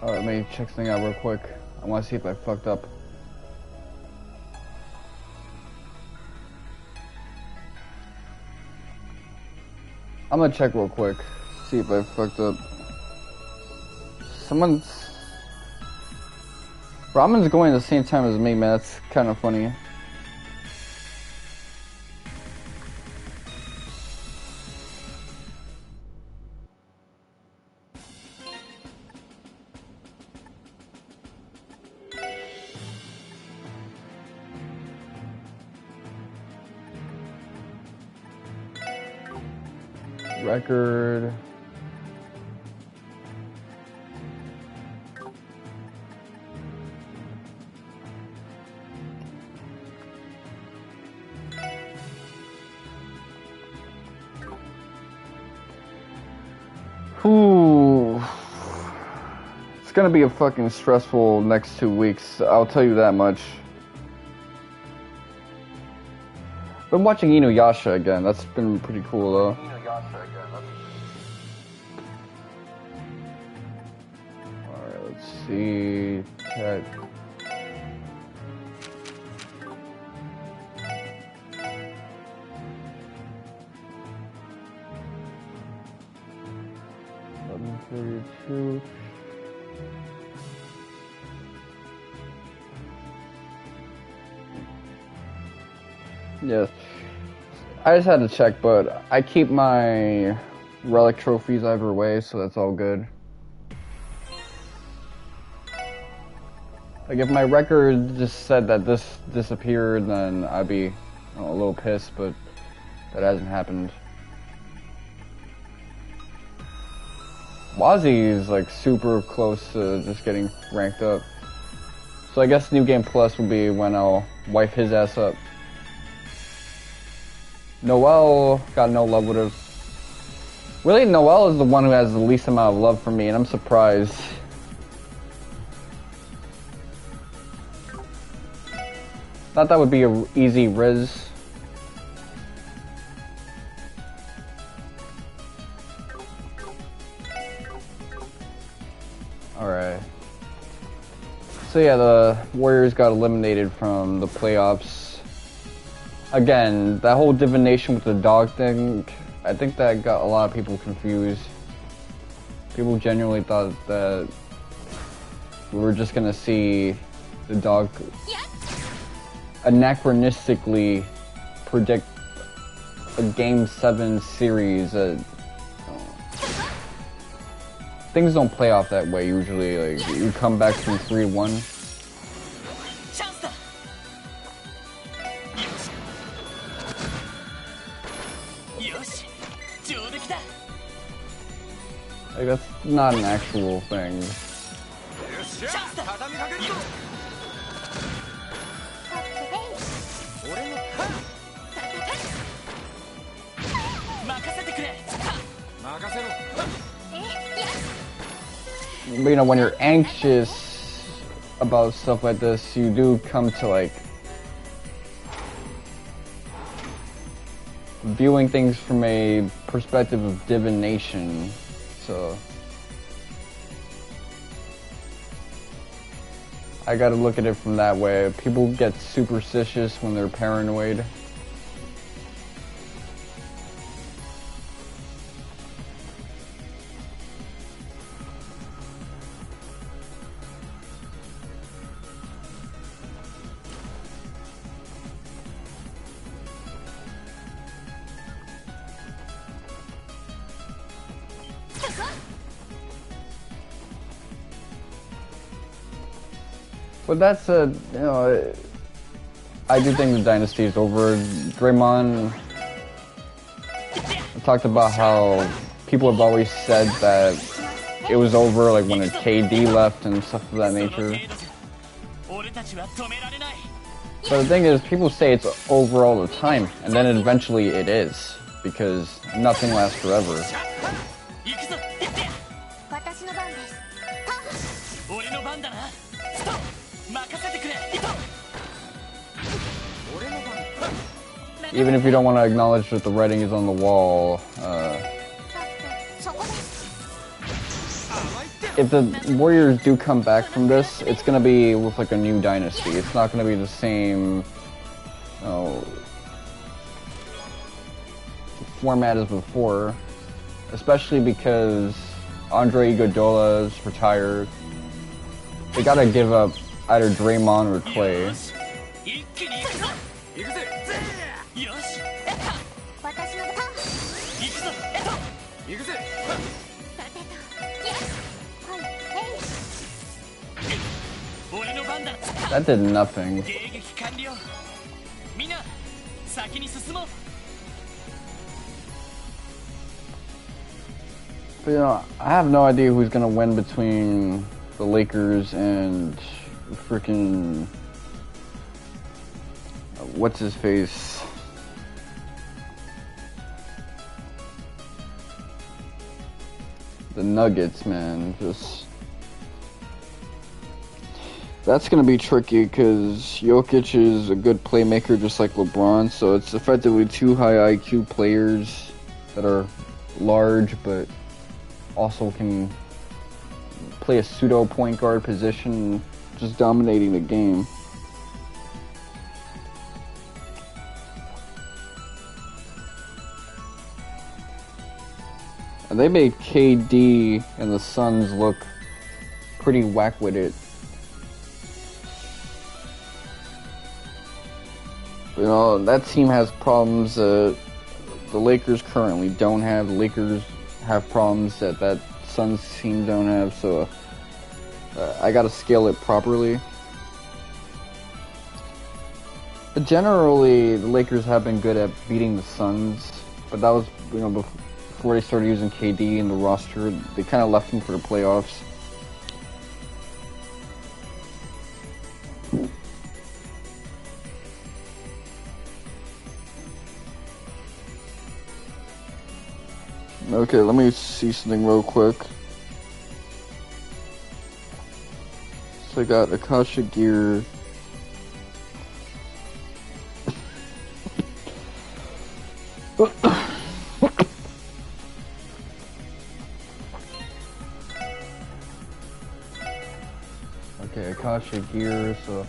Let me check something out real quick. I want to see if I fucked up. I'm gonna check real quick, see if I fucked up. Ramen's going at the same time as me, man. That's kind of funny. Record. Ooh. It's gonna be a fucking stressful next 2 weeks, I'll tell you that much. Been watching Inuyasha again, that's been pretty cool though. Alright, let's see. Chat. Yes, I just had to check, but I keep my relic trophies either way, so that's all good. Like if my record just said that this disappeared, then I'd be a little pissed, but that hasn't happened. Wazzy is like super close to just getting ranked up. So I guess New Game Plus will be when I'll wipe his ass up. Noel got no love with us. Really, Noel is the one who has the least amount of love for me, and I'm surprised. Thought that would be a easy Riz. Alright. So yeah, the Warriors got eliminated from the playoffs. Again, that whole divination with the dog thing, I think that got a lot of people confused. People genuinely thought that we were just gonna see the dog anachronistically predict a Game 7 series. Things don't play off that way usually. Like, you come back from 3-1. Like, that's not an actual thing. But you know, when you're anxious about stuff like this, you do come to like viewing things from a perspective of divination. So I gotta look at it from that way. People get superstitious when they're paranoid. But that's you know, I do think the dynasty is over. Draymond talked about how people have always said that it was over, like when KD left and stuff of that nature. But the thing is, people say it's over all the time, and then eventually it is, because nothing lasts forever. Even if you don't want to acknowledge that the writing is on the wall, if the Warriors do come back from this, it's gonna be with like a new dynasty. It's not gonna be the same format as before, especially because Andre Iguodala is retired. They gotta give up either Draymond or Clay. That did nothing. But, you know, I have no idea who's gonna win between the Lakers and freaking what's his face? The Nuggets, man. That's going to be tricky because Jokic is a good playmaker just like LeBron, so it's effectively two high IQ players that are large but also can play a pseudo point guard position, just dominating the game. And they made KD and the Suns look pretty whack-witted. You know, that team has problems that the Lakers currently don't have. The Lakers have problems that that Suns team don't have, so I gotta scale it properly. But generally, the Lakers have been good at beating the Suns, but that was, you know, before they started using KD in the roster. They kind of left him for the playoffs. Okay, let me see something real quick. So I got Akasha Gear. Okay, Akasha Gear, so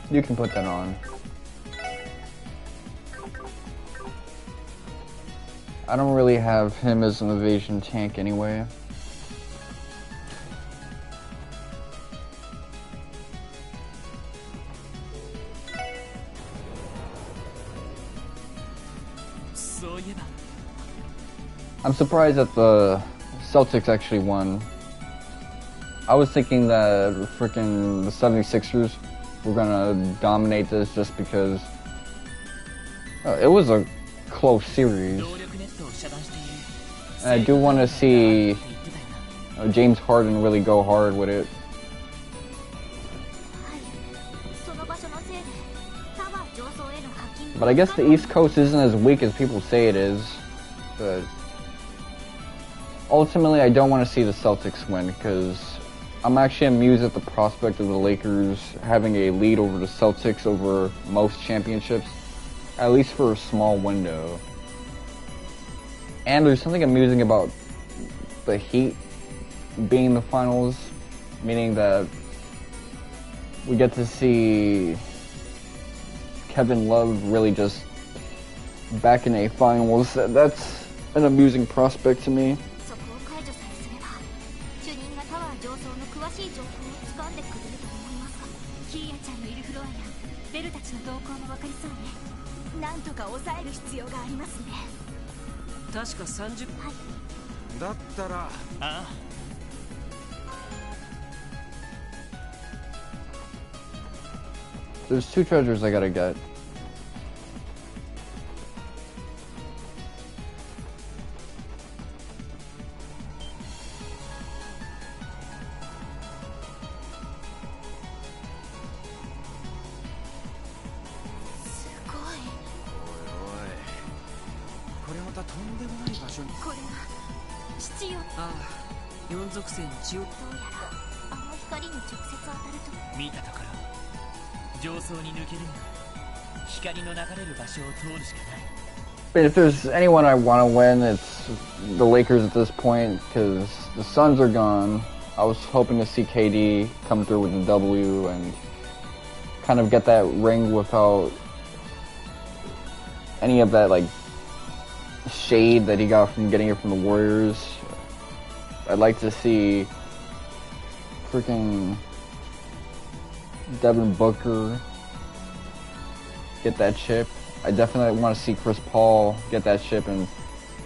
you can put that on. I don't really have him as an evasion tank anyway. I'm surprised that the Celtics actually won. I was thinking that freaking the 76ers were gonna dominate this just because it was a close series. And I do want to see James Harden really go hard with it. But I guess the East Coast isn't as weak as people say it is. But ultimately, I don't want to see the Celtics win because I'm actually amused at the prospect of the Lakers having a lead over the Celtics over most championships, at least for a small window. And there's something amusing about the Heat being in the finals, meaning that we get to see Kevin Love really just back in a finals. That's an amusing prospect to me. There's two treasures I gotta get. But if there's anyone I want to win, it's the Lakers at this point, because the Suns are gone. I was hoping to see KD come through with the W and kind of get that ring without any of that like shade that he got from getting it from the Warriors. I'd like to see freaking Devin Booker get that chip. I definitely want to see Chris Paul get that chip and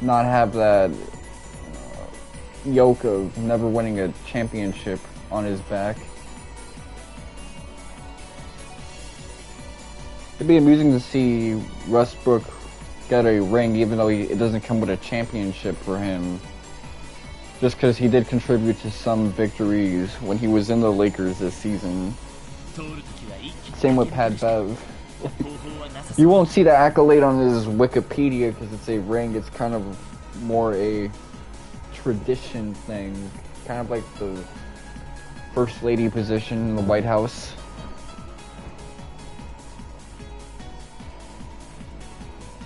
not have that yoke of never winning a championship on his back. It'd be amusing to see Westbrook get a ring even though it doesn't come with a championship for him. Just because he did contribute to some victories when he was in the Lakers this season. Same with Pat Bev. You won't see the accolade on his Wikipedia because it's a ring. It's kind of more a tradition thing. Kind of like the First Lady position in the White House.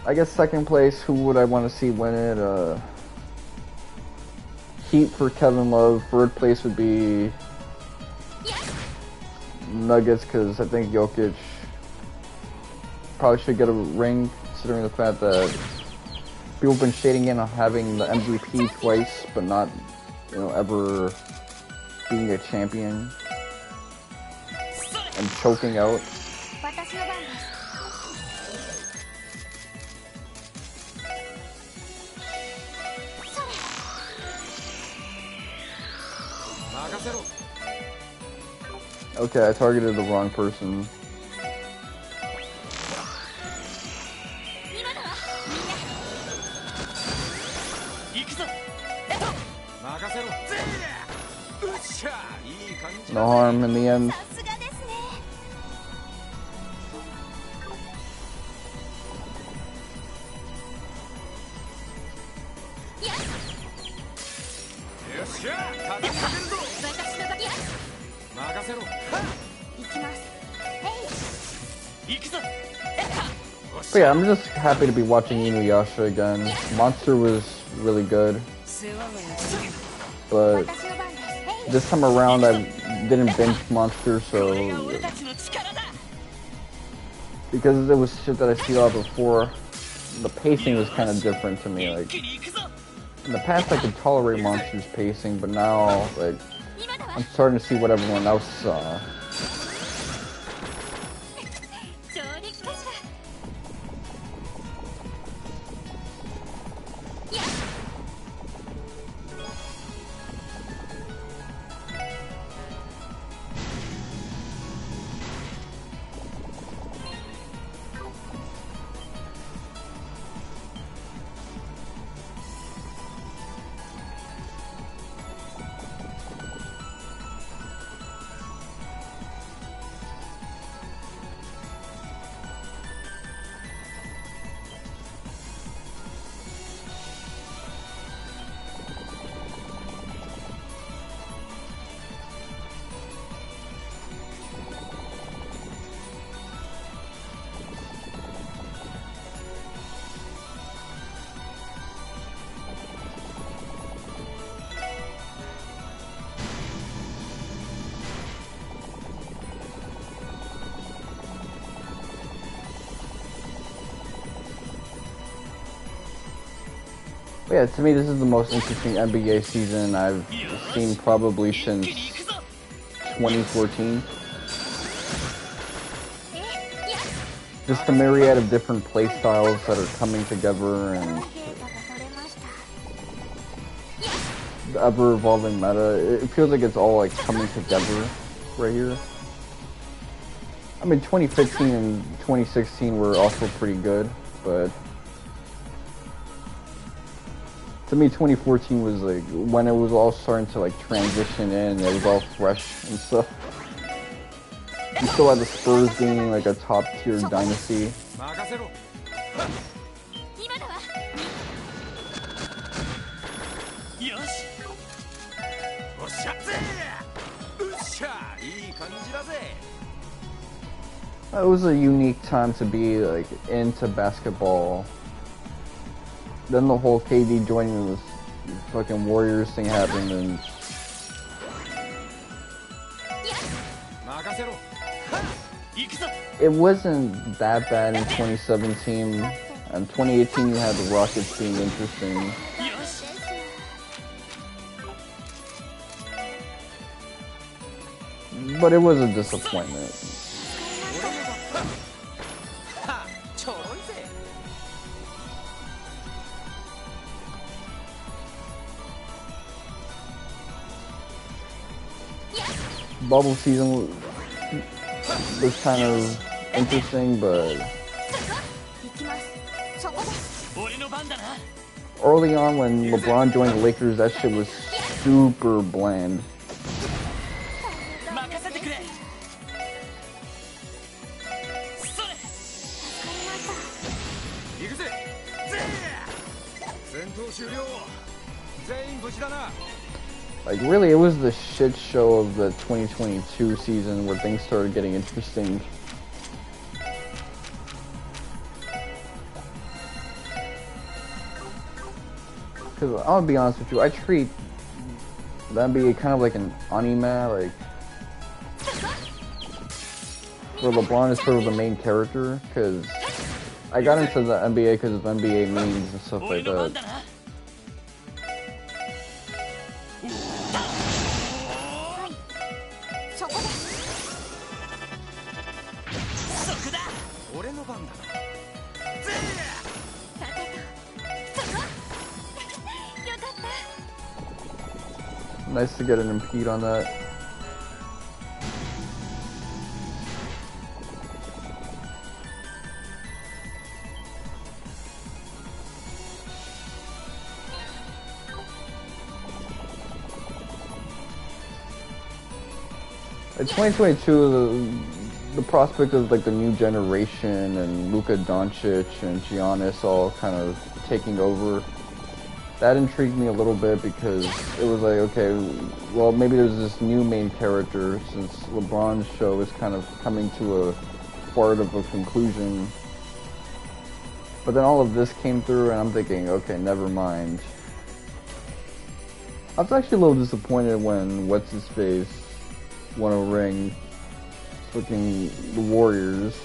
I guess second place, who would I want to see win it? Heat for Kevin Love. Third place would be Nuggets, because I think Jokic probably should get a ring, considering the fact that people have been shading in on having the MVP twice, but not, ever being a champion and choking out. Okay, I targeted the wrong person. No harm in the end. But yeah, I'm just happy to be watching Inuyasha again. Monster was really good, but this time around I didn't binge Monster, so because it was shit that I see a lot before, the pacing was kind of different to me. Like in the past, I could tolerate Monster's pacing, but now like I'm starting to see what everyone else saw. But yeah, to me this is the most interesting NBA season I've seen probably since 2014. Just the myriad of different play styles that are coming together and the ever-evolving meta. It feels like it's all like coming together right here. I mean, 2015 and 2016 were also pretty good, but to me, 2014 was like when it was all starting to like transition in. It was all fresh and stuff. You still had the Spurs being like a top tier dynasty. It was a unique time to be like into basketball. Then the whole KD joining this fucking Warriors thing happened, and it wasn't that bad in 2017. And 2018 you had the Rockets being interesting. But it was a disappointment. Bubble season was kind of interesting, but early on when LeBron joined the Lakers, that shit was super bland. Like, really, it was the shit show of the 2022 season where things started getting interesting. Because I'm gonna be honest with you, I treat the NBA kind of like an anime, like where LeBron is sort of the main character. Because I got into the NBA because of NBA memes and stuff like that. Nice to get an impede on that. In 2022, the prospect of like the new generation and Luka Doncic and Giannis all kind of taking over, that intrigued me a little bit because it was like, okay, well, maybe there's this new main character since LeBron's show is kind of coming to a part of a conclusion. But then all of this came through and I'm thinking, okay, never mind. I was actually a little disappointed when What's-His-Face won a ring, fucking the Warriors.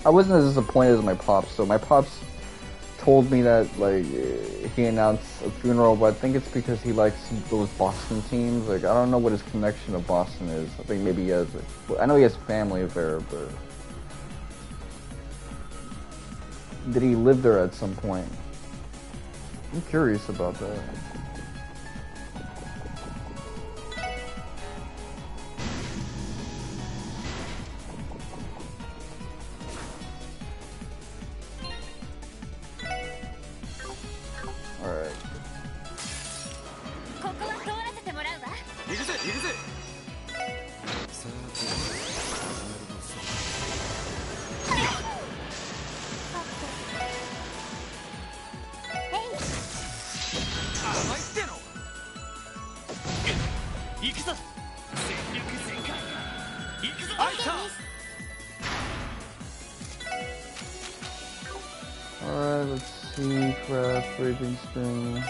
I wasn't as disappointed as my pops, so my pops told me that like he announced a funeral, but I think it's because he likes those Boston teams. Like, I don't know what his connection to Boston is. I think maybe he has, I know he has family there, but did he live there at some point? I'm curious about that. Alright, let's see, Craft, Raging Spring.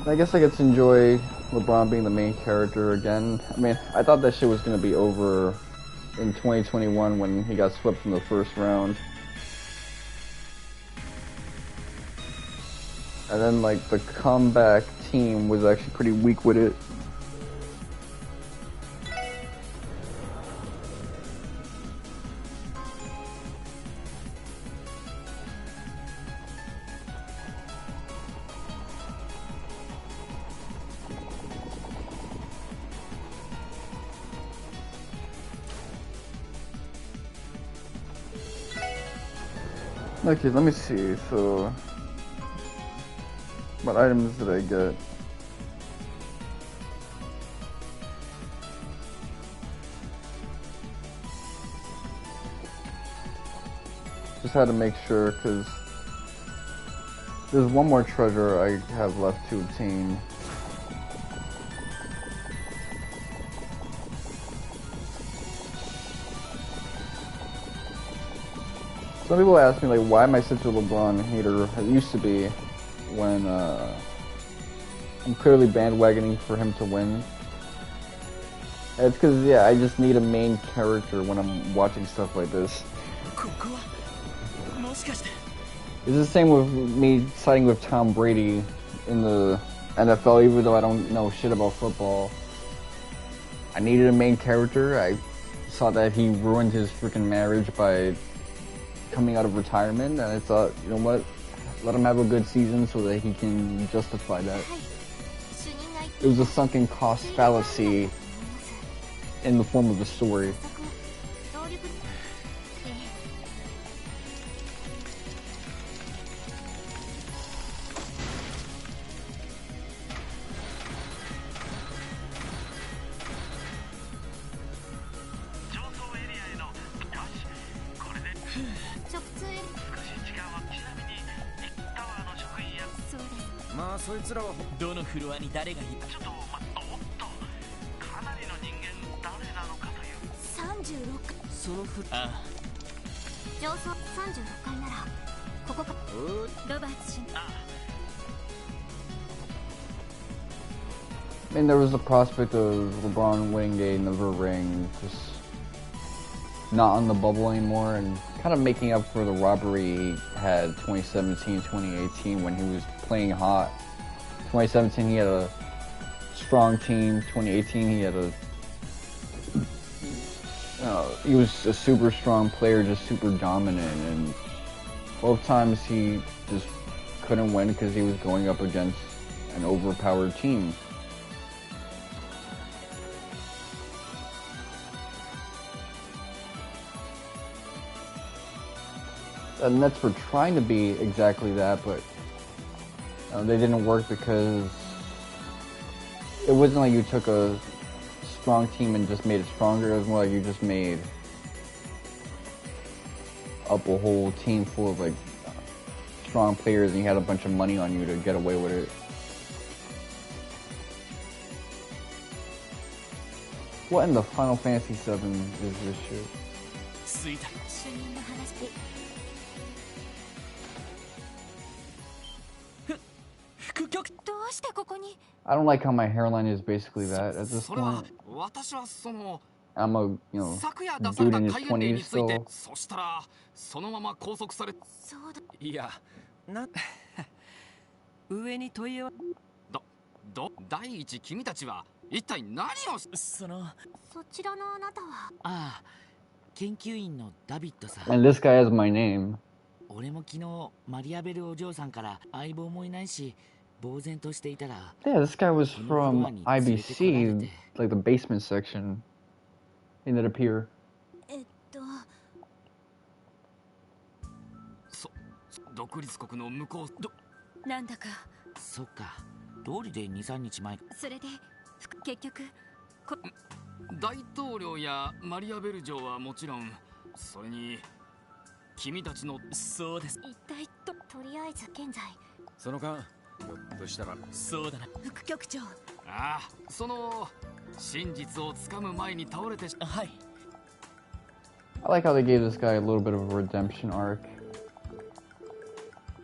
I guess I get to enjoy LeBron being the main character again. I mean, I thought that shit was gonna be over in 2021 when he got swept in the first round. And then, like, the comeback team was actually pretty weak with it. Okay, let me see. So, what items did I get? Just had to make sure, because there's one more treasure I have left to obtain. Some people ask me, like, why am I such a LeBron hater? It used to be when I'm clearly bandwagoning for him to win. And it's because, yeah, I just need a main character when I'm watching stuff like this. It's the same with me siding with Tom Brady in the NFL, even though I don't know shit about football. I needed a main character. I saw that he ruined his freaking marriage by coming out of retirement, and I thought, you know what, let him have a good season so that he can justify that. It was a sunken cost fallacy in the form of a story. I mean, there was the prospect of LeBron winning another ring, just not on the bubble anymore, and kind of making up for the robbery he had 2017, 2018 when he was playing hot. 2017 he had a strong team. 2018 he had he was a super strong player, just super dominant, and both times he just couldn't win because he was going up against an overpowered team. The Nets were trying to be exactly that, but they didn't work because it wasn't like you took a strong team and just made it stronger. It was more like you just made up a whole team full of like strong players and you had a bunch of money on you to get away with it. What in the Final Fantasy VII is this shit? I don't like how my hairline is basically that at this point. I'm a, dude in his 20s still. And this guy has my name. Yeah, this guy was from IBC, like the basement section. He ended up here. I like how they gave this guy a little bit of a redemption arc.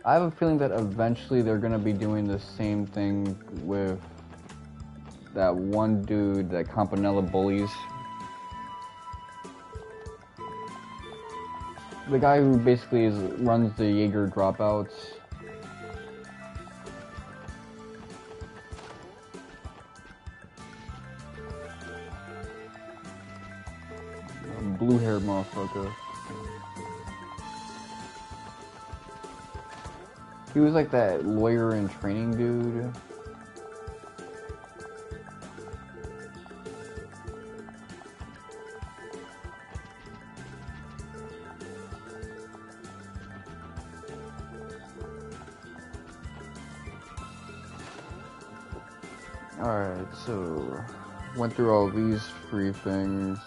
I have a feeling that eventually they're gonna be doing the same thing with that one dude that Campanella bullies. The guy who basically runs the Jaeger dropouts. Blue-haired motherfucker. He was like that lawyer in training dude. Alright, so went through all these free things.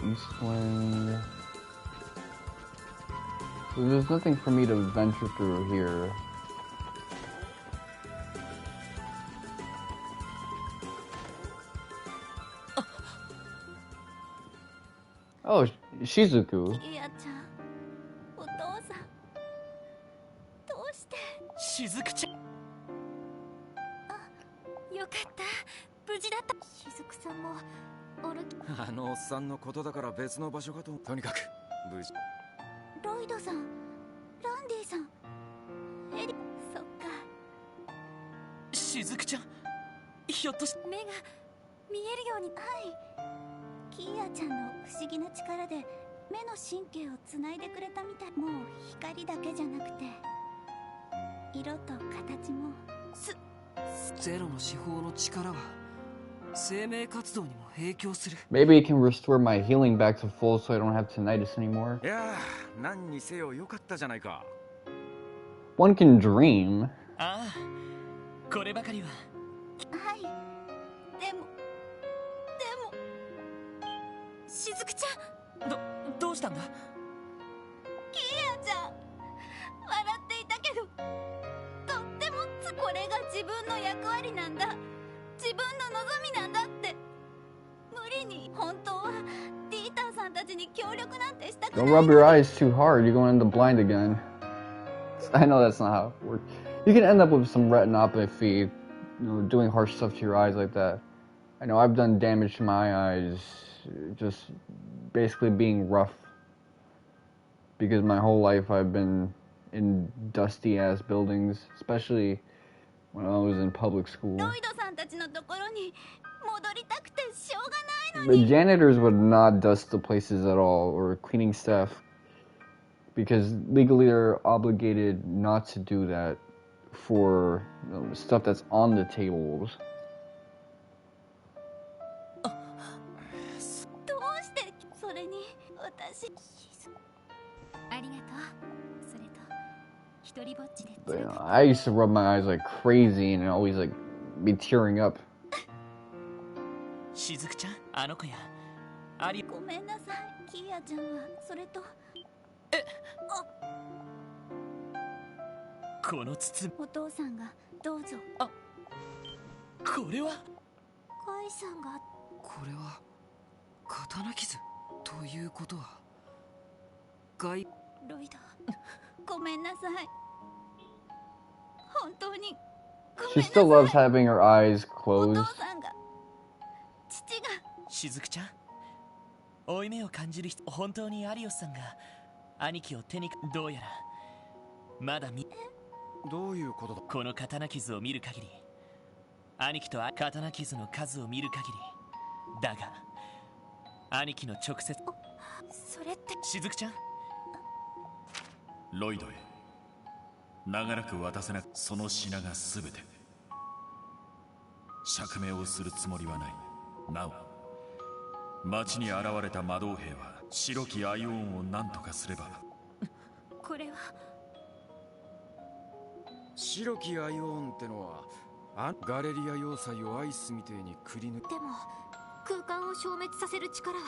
Eastwind. So there's nothing for me to venture through here. Oh, Shizuku. しずくちゃん。よかった。無事だった。しずくさんもおる。あのおっさんのことだから別の場所かと。とにかく無事。ロイドさん、ランディさん、エリ、そっか。しずくちゃん、ひょっとして目が見えるように。はい。キーヤちゃんの不思議な力で目の神経をつないでくれたみたい。もう光だけじゃなくて。色と形もゼロの手法の力は生命活動にも影響する。 Maybe it can restore my healing back to full so I don't have tinnitus anymore. いやー、何にせよ良かったじゃないか。 One can dream. ああ、こればかりは。はい。でもしずくちゃん、どうしたんだ。キーヤちゃん、笑っていたけど、とってもこれが自分の役割なんだ、自分の望みなんだって。無理に本当はディーターさんたちに協力なんてしたくない。 Don't rub your eyes too hard, you're going to end up blind again. I know that's not how it works. You can end up with some retinopathy, doing harsh stuff to your eyes like that. I know I've done damage to my eyes, just basically being rough. Because my whole life I've been in dusty ass buildings, especially when I was in public school. The janitors would not dust the places at all, or cleaning staff, because legally they're obligated not to do that for stuff that's on the tables. But, I used to rub my eyes like crazy and always like be tearing up. しずくちゃん、あの子や。ごめんなさい、キーヤちゃんはそれと。この包み。お父さんがどうぞ。あ、これは。カイさんが。これは刀傷ということは。ロイド、ごめんなさい。本当に。She still loves having her eyes closed. 父が。しずくちゃん、負い目を感じる人、本当にアリオスさんが兄貴を手に。どうやらまだどういうことだ。この刀傷を見る限り、兄貴と刀傷の数を見る限りだが、兄貴の直接。それってしずくちゃん。ロイドへ長らく渡せなく、その品が全て。釈明をするつもりはない。なお町に現れた魔導兵は白きアイオンを何とかすれば。これは白きアイオンってのはガレリア要塞をアイスみてえにくり抜く。でも空間を消滅させる力は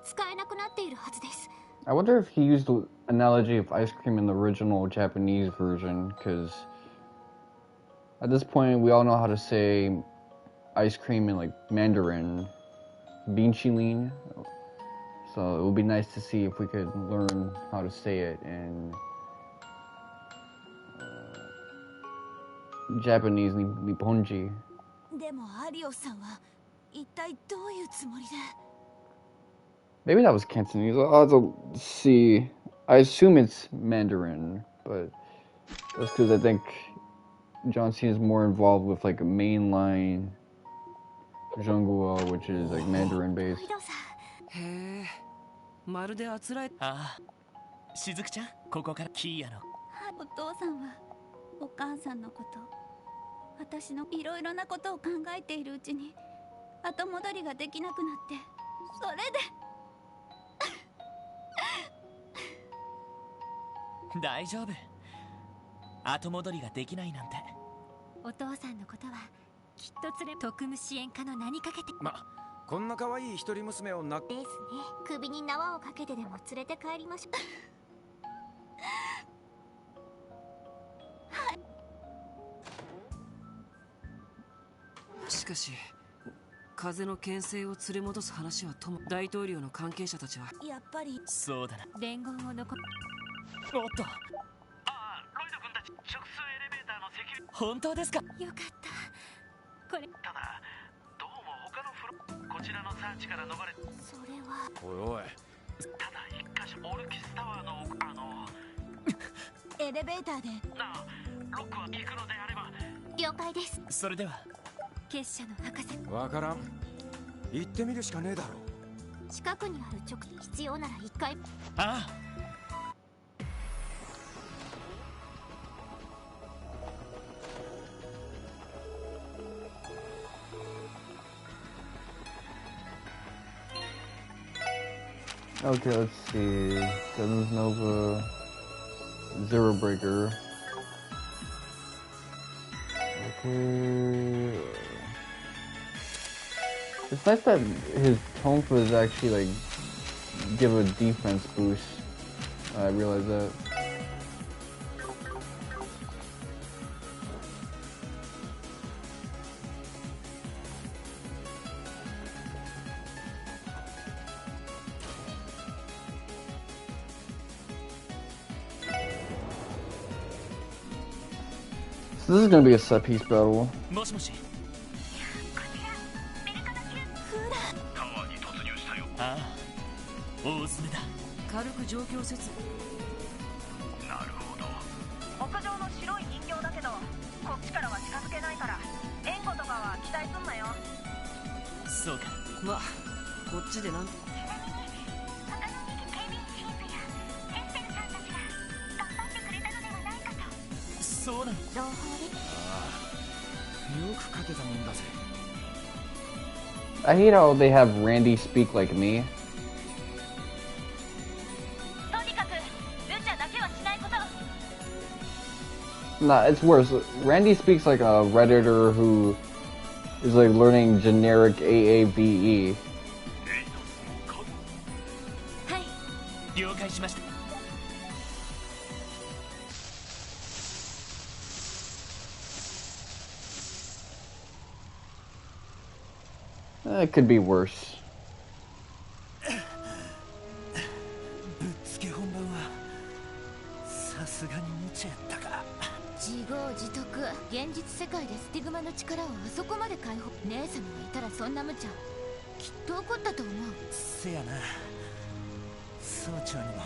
使えなくなっているはずです。 I wonder if he used the analogy of ice cream in the original Japanese version, because At this point, we all know how to say ice cream in like Mandarin, Binchilin. So it would be nice to see if we could learn how to say it in Japanese, Nipponji. Maybe that was Cantonese. I'll have to see. I assume it's Mandarin, but that's because I think John Cena is more involved with like a mainline Zhonghua, which is like Mandarin based. まるであつらえ。ああ、しずくちゃん、ここからキーヤの。お父さんはお母さんのこと、私のいろいろなことを考えているうちに後戻りができなくなって、それで。大丈夫。後戻りができないなんて。お父さんのことはきっと連れ特務支援課の名にかけて。こんな可愛い一人娘をな。ですね。首に縄をかけてでも連れて帰りましょう。はい。しかし、風の牽制を連れ戻す話はとも。大統領の関係者たちはやっぱりそうだな。伝言を残。おっと。ああ、ロイド君たち直通エレベーターのセキュリティ。本当ですか。よかった。これ。ただ、どうも他のフロこちらのサーチから逃れ。それは。おいおい。ただ一箇所オルキスタワーのエレベーターで。なあ、ロックは行くのであれば。了解です。それでは。結社の博士。わからん。行ってみるしかねえだろ。近くにある直必要なら一回。ああ。Okay, let's see. Seven's Nova, Zero Breaker. Okay. It's nice that his tonfa is actually like give a defense boost. I realize that. So this is gonna be a set piece battle. もしもし。タワーに突入したよ。ああ、大詰めだ。軽く状況説明。なるほど。屋上の白い人形だけど、こっちからは近づけないから援護とかは期待すんなよ。そうか。まあ、こっちでなんと。そうなの。情報で。ああ、よく勝てたもんだぜ。I hate how they have Randy speak like me. とにかく無茶だけはしないこと。Nah, it's worse. Randy speaks like a Redditor who is like learning generic AAVE. はい、了解しました。It could be worse. ぶっつけ本番はさすがに無茶やったか。自業自得。現実世界でスティグマの力をあそこまで解放。姉様がいたらそんな無茶きっと起こったと思う。せやな。総長にも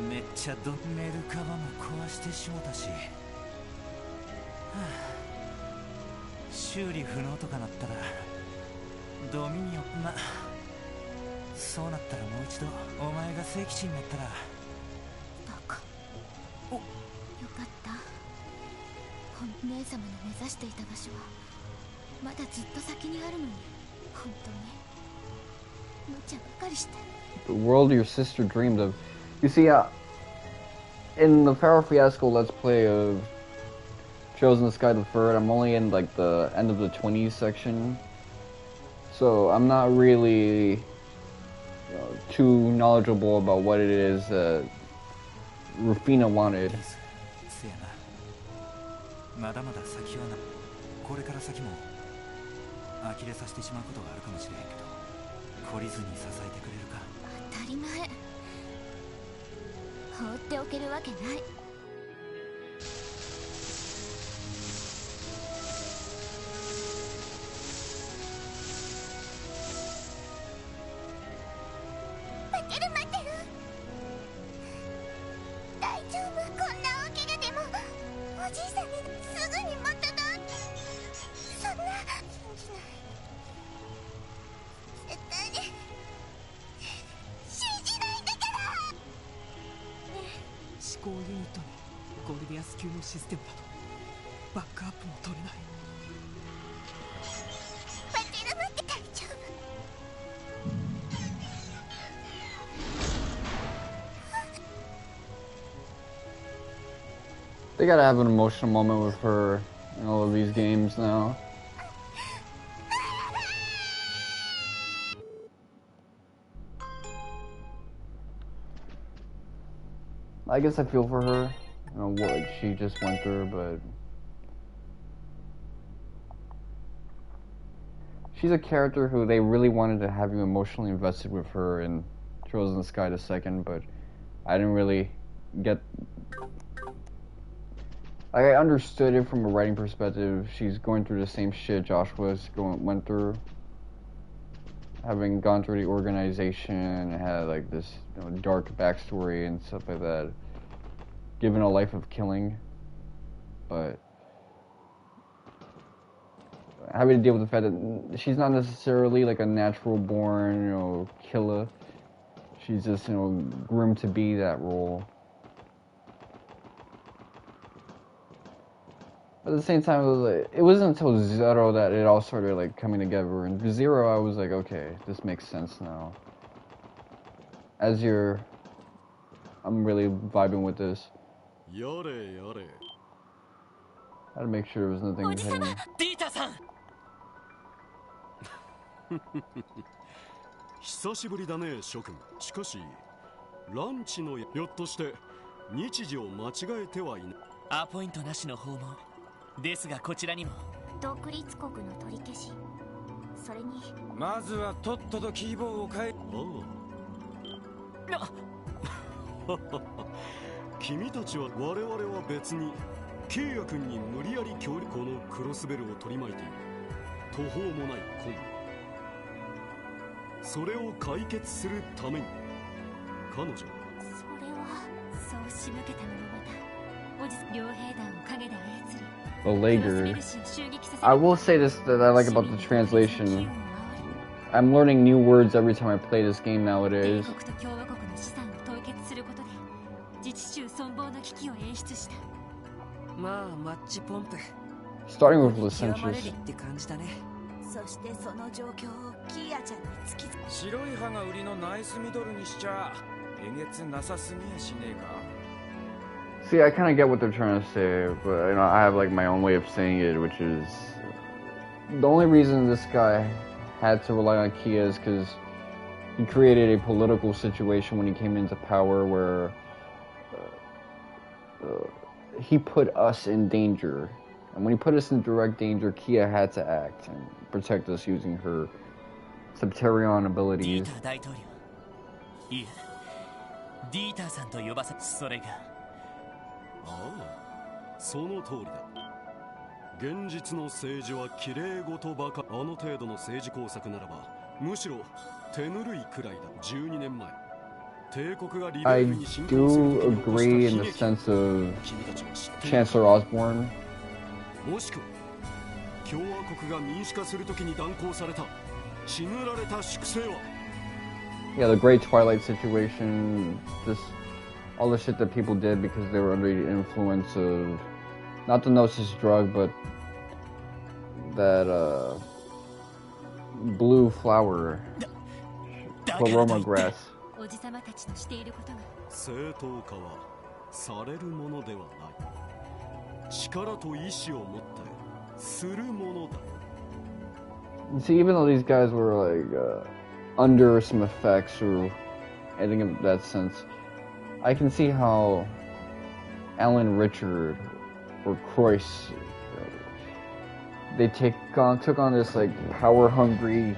めっちゃメルカバも壊してしもたし、はあ、修理不能とかなったらドミニオン。ま、そうなったらもう一度お前が聖騎士になったら。バカ。よかった。姉様の目指していた場所はまだずっと先にあるのに、本当に無茶ばかりして。The world your sister dreamed of. You see, in the Pharaoh Fiasco Let's Play of Trails in the Sky the Third, I'm only in like the end of the 20s section. So I'm not really too knowledgeable about what it is that Rufina wanted. まだまだ先はな。これから先も呆れさせてしまうことがあるかもしれへんけど、懲りずに支えてくれるか。当たり前。放っておけるわけない。待ってる待ってる。大丈夫、こんな大怪我でもおじいさんにすぐに元どうって。そんな信じない。絶対に信じないんだから。思考ユニットにゴルディアス級のシステムだとバックアップも取れない。待ってる待って、大丈夫。They gotta have an emotional moment with her in all of these games now. I guess I feel for her, you know, what she just went through, but she's a character who they really wanted to have you emotionally invested with her in Trails in the Sky the Second, but I didn't really get... Like, I understood it from a writing perspective. She's going through the same shit Joshua's went through. Having gone through the organization and had like this, you know, dark backstory and stuff like that. Given a life of killing. But having to deal with the fact that she's not necessarily like a natural born, you know, killer. She's just, you know, groomed to be that role. But at the same time, it wasn't until Zero that it all started like coming together. And Zero, I was like, okay, this makes sense now. Azure, I'm really vibing with this. I had to make sure there was nothing hidden. Dita-san! 久しぶりだね、諸君。しかし、ランチのひょっとして日時を間違えてはいない。アポイントなしの訪問。ですがこちらにも独立国の取り消し、それにまずはとっととキーボードを変え。君たちは我々は別にケイヤ君に無理やり協力。このクロスベルを取り巻いている途方もない根。それを解決するために彼女。それはそう仕向けたものまた。おじ両兵団を陰で操り。The Lager. I will say this that I like about the translation. I'm learning new words every time I play this game nowadays. Starting with licentious. そしてその状況をキーヤちゃんに突きつけ。白い歯が売りのナイスミドルにしちゃえげつなさすぎやしねえか。See, I kind of get what they're trying to say, but you know, I have like my own way of saying it, which is the only reason this guy had to rely on Kia is because he created a political situation when he came into power where he put us in danger, and when he put us in direct danger, Kia had to act and protect us using her Septarion abilities. ああ、その通りだ。現実の政治は綺麗事ばか。あの程度の政治工作ならば、むしろ手ぬるいくらいだ。12年前、帝国がリベールに侵攻する時に起こした悲劇。君たちは知っている。 Chancellor Osborne. もしくは共和国が民主化する時に断行された血塗られた粛清は。Yeah, the Great Twilight situation. All the shit that people did because they were under the influence of not the Gnosis drug, but that blue flower, Aroma grass. おじさまたちのしていることが正当化はされるものではない。力と意志を持ってするものだ。 See, even though these guys were like under some effects or anything of that sense, I can see how Alan Richard or Croyce, they took on this like power-hungry,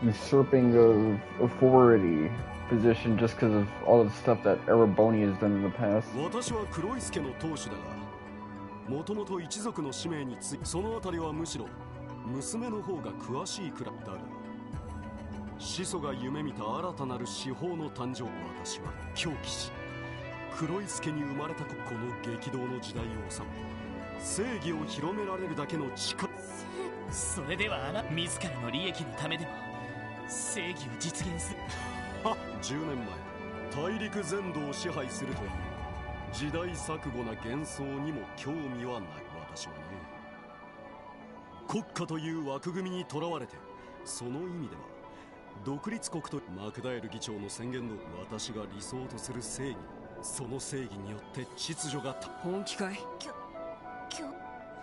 usurping of authority position just because of all the stuff that Erebonia has done in the past. 私は黒い助の当主だが、もともと一族の使命についてそのあたりはむしろ娘の方が詳しいくらいだが、始祖が夢見た新たなる司法の誕生を私は狂気し、黒い助に生まれたこの激動の時代を収め、正義を広められるだけの力。それでは自らの利益のためでも正義を実現する。は10年前、大陸全土を支配するという時代錯誤な幻想にも興味はない。私はね、国家という枠組みにとらわれて、その意味では独立国とマクダエル議長の宣言の私が理想とする正義、その正義によって秩序が本気かい？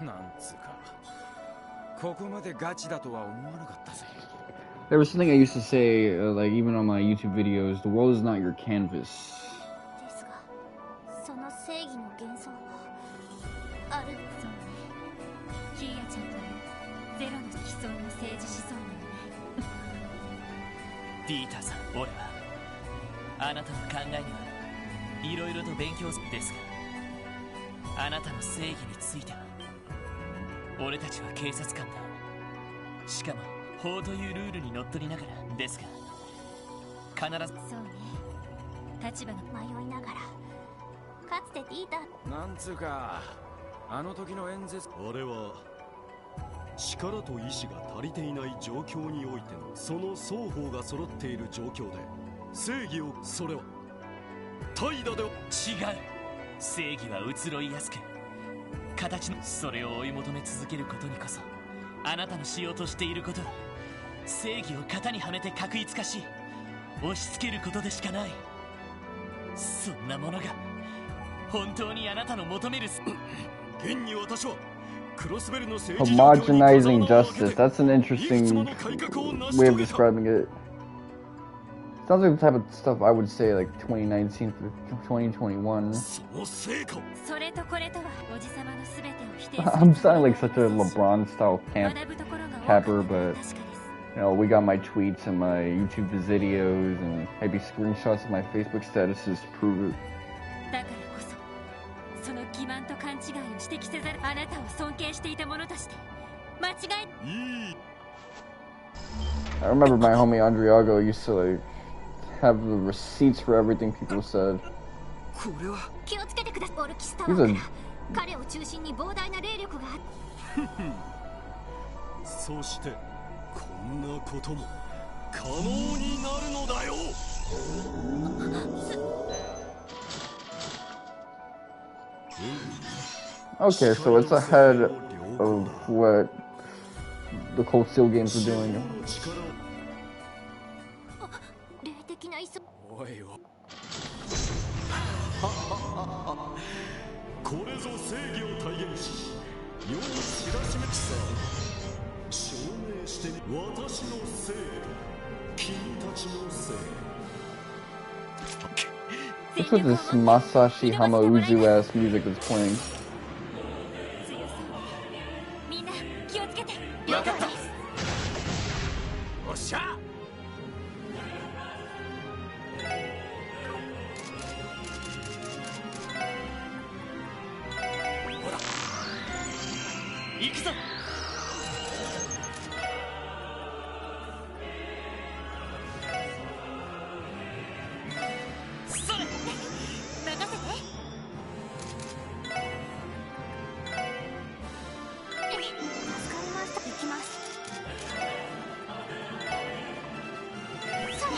なんつうか、ここまでガチだとは思わなかったぜ。There was something I used to say, like even on my YouTube videos, the world is not your canvas. ですが、その正義の幻想ある。そうね。キーヤちゃんというゼロの既存の政治思想なのね。ディーターさん、俺はあなたの考えにはいろいろと勉強するんですが、あなたの正義については、俺たちは警察官だ。しかも法というルールにのっとりながらですが、必ず。そうね。立場が迷いながら、かつてディーターなんつうか、あの時の演説、あれは力と意志が足りていない状況においてのその双方が揃っている状況で正義を、それは怠惰では違う。正義は移ろいやすく、形のそれを追い求め続けることにこそ、あなたのしようとしていることは正義を型にはめて確一化し押し付けることでしかない。そんなものが本当にあなたの求める現に私はクロスベルの政治 Homogenizing justice. That's an interesting way of describing it. Sounds like the type of stuff I would say like 2019 through 2021. I'm sounding like such a LeBron style capper, but you know, we got my tweets and my YouTube videos and maybe screenshots of my Facebook statuses to prove it. I remember my homie Andriago used to like have the receipts for everything people said. He's a 彼を中心に膨大な霊力がある。そしてこんなことも可能になるのだよ。Okay, so it's ahead of what the Cold Steel games are doing. 霊的な磯。おいお。これぞ正義を体現し、世に知らしめくさ、証明してみ、私の正義、君たちの正義。What's with this Masashi Hamauzu ass music that's playing? みんな気をつけて。了解です。おっしゃ。行くぞ。それ。任せて。助かりました。行きます。それ。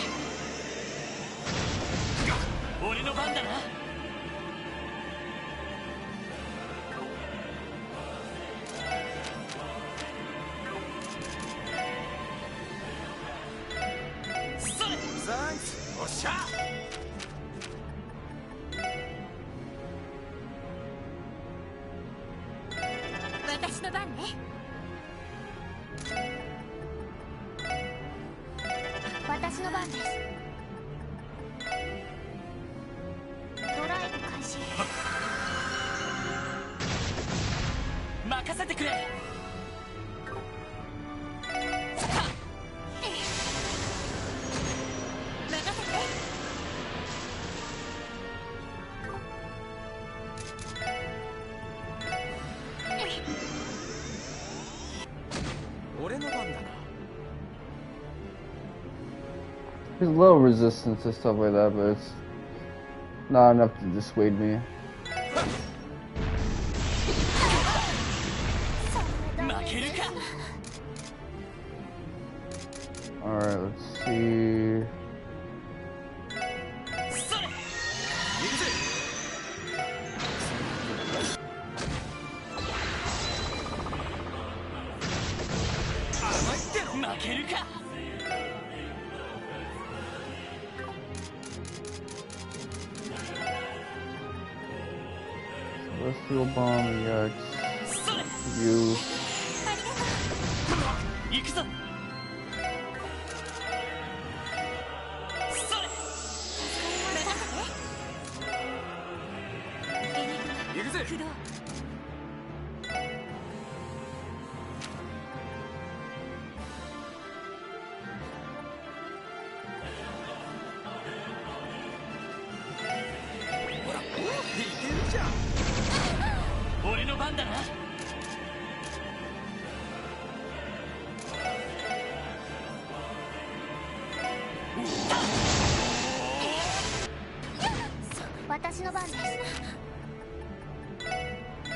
俺の番だな。おっしゃ。私の番ね。私の番です。ドライブ開始。れ。There's a little resistance to stuff like that, but it's not enough to dissuade me. Alright, let's see. Celestial bomb, EX. You.俺の番だな。私の番です。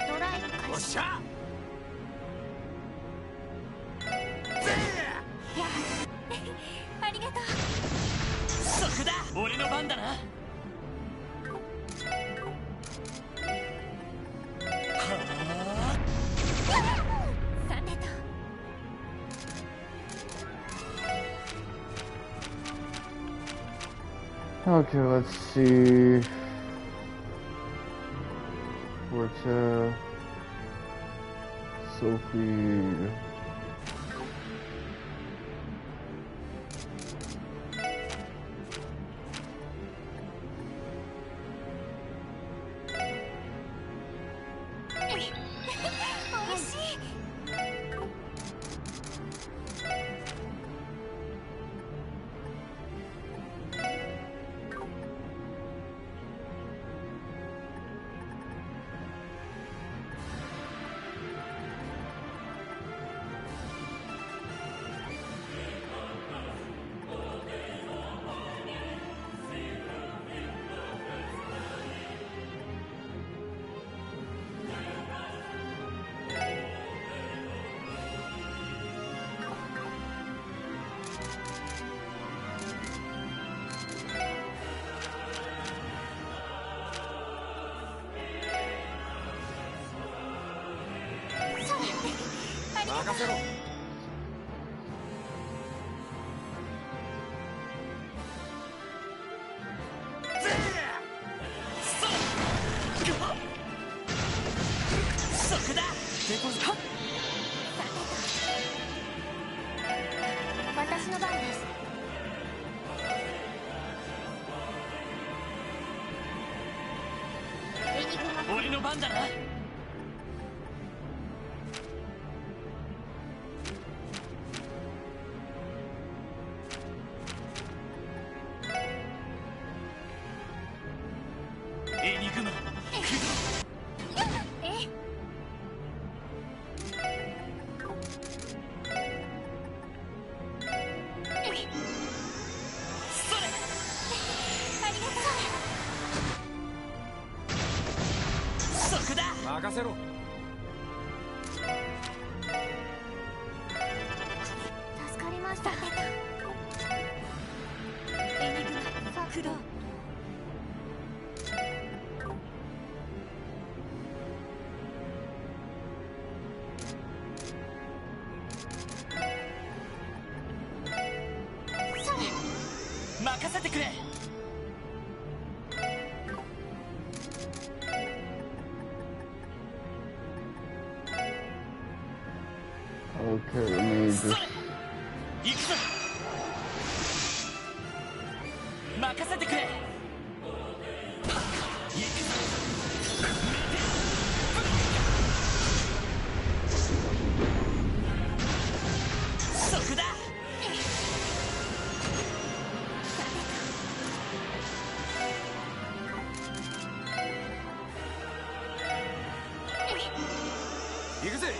ドライブ開始。おっしゃ。ありがとう。そこだ。俺の番だな。Okay, let's see. Porta, Sophie.私の番です。俺の番だな。エニグマ。任せろ。助かりました。エニグマ作動。任せてくれ。Okay, let me just... 行くぞ。任せてくれ。行くぞ。行くぜ。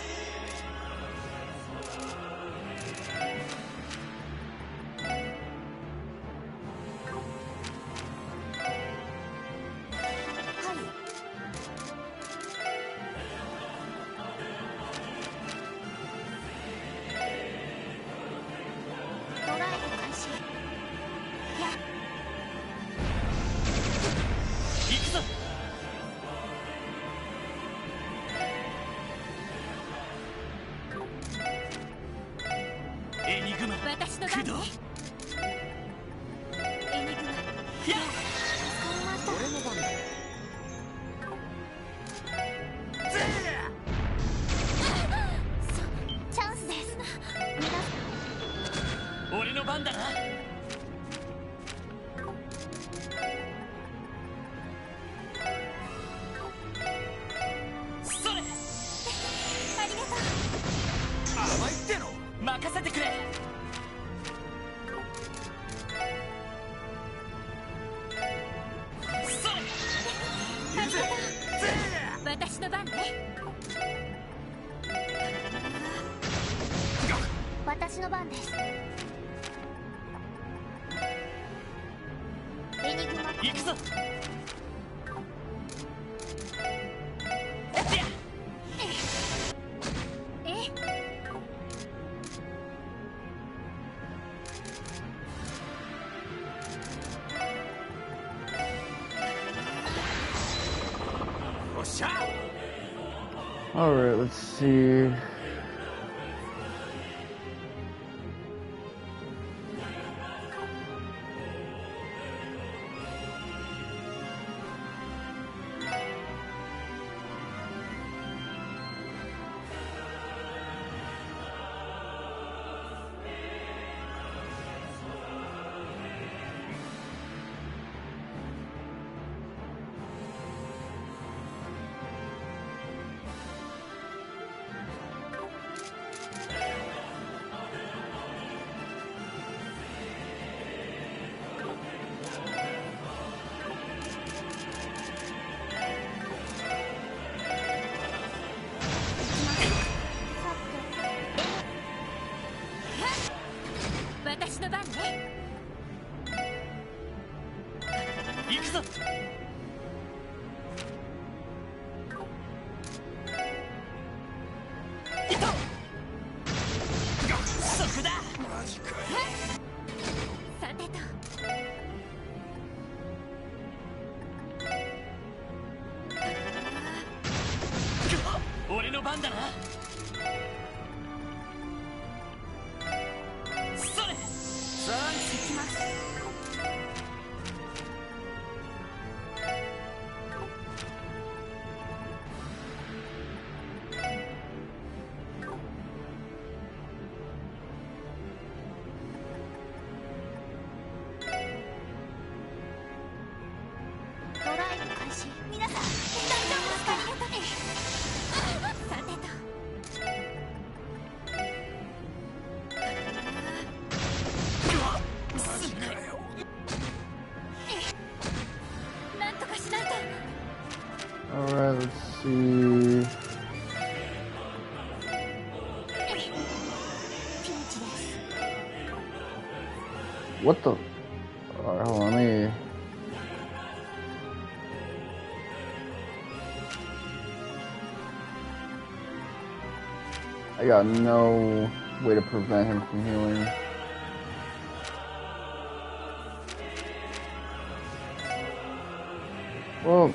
Alright, let's see. Alright, let's see. What the? Alright, hold on, let me. I got no way to prevent him from healing. Well.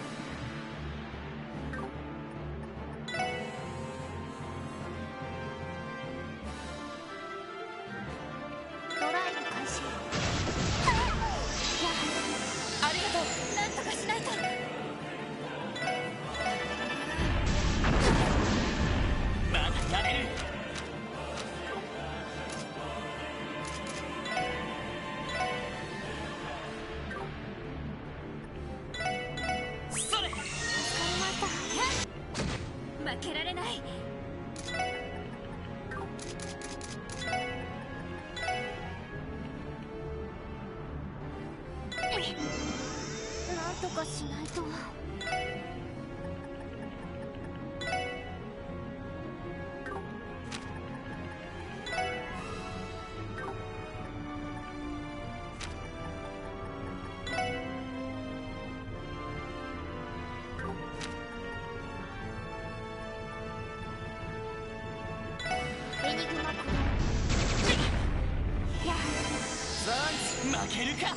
負けるか。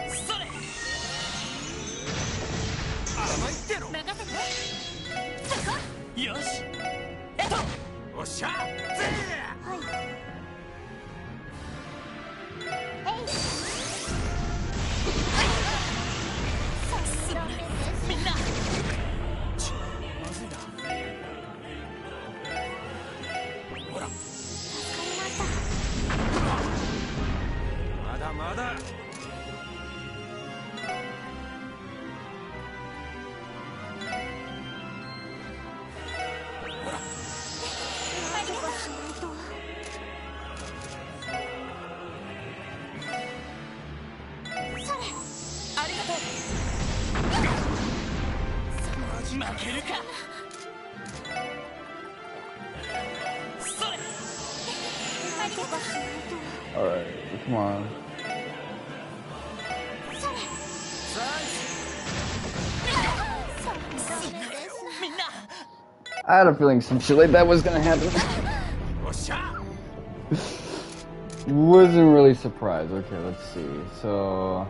それ甘いってろ。任せて。そこ。よし。おっしゃ。はい。みんなまだまだ。ありがとう。負けるか。それ。Alright, come on. I had a feeling some shit like that was gonna happen. Wasn't really surprised. Okay, let's see. So.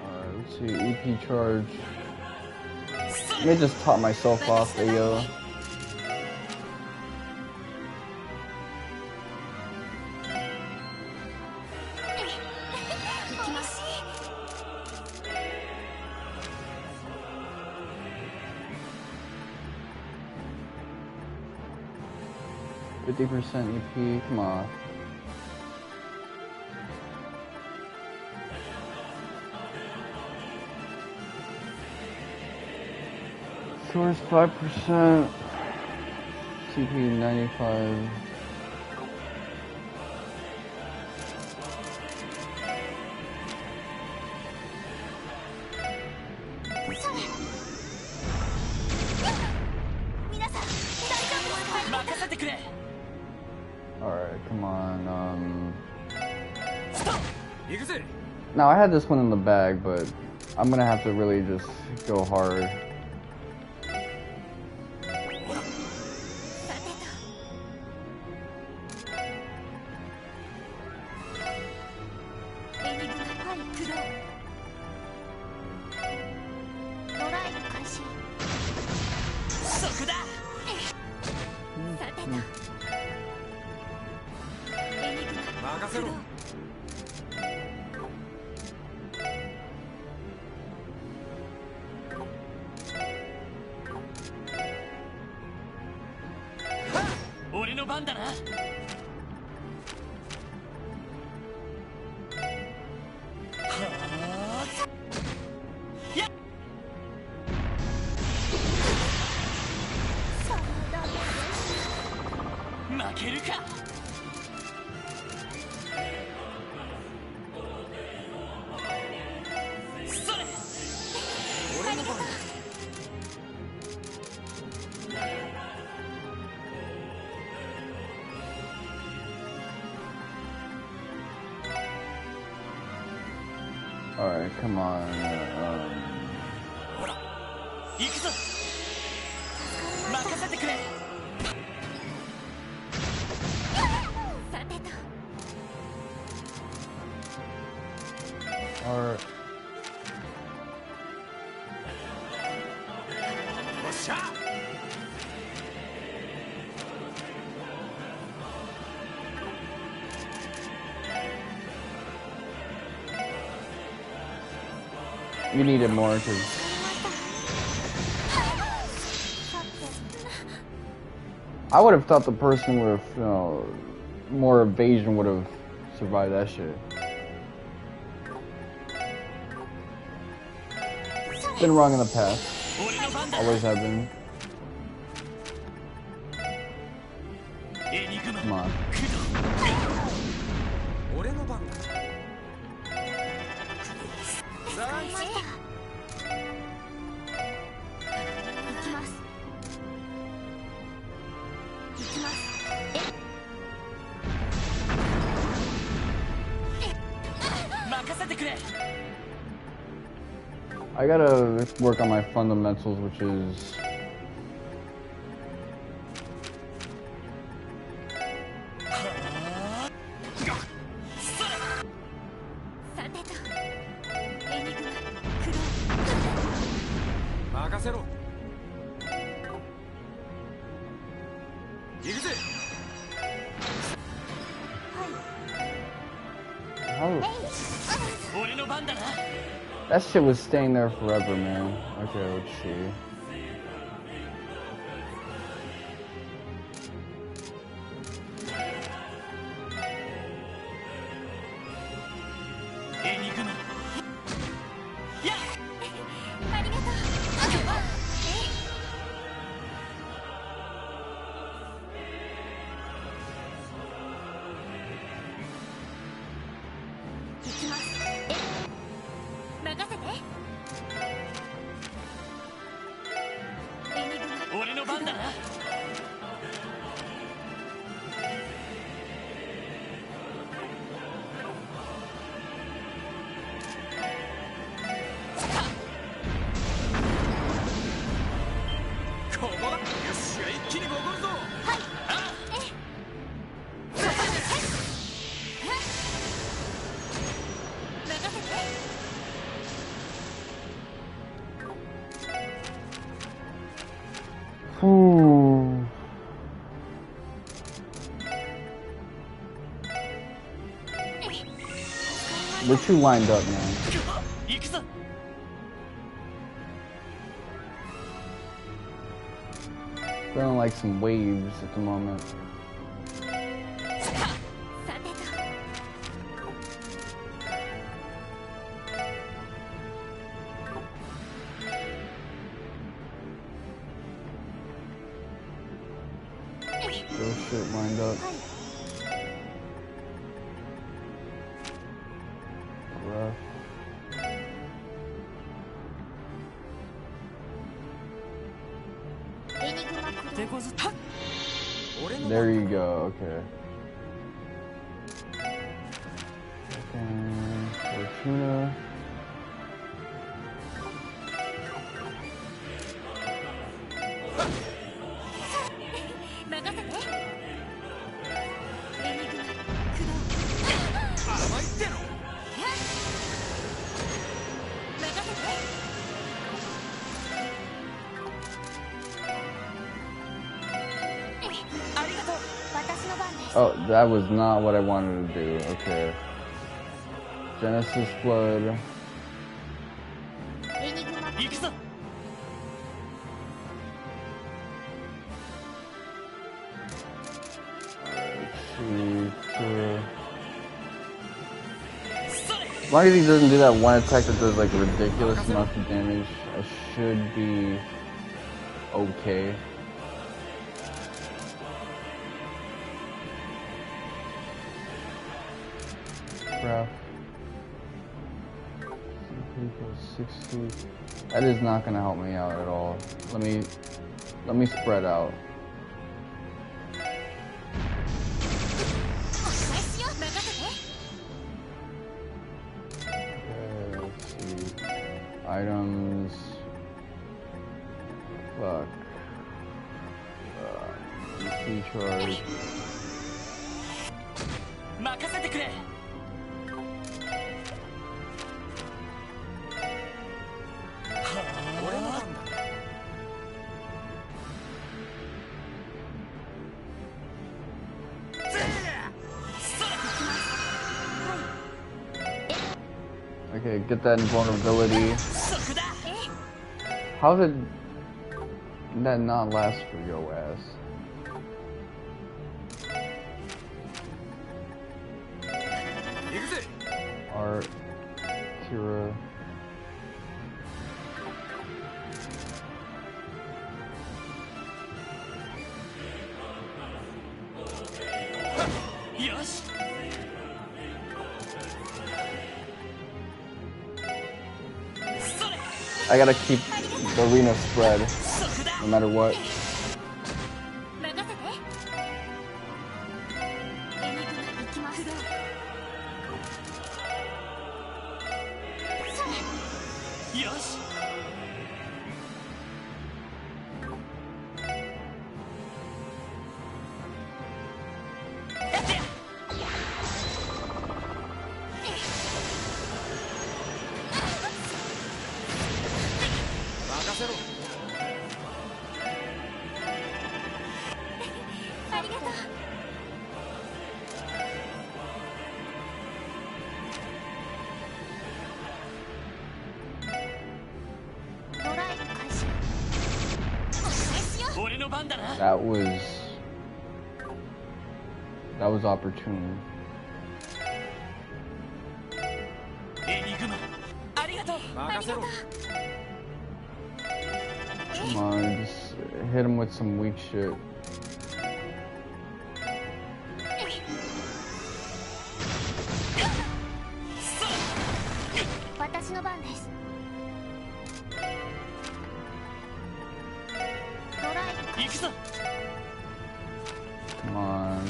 Alright, let's see. EP charge. Let me just top myself off, yo. %, EP, come on. Source 5%, CPU 95. Alright, come on, Now I had this one in the bag, but I'm gonna have to really just go hard. Alright, come on. Alright. You needed more because I would have thought the person with, you know, more evasion would have survived that shit. Been wrong in the past. Always have been. Come on. I gotta work on my fundamentals, which is that shit was staying there forever, man. Okay, let's see. We're too lined up, man. Feeling like some waves at the moment. Still shit lined up. There you go, okay. Fortuna. Oh, that was not what I wanted to do. Okay. Genesis Flood. As long as he doesn't do that one attack that does like a ridiculous amount of damage, I should be okay. Crap. 60. That is not gonna help me out at all. Let me spread out. Okay, let's see. Items. Fuck. PC charge. Okay, get that invulnerability. How did that not last for your ass? Art, Tira. I gotta keep the arena spread, no matter what. That was opportune. Come on, just hit him with some weak shit. Come on.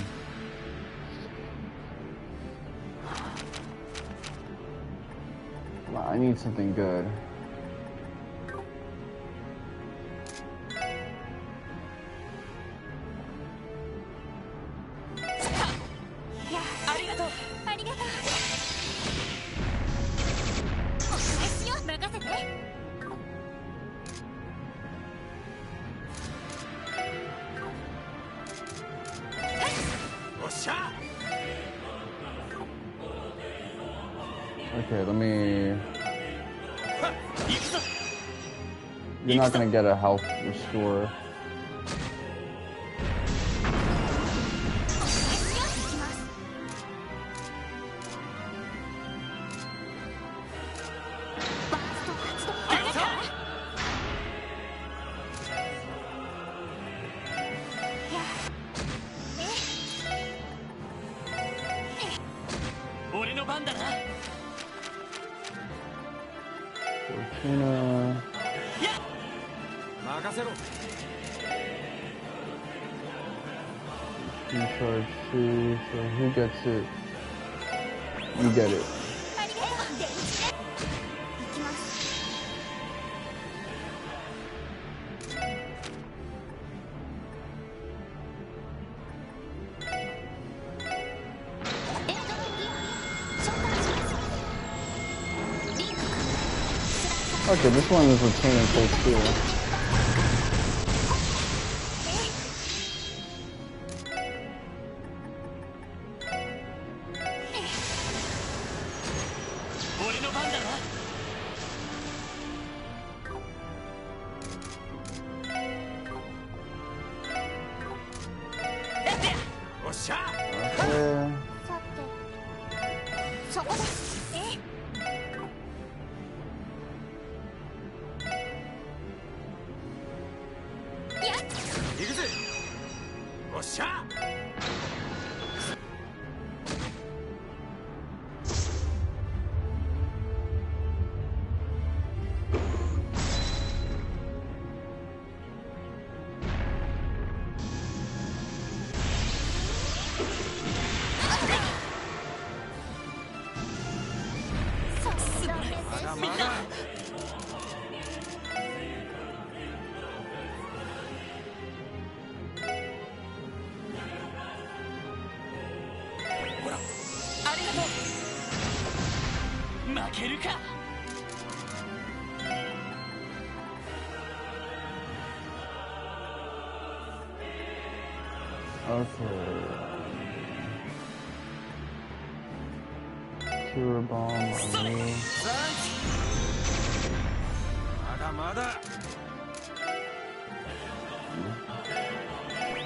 I need something good. Okay, let me... You're not gonna get a health restore. Fortuna. Charge 2, so who gets it? You get it. Okay, this one is retaining full steal.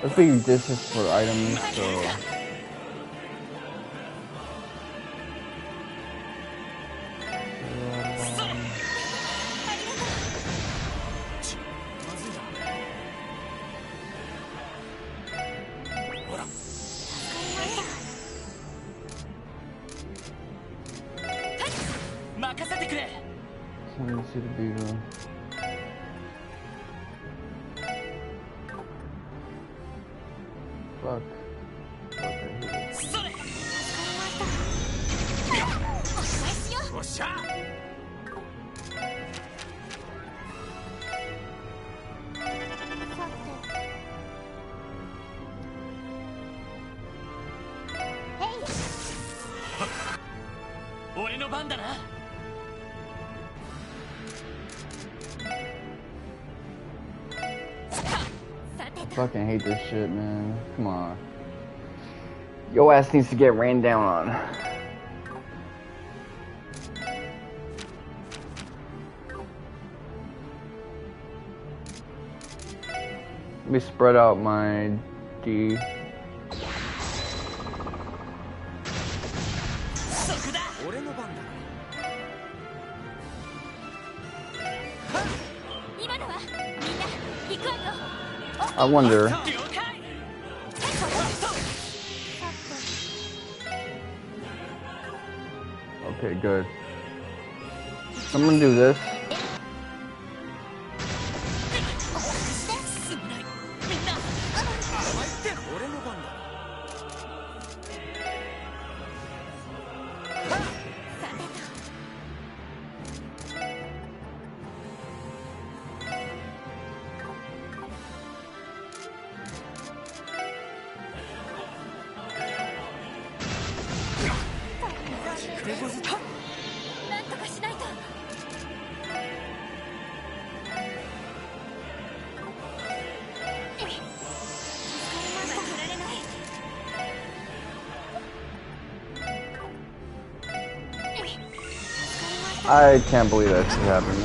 Let's be this is for items, so Send to the beaver. fuck? I fucking hate this shit, man. Come on. Yo ass needs to get rained down on. Let me spread out my D. I wonder. Okay, good. I'm gonna do this. I can't believe that shit happened.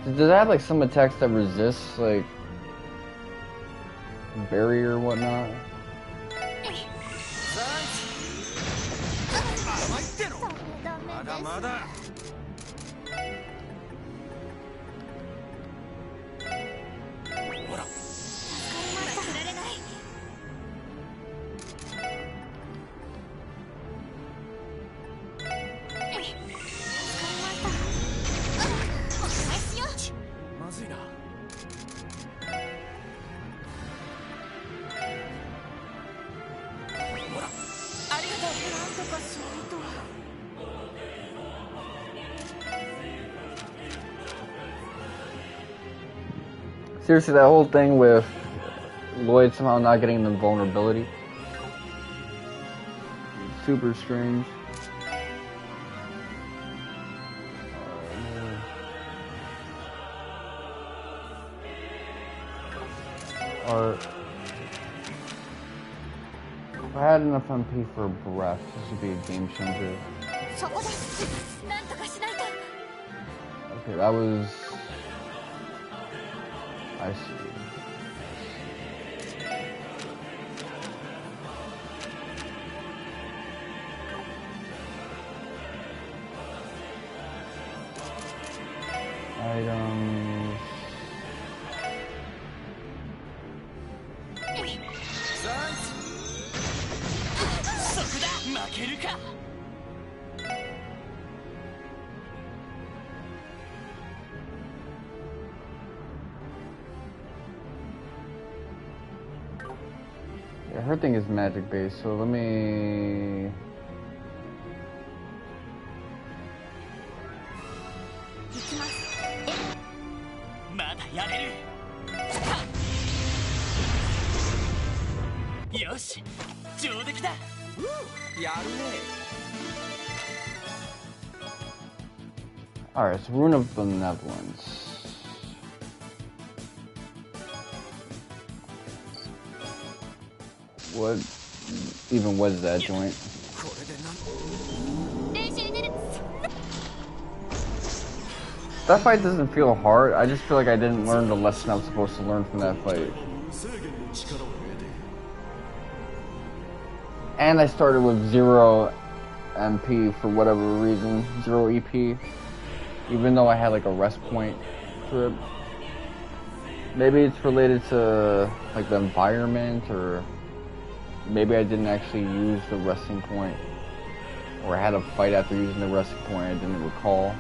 Does it have like some attacks that resist like barrier or whatnot? Seriously, that whole thing with Lloyd somehow not getting the vulnerability. Super strange. Or if I had enough MP for a breath, this would be a game changer. Okay, that was... I see. Items. Yeah, her thing is magic based, so let me... Alright, so Rune of Benevolence. What even was that joint? That fight doesn't feel hard, I just feel like I didn't learn the lesson I was supposed to learn from that fight. And I started with 0 MP for whatever reason, 0 EP, even though I had like a rest point for it. Maybe it's related to like the environment, or maybe I didn't actually use the resting point, or I had a fight after using the resting point, I didn't recall.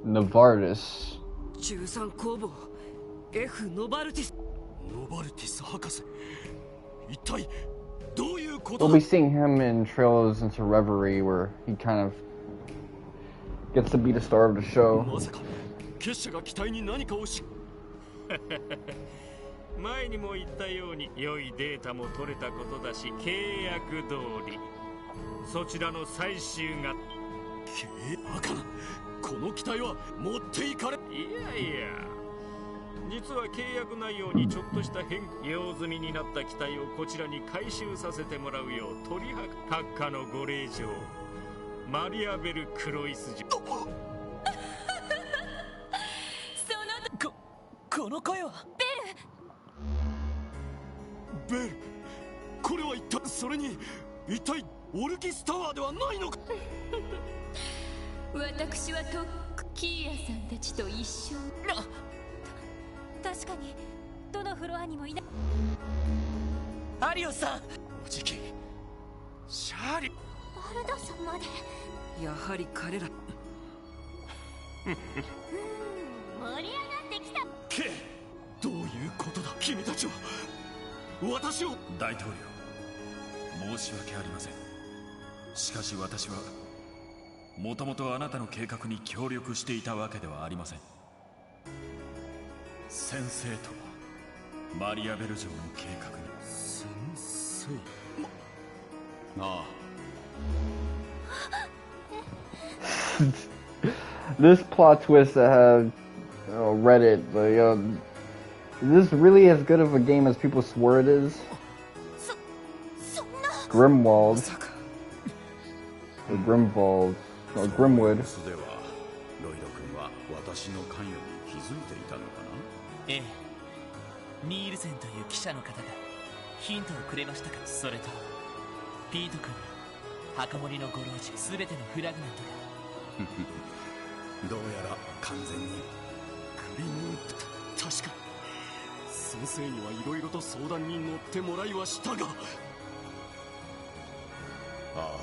Novartis. F ノバルティス博士、一体どういうこと We'll be seeing him in Trails into Reverie, where he kind of gets to be the star of the show. まさか結社が機体に何かをし前にも言ったように良いデータも取れたことだし、契約通りそちらの最終がバカな、この機体は持っていかれ、いやいや、実は契約内容にちょっとした変用済みになった機体をこちらに回収させてもらうよう取り閣下のご令状、マリアベル・クロイスジこの声はベル、これは一体、それに一体オルキスタワーではないのか私はとっくキーヤさんたちと一緒。確かにどのフロアにもいない。アリオさん、おじきシャーリ、バルダさんまで。やはり彼ら盛り上がってきた。ケ、どういうことだ、君たちは私を。大統領、申し訳ありません。しかし私はもともとあなたの計画に協力していたわけではありません。先生とマリアベル城の計画に。先生、ああThis plot twist I have read it, but is this really as good of a game as people swear it is? Grimwald. Or Grimwald. Or Grimwood. ロイド君は私の関与に気づいていたのかな。ええ、ニールセンという記者の方がヒントをくれましたか。それとピート君に墓守のご老中すべてのフラグメントがどうやら完全にクリムー。確かに先生にはいろいろと相談に乗ってもらいはしたが、ああ、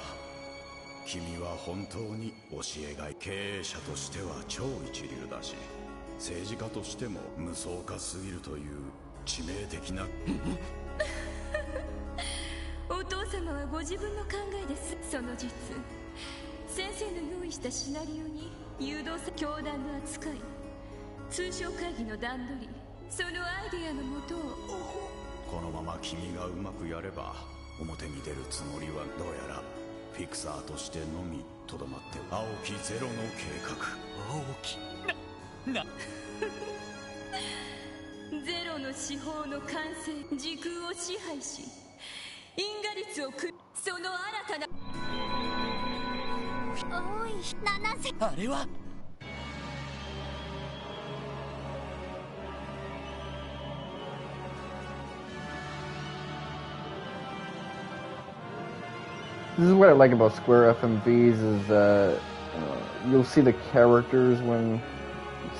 君は本当に教えがい。経営者としては超一流だし、政治家としても無双化すぎるという致命的なお父様はご自分の考えです。その実先生の用意したシナリオに誘導さ教団の扱い、通商会議の段取り、そのアイデアのもとを。このまま君がうまくやれば表に出るつもりはどうやらフィクサーとしてのみとどまって。青きゼロの計画。青きゼロの司法の完成、時空を支配し因果率をその新たな。おい、七瀬、あれはThis is what I like about Square FMVs is that you'll see the characters when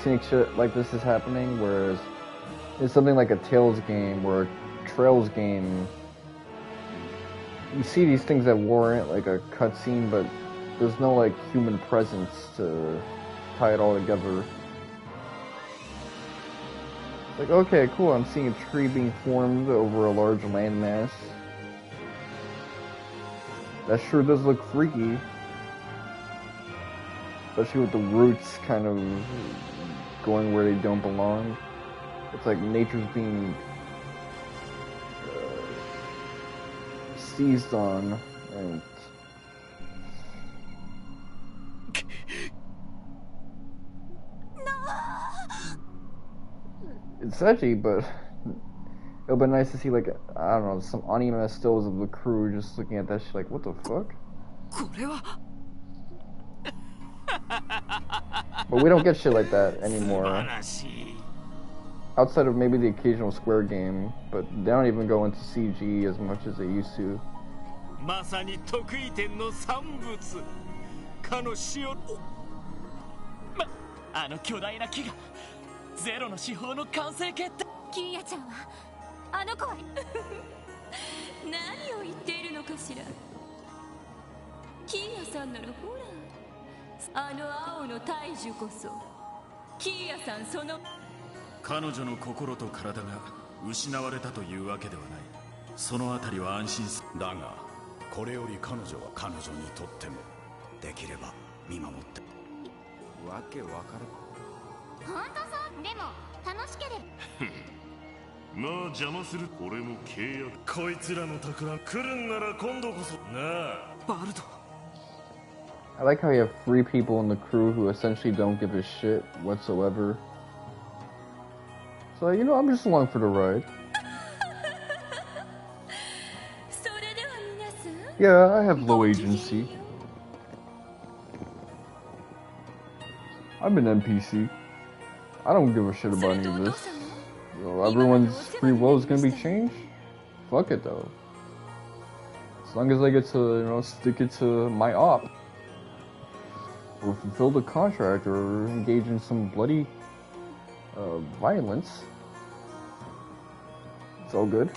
scenic shit like this is happening, whereas it's something like a Tales game or a Trails game. You see these things that warrant like a cutscene, but there's no like human presence to tie it all together. Like, okay, cool, I'm seeing a tree being formed over a large landmass. That sure does look freaky. Especially with the roots kind of going where they don't belong. It's like nature's being seized on, and it's edgy, but it'll be nice to see, like, I don't know, some anime stills of the crew just looking at that shit like, what the fuck? But we don't get shit like that anymore. Outside of maybe the occasional Square game, but they don't even go into CG as much as they used to.彼女の心と体が失われたというわけではない。そのあたりは安心する。だがこれより彼女は彼女にとってもできれば見守ってわけわかる。本当そう。でも楽しければまあ邪魔する。俺も契約。こいつらの企み来るんなら今度こそなあ。バルト。I like how you have 3 people in the crew who essentially don't give a shit whatsoever. So, you know, I'm just along for the ride. Yeah, I have low agency. I'm an NPC. I don't give a shit about any of this. You know, everyone's free will is gonna be changed? Fuck it though. As long as I get to, you know, stick it to my op. Or fulfill the contract or engage in some bloody violence. It's all good.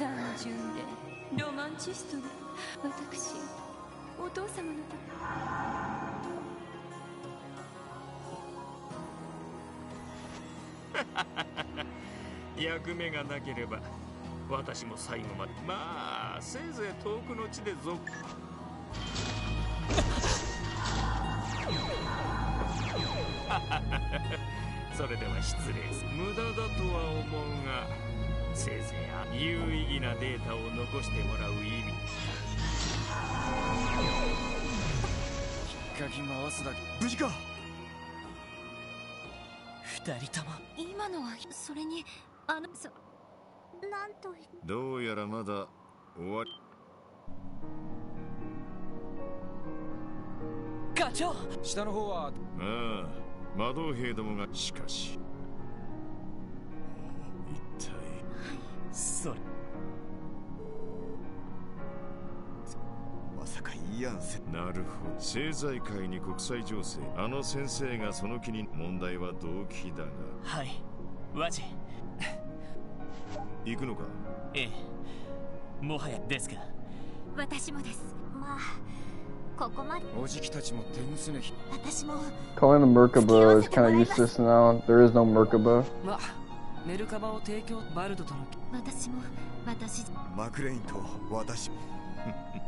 Calling the Merkaba is kind of useless now. There is no Merkaba.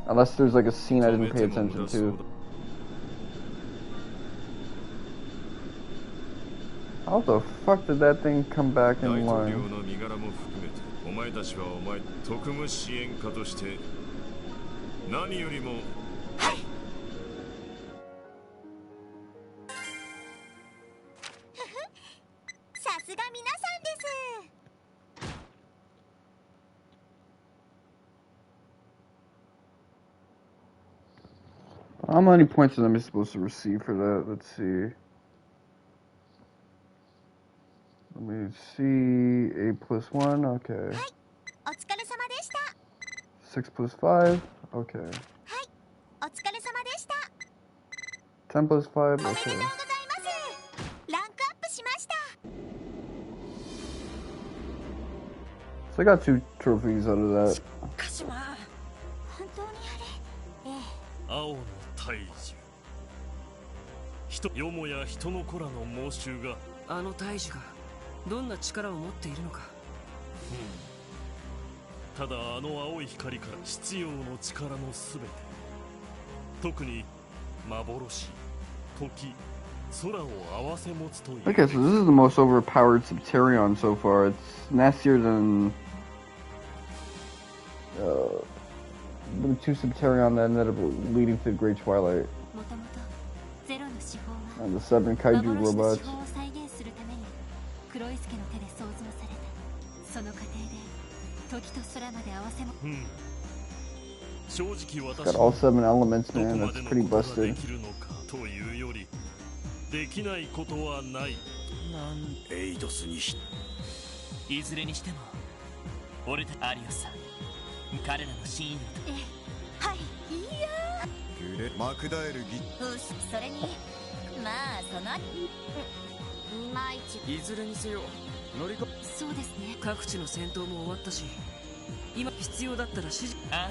Unless there's like a scene I didn't pay attention to. How the fuck did that thing come back in line? How many points am I supposed to receive for that? Let's see. Let me see. 8 plus 1, okay. 6 plus 5, okay. 10 plus 5, okay. So I got 2 trophies out of that. よもや人の子らの猛襲があの大樹がどんな力を持っているのかただあの青い光から必要の力のすべて、特に幻、時、空を合わせ持つという。 Okay, so this is the most overpowered Subterion so far. It's nastier than the two Subterion that ended up leading to the Great Twilight. And the 7 Kaiju robots. 正直私 Got all 7 elements, man. That's pretty busted. というよりできないことはない。エイドスにいずれにしても俺たちアリオスさん、彼らの親友と。はい、いやマクダエルギそれにまあそのいまいち。いずれにせよ乗り込そうですね。各地の戦闘も終わったし、今必要だったら指示。ああ。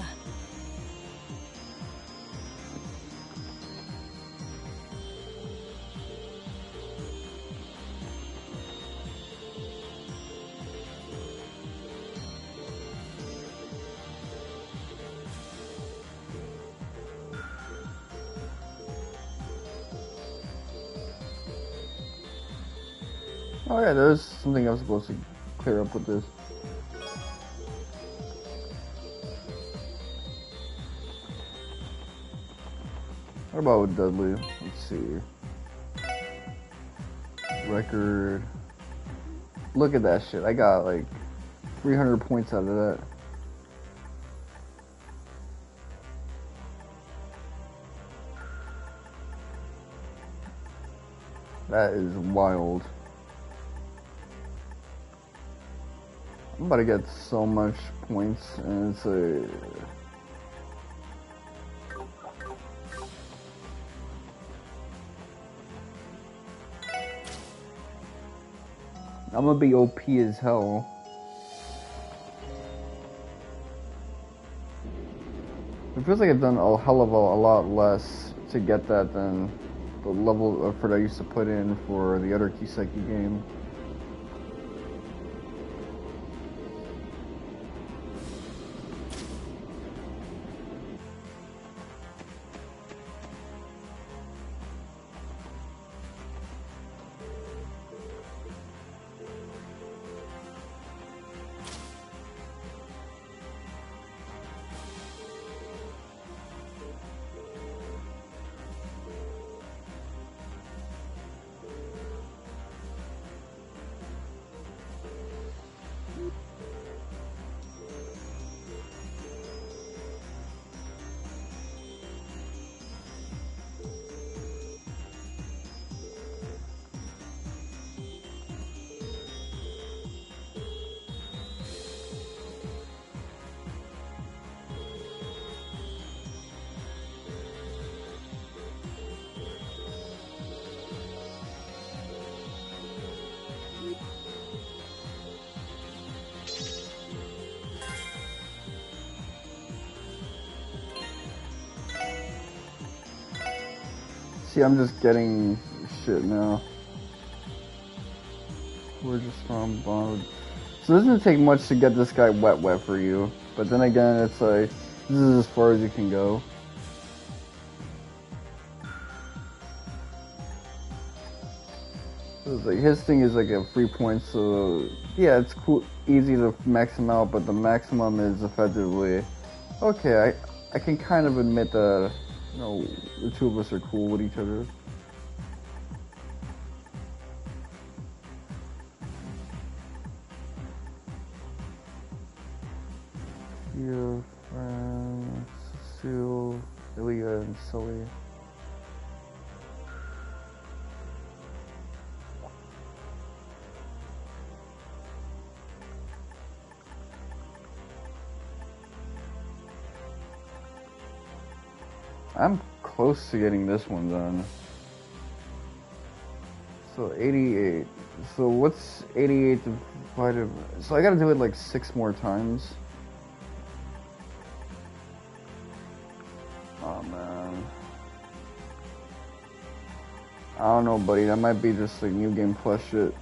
Oh yeah, there's something I was supposed to clear up with this. What about with Dudley? Let's see. Record. Look at that shit. I got like 300 points out of that. That is wild. I'm about to get so much points, and it's a... I'm gonna be OP as hell. It feels like I've done a hell of a lot less to get that than the level of effort I used to put in for the other Kiseki game. See, I'm just getting shit now. We're just from bond. So this doesn't take much to get this guy wet for you. But then again, it's like, this is as far as you can go. So it's like, his thing is like a free point, so yeah, it's cool, easy to max him out, but the maximum is effectively, okay, I can kind of admit that, you know, the two of us are cool with each other. Your friends, Cecile, Ilya, and Sully. I'm close to getting this one done. So 88. So what's 88 divided by... So I gotta do it like 6 more times. Oh man. I don't know, buddy. That might be just like new game plus shit.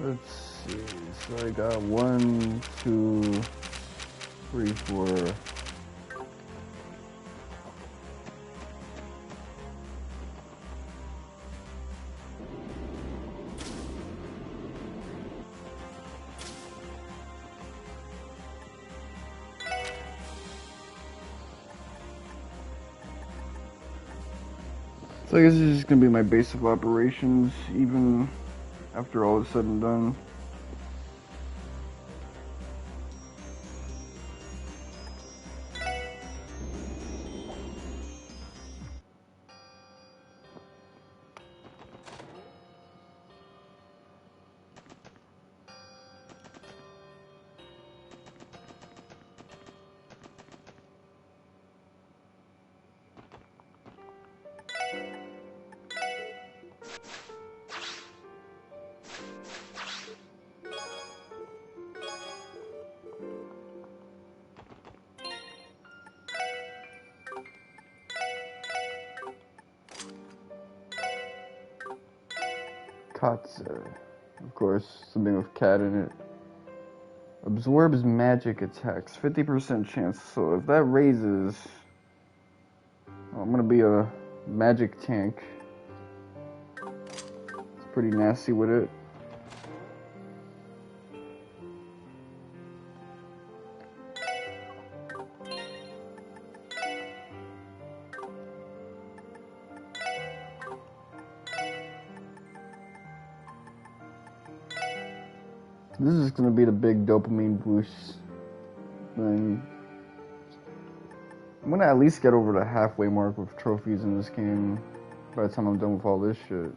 Let's see. So I got 1, 2, 3, 4. So I guess this is just gonna be my base of operations, even after all is said and done. Katze. Of course, something with cat in it. Absorbs magic attacks. 50% chance. So if that raises, I'm gonna be a magic tank. It's pretty nasty with it. This is gonna be the big dopamine boost thing. I'm gonna at least get over the halfway mark with trophies in this game by the time I'm done with all this shit.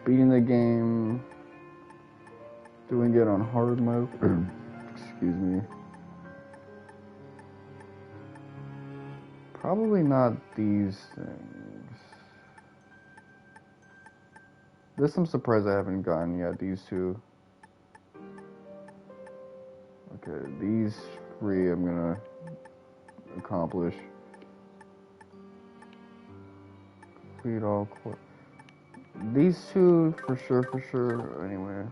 Beating the game, doing it on hard mode. Excuse me. Probably not these things. This I'm surprised I haven't gotten yet, these two. Okay, these 3 I'm gonna accomplish. Complete all these 2 for sure, anyway.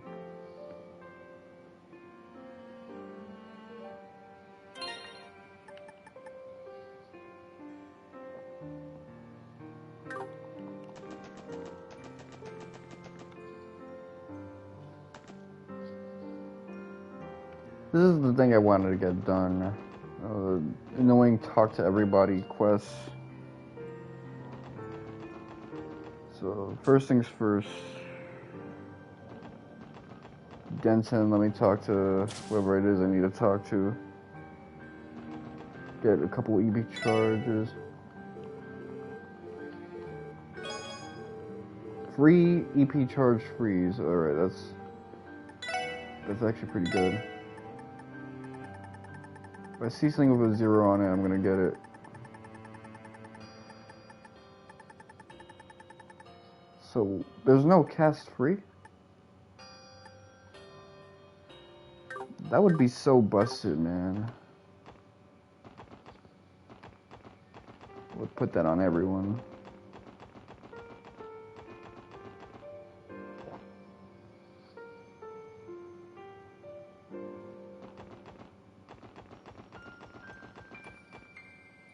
This is the thing I wanted to get done. Annoying talk to everybody quests. So, first things first. Gensen, let me talk to whoever it is I need to talk to. Get a couple EB charges. Free EP charge freeze. Alright, that's actually pretty good. If I see something with a 0 on it, I'm gonna get it. So, there's no cast free? That would be so busted, man. Would put that on everyone.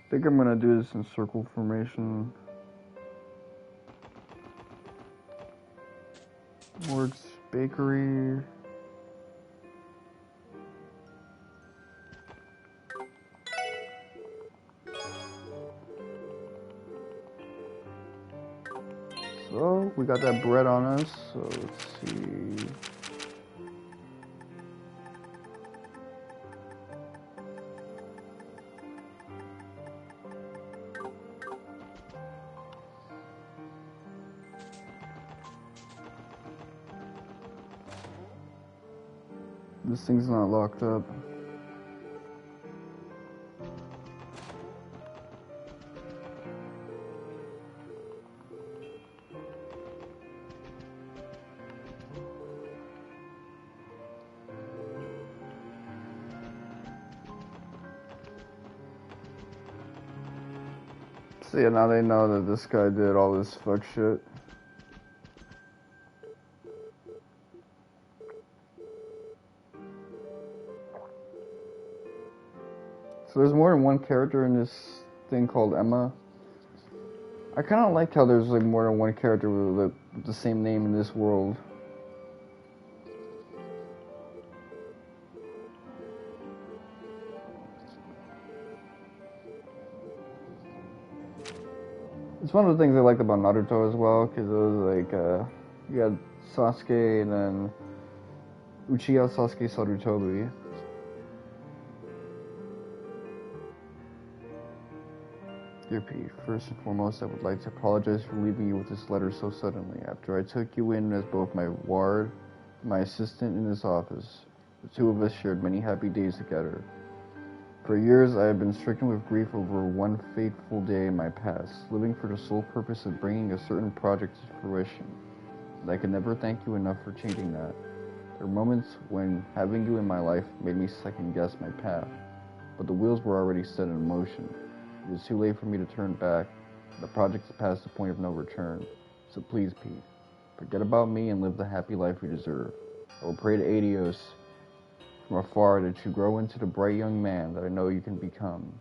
I think I'm gonna do this in circle formation. Morg's Bakery. So we got that bread on us, so let's see. This thing's not locked up. So yeah, now they know that this guy did all this fuck shit. So there's more than one character in this thing called Emma. I kind of like how there's like more than one character with the same name in this world. It's one of the things I liked about Naruto as well, because it was like, you had Sasuke and then Uchiha Sasuke Sarutobi. Dear Pete, first and foremost, I would like to apologize for leaving you with this letter so suddenly, after I took you in as both my ward and my assistant in this office. The two of us shared many happy days together. For years, I have been stricken with grief over one fateful day in my past, living for the sole purpose of bringing a certain project to fruition. And I can never thank you enough for changing that. There were moments when having you in my life made me second-guess my path, but the wheels were already set in motion. It is too late for me to turn back. The project has passed the point of no return. So please, Pete, forget about me and live the happy life you deserve. I will pray to Adios from afar that you grow into the bright young man that I know you can become.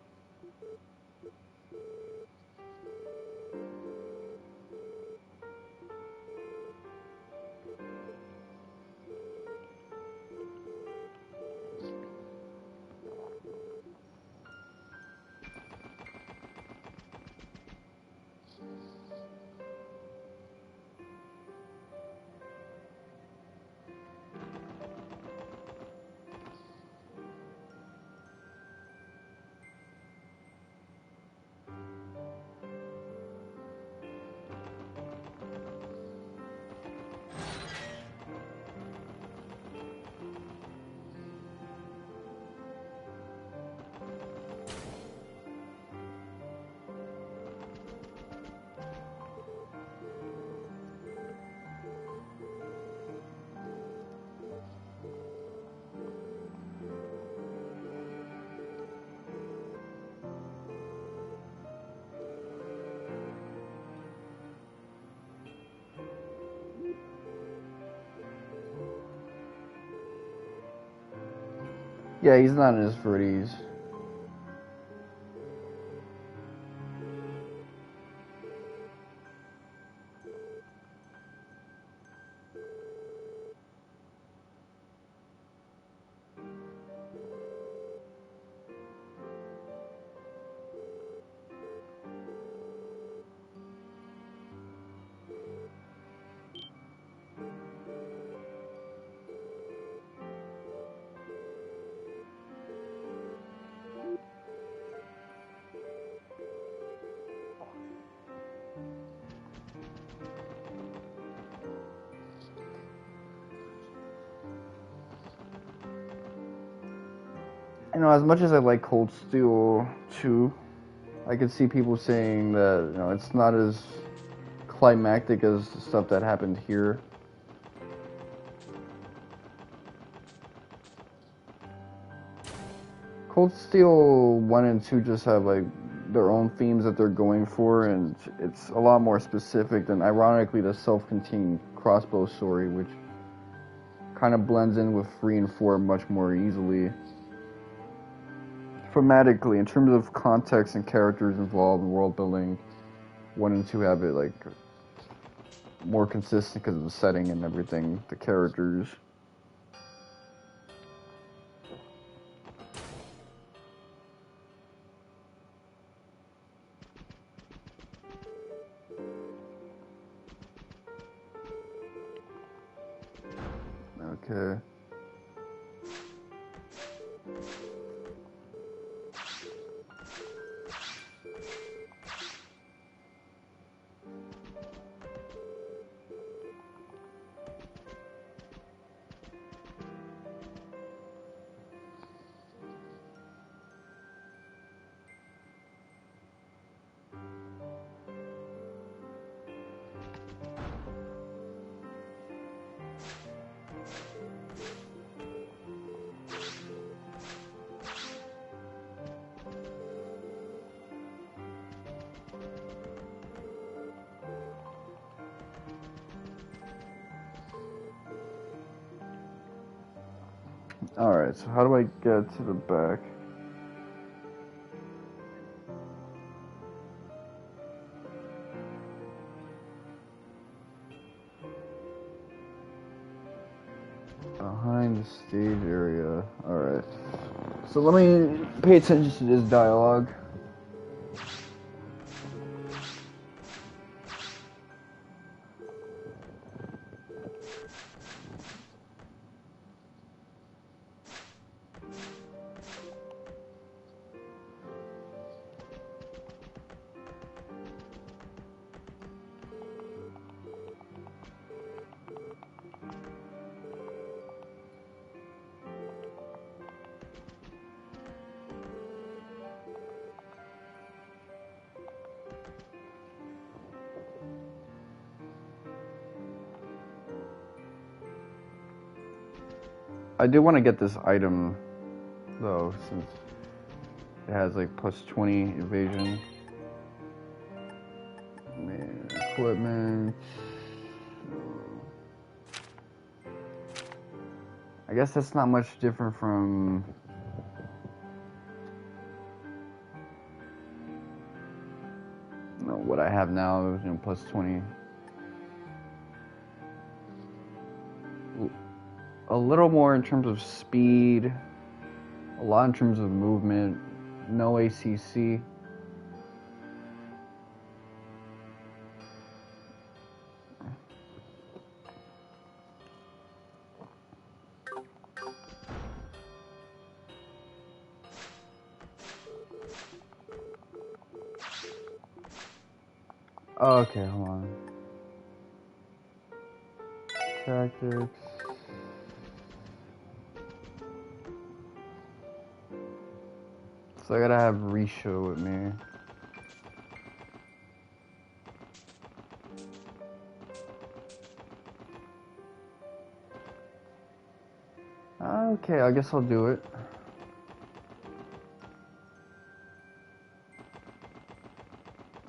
Yeah, he's not in his 40s. You know, as much as I like Cold Steel 2, I could see people saying that, you know, it's not as climactic as the stuff that happened here. Cold Steel 1 and 2 just have, like, their own themes that they're going for, and it's a lot more specific than, ironically, the self-contained Crossbell story, which kind of blends in with 3 and 4 much more easily. Thematically, in terms of context and characters involved in world building, 1 and 2 have it like more consistent because of the setting and everything, the characters. Okay. Alright, so how do I get to the back? Behind the stage area. Alright. So let me pay attention to this dialogue. I do want to get this item, though, since it has like plus 20 evasion. Man, equipment. I guess that's not much different from what I have now, plus 20. A little more in terms of speed, a lot in terms of movement, no ACC. Okay, hold on. Tactics. So I gotta have Risha with me. Okay, I guess I'll do it.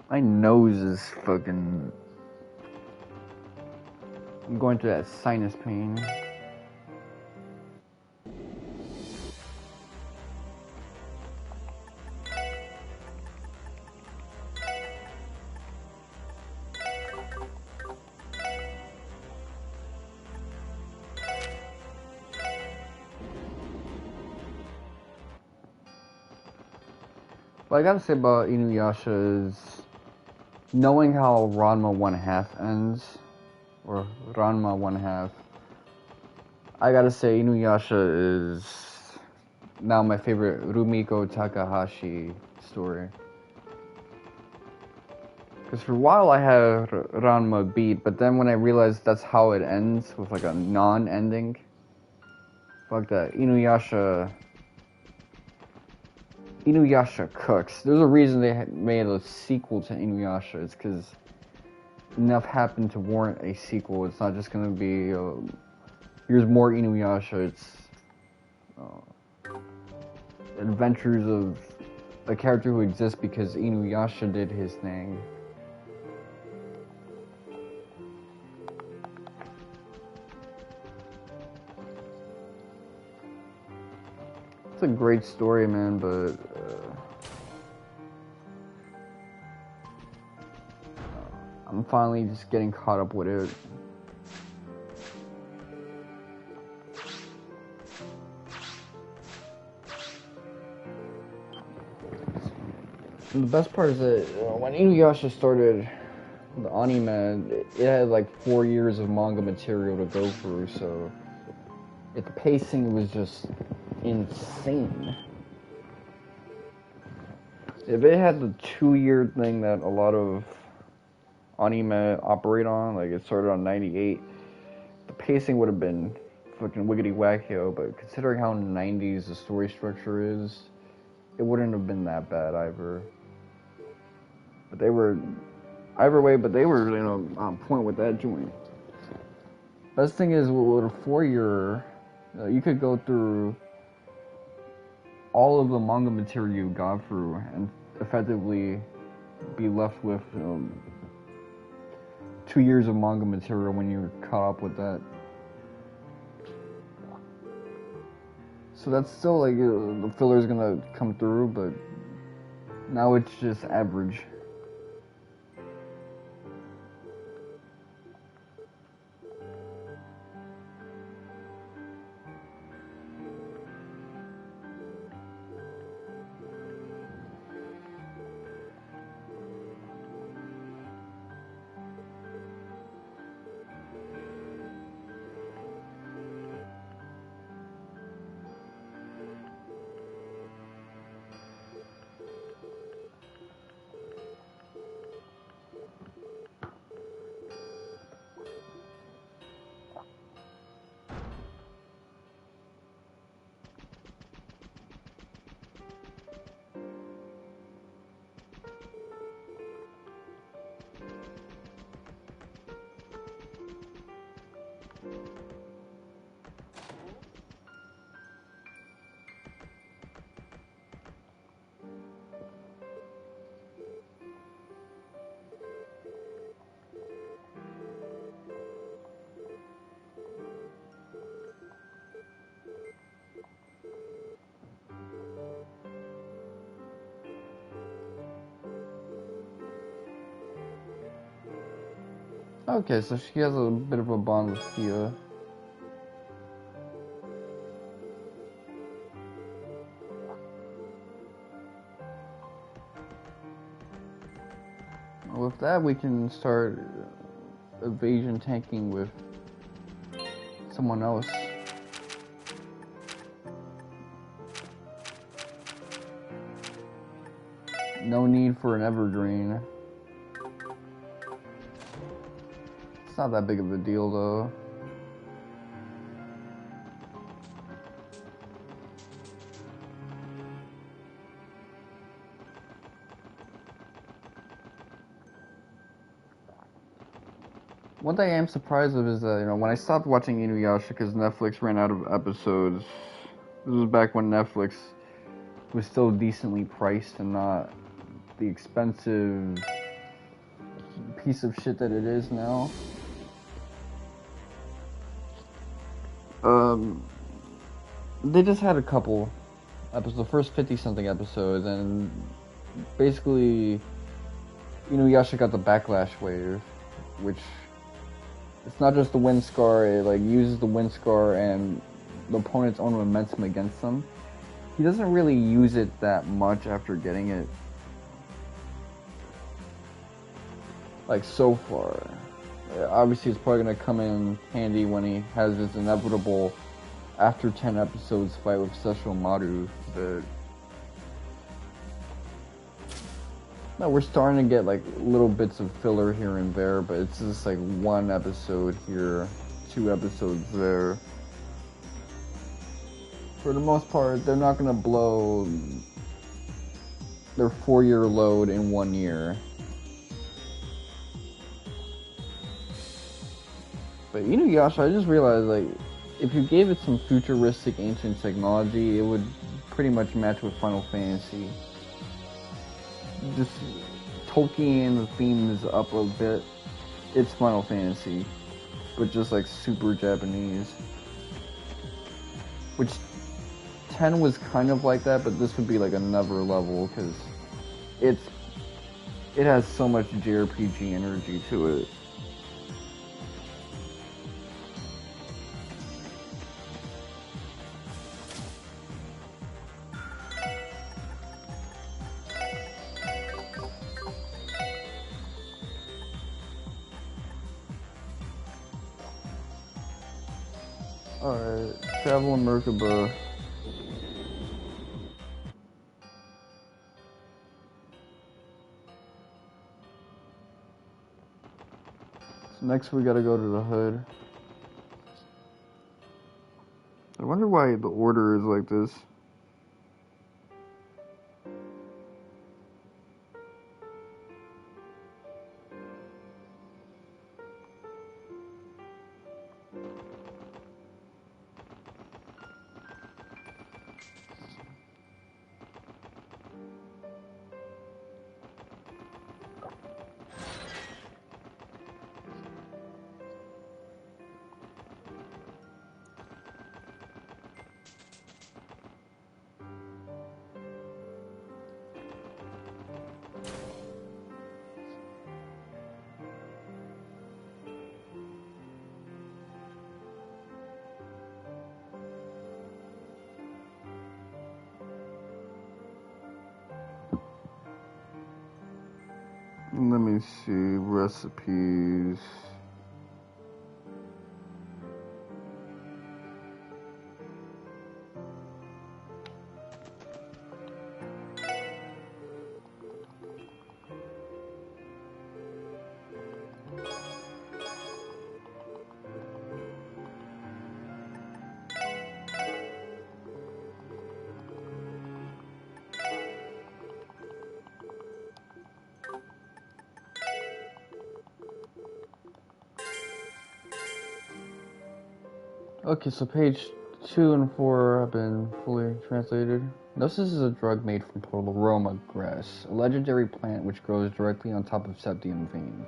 My nose is fucking... I'm going through that sinus pain. What I gotta say about Inuyasha is knowing how Ranma 1/2 ends, or Ranma 1/2. I gotta say Inuyasha is now my favorite Rumiko Takahashi story. Because for a while I had Ranma beat, but then when I realized that's how it ends, with like a non-ending, fuck that. Inuyasha cooks. There's a reason they made a sequel to Inuyasha. It's because enough happened to warrant a sequel. It's not just gonna be here's more Inuyasha. It's adventures of a character who exists because Inuyasha did his thing. It's a great story, man, but I'm finally just getting caught up with it. And the best part is that when Inuyasha started the anime, it had like 4 years of manga material to go through, so the pacing was just insane. If it had the 2-year thing that a lot of anime operate on, like it started on 98, the pacing would have been fucking wiggity wackio, but considering how 90s the story structure is, it wouldn't have been that bad either. But they were, either way, but they were, on point with that joint. Best thing is, with a 4-year, you could go through all of the manga material you got through and effectively be left with 2 years of manga material when you're caught up with that. So that's still like the filler's gonna come through, but now it's just average. Okay, so she has a bit of a bond with Kia. With that, we can start evasion tanking with someone else. No need for an evergreen. It's not that big of a deal, though. One thing I am surprised of is that, you know, when I stopped watching Inuyasha because Netflix ran out of episodes, this was back when Netflix was still decently priced and not the expensive piece of shit that it is now. They just had a couple episodes, the first 50-something episodes, and basically, Inuyasha got the backlash wave, which it's not just the wind scar, it like uses the wind scar and the opponent's own momentum against them. He doesn't really use it that much after getting it, like, so far. Obviously, it's probably going to come in handy when he has his inevitable after 10 episodes fight with Sessho Maru. No, we're starting to get like little bits of filler here and there, but it's just like one episode here, 2 episodes there. For the most part, they're not going to blow their 4-year load in 1 year. But Inuyasha, I just realized, like, if you gave it some futuristic ancient technology, it would pretty much match with Final Fantasy. Just Tolkien the themes up a bit. It's Final Fantasy, but just like super Japanese. Which 10 was kind of like that, but this would be like another level because it has so much JRPG energy to it. Alright, travel in Merkaba. So next we gotta go to the hood. I wonder why the order is like this. Let me see, recipes. Okay, so page 2 and 4 have been fully translated. Gnosis is a drug made from Pleroma grass, a legendary plant which grows directly on top of septium veins.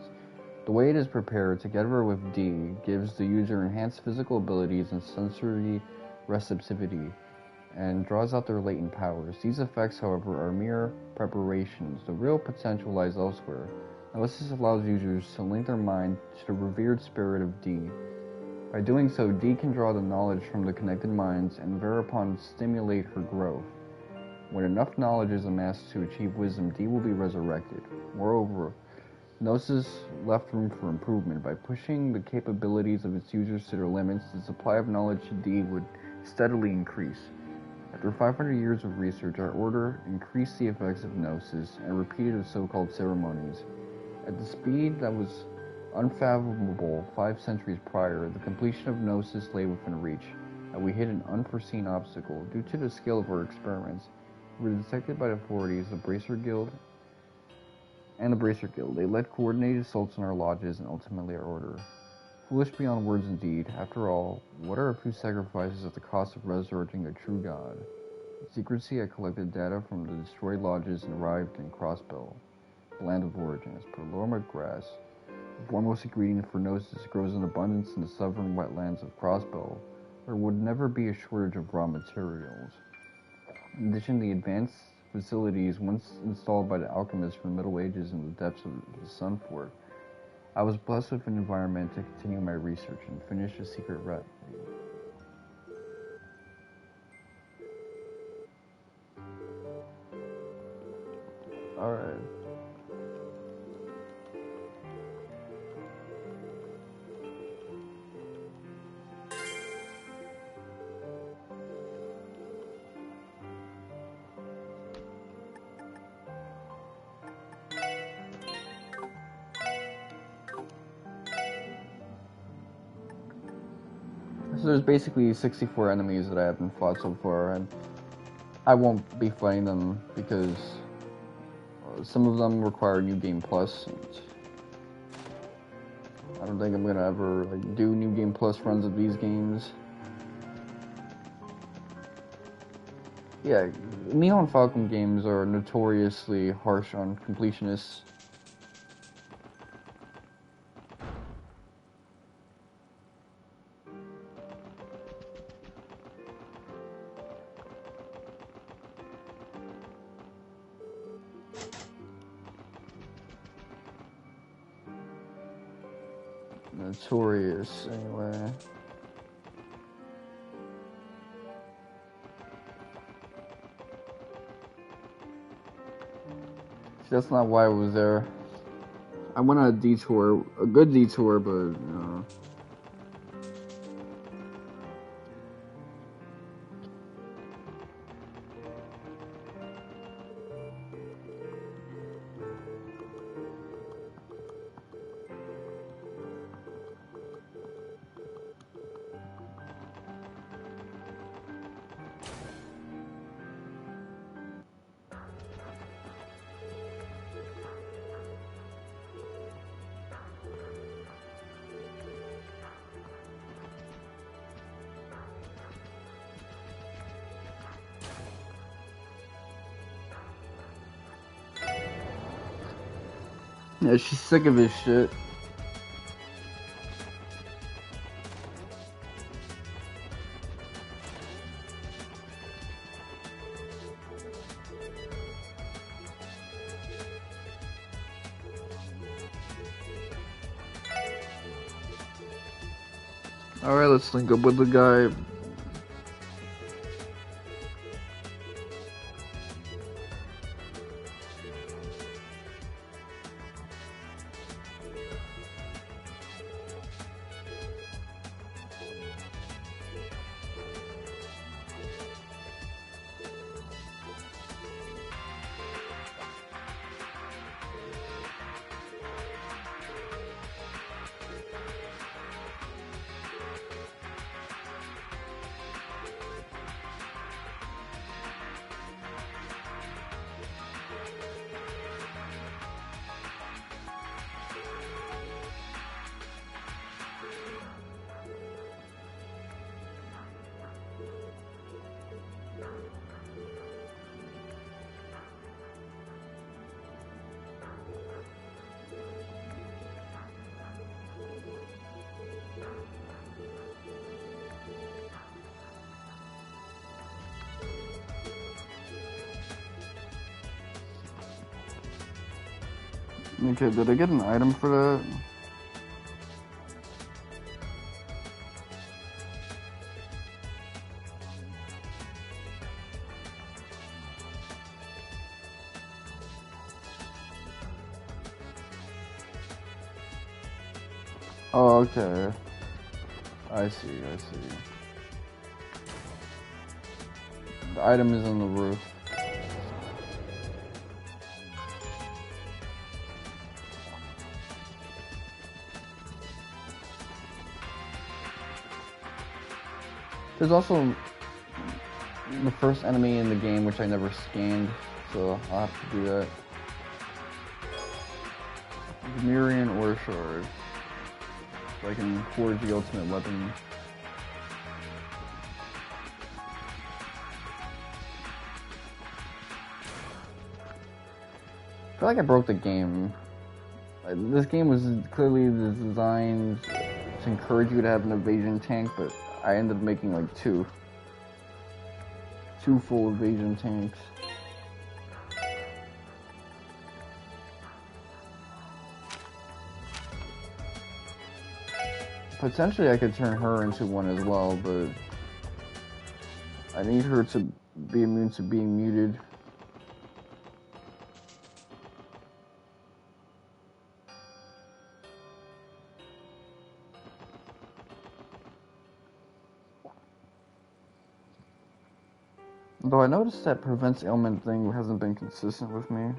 The way it is prepared, together with D, gives the user enhanced physical abilities and sensory receptivity, and draws out their latent powers. These effects, however, are mere preparations. The real potential lies elsewhere. Gnosis allows users to link their mind to the revered spirit of D. By doing so, D can draw the knowledge from the connected minds and thereupon stimulate her growth. When enough knowledge is amassed to achieve wisdom, D will be resurrected. Moreover, Gnosis left room for improvement. By pushing the capabilities of its users to their limits, the supply of knowledge to D would steadily increase. After 500 years of research, our order increased the effects of Gnosis and repeated the so-called ceremonies. At the speed that was unfathomable 5 centuries prior, the completion of Gnosis lay within reach, and we hit an unforeseen obstacle. Due to the skill of our experiments, we were detected by the authorities, the Bracer Guild. They led coordinated assaults on our lodges and ultimately our order. Foolish beyond words indeed. After all, what are a few sacrifices at the cost of resurrecting a true god? In secrecy, I collected data from the destroyed lodges and arrived in Crossbell, the land of origin. As per Lore McGrath, the foremost ingredient for Gnosis grows in abundance in the southern wetlands of Crossbell. There would never be a shortage of raw materials. In addition, the advanced facilities once installed by the alchemists from the Middle Ages in the depths of the Sun Fort. I was blessed with an environment to continue my research and finish a secret rep. Alright. So there's basically 64 enemies that I haven't fought so far, and I won't be fighting them because some of them require New Game Plus. And I don't think I'm gonna ever do New Game Plus runs of these games. Yeah, Neon Falcon games are notoriously harsh on completionists. Notorious, anyway. That's not why I was there. I went on a detour, a good detour, but yeah, she's sick of his shit. Alright, let's link up with the guy. Okay, did I get an item for that? Oh, okay. I see. The item is on the roof. There's also the first enemy in the game, which I never scanned, so I'll have to do that. Mirian or Shard. So I can forge the ultimate weapon. I feel like I broke the game. This game was clearly designed to encourage you to have an evasion tank, but I ended up making like two full evasion tanks. Potentially I could turn her into one as well, but I need her to be immune to being muted. Though I noticed that prevents ailment thing hasn't been consistent with me.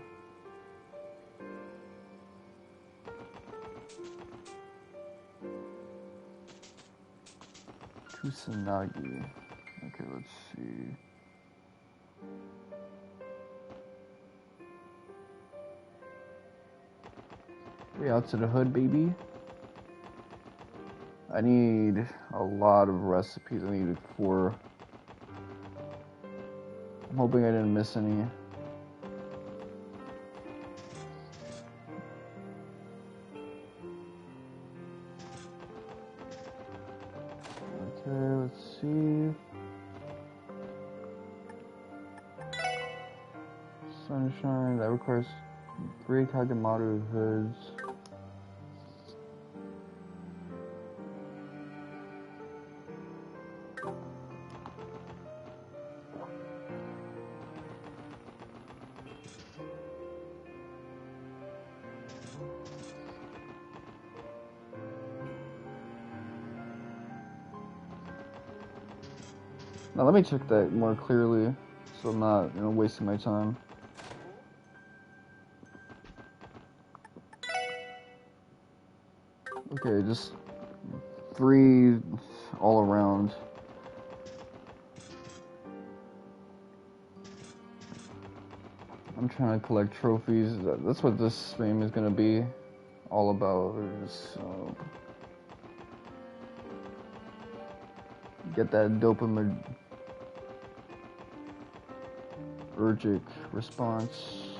Kusanagi. Okay, let's see. Way out to the hood, baby. I need a lot of recipes. I needed 4. I'm hoping I didn't miss any. Okay, let's see. Sunshine, that requires 3 Kagemaru hoods. Now let me check that more clearly, so I'm not, wasting my time. Okay, just 3 all around. I'm trying to collect trophies. That's what this stream is gonna be all about. Just, get that dopaminergic response.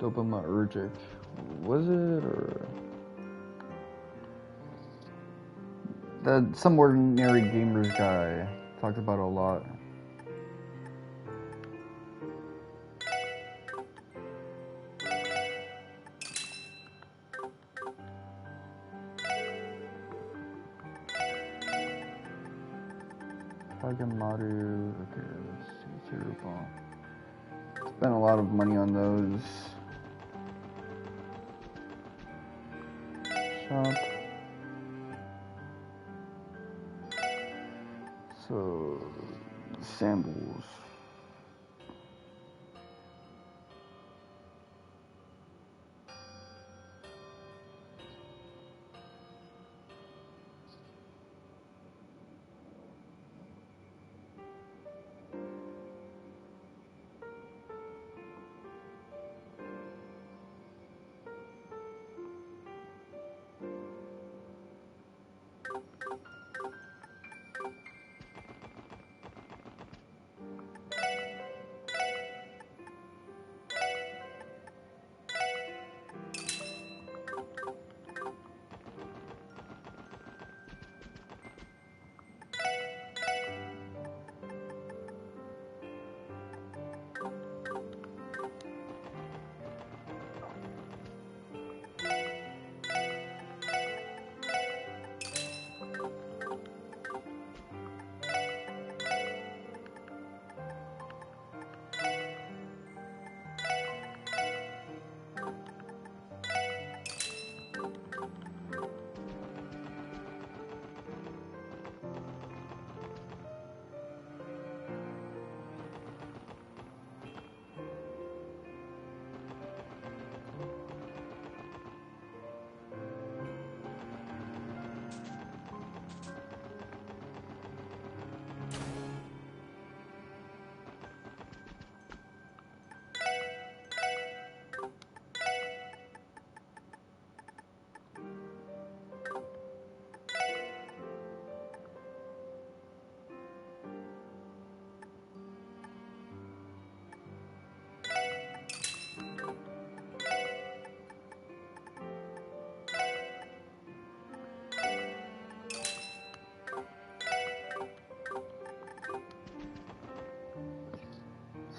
Dopaminergic. Was it, or that some ordinary gamers guy talked about a lot. Kagemaru, okay, let's see, Erebonia. Spent a lot of money on those. Shop. So, sandals.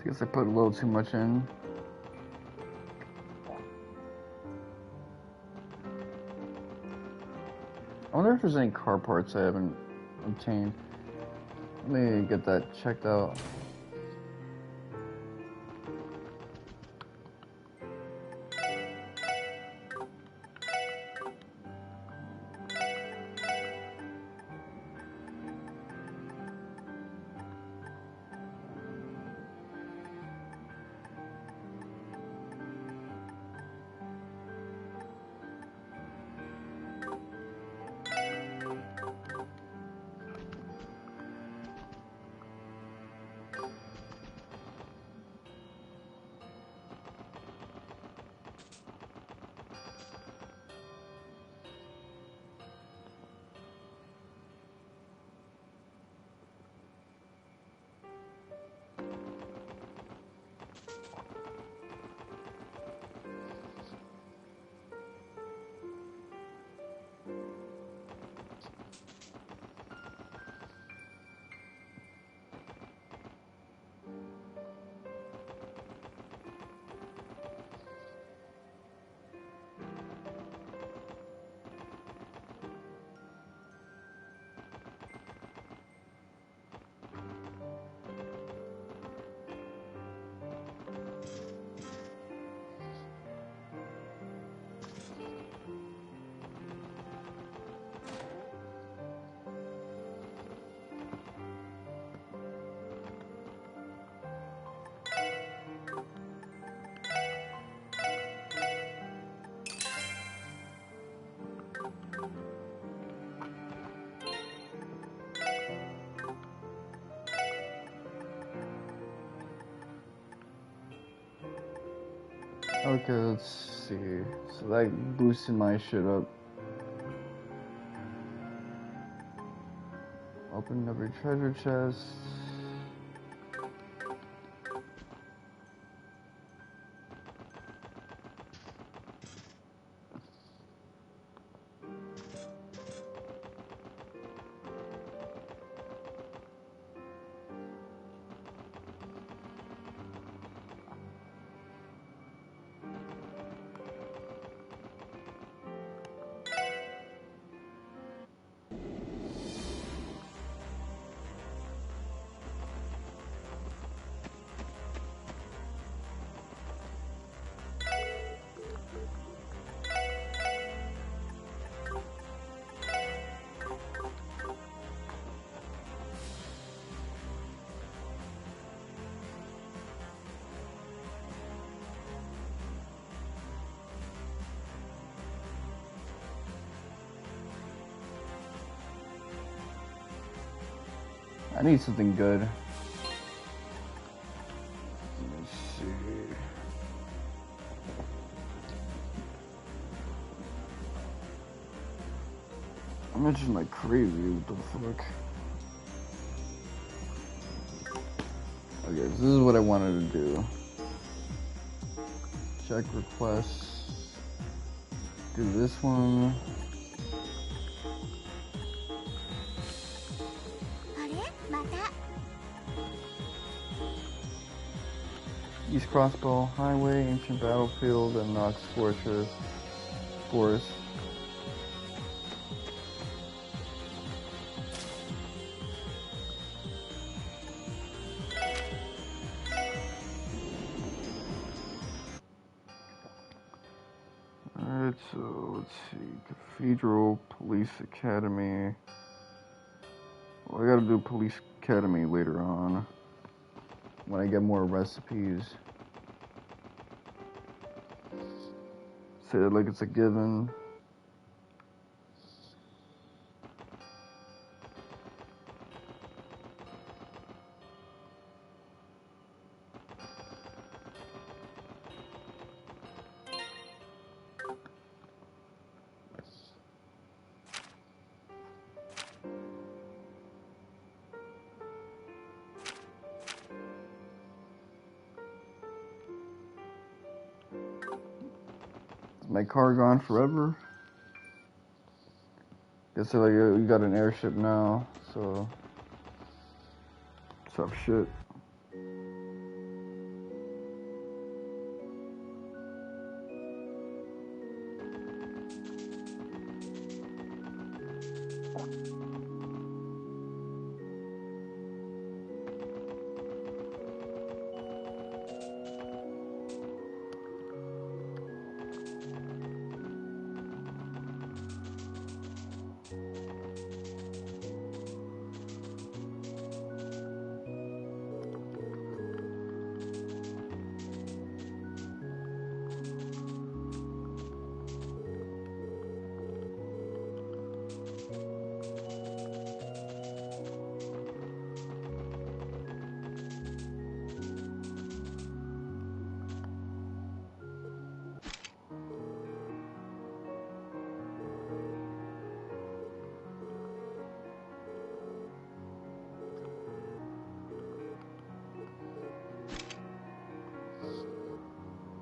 I guess I put a little too much in. I wonder if there's any car parts I haven't obtained. Let me get that checked out. Okay, let's see. So that boosted my shit up. Open every treasure chest. I need something good. Let's see. I'm itching like crazy. What the fuck? Okay, so this is what I wanted to do. Check requests. Do this one. East Crossbell Highway, Ancient Battlefield, and Knox Fortress. Forest. Alright, so let's see. Cathedral, Police Academy. Well, I gotta do Police Academy later on. When I get more recipes. Say it like it's a given. My car gone forever? Guess like you got an airship now, so tough shit.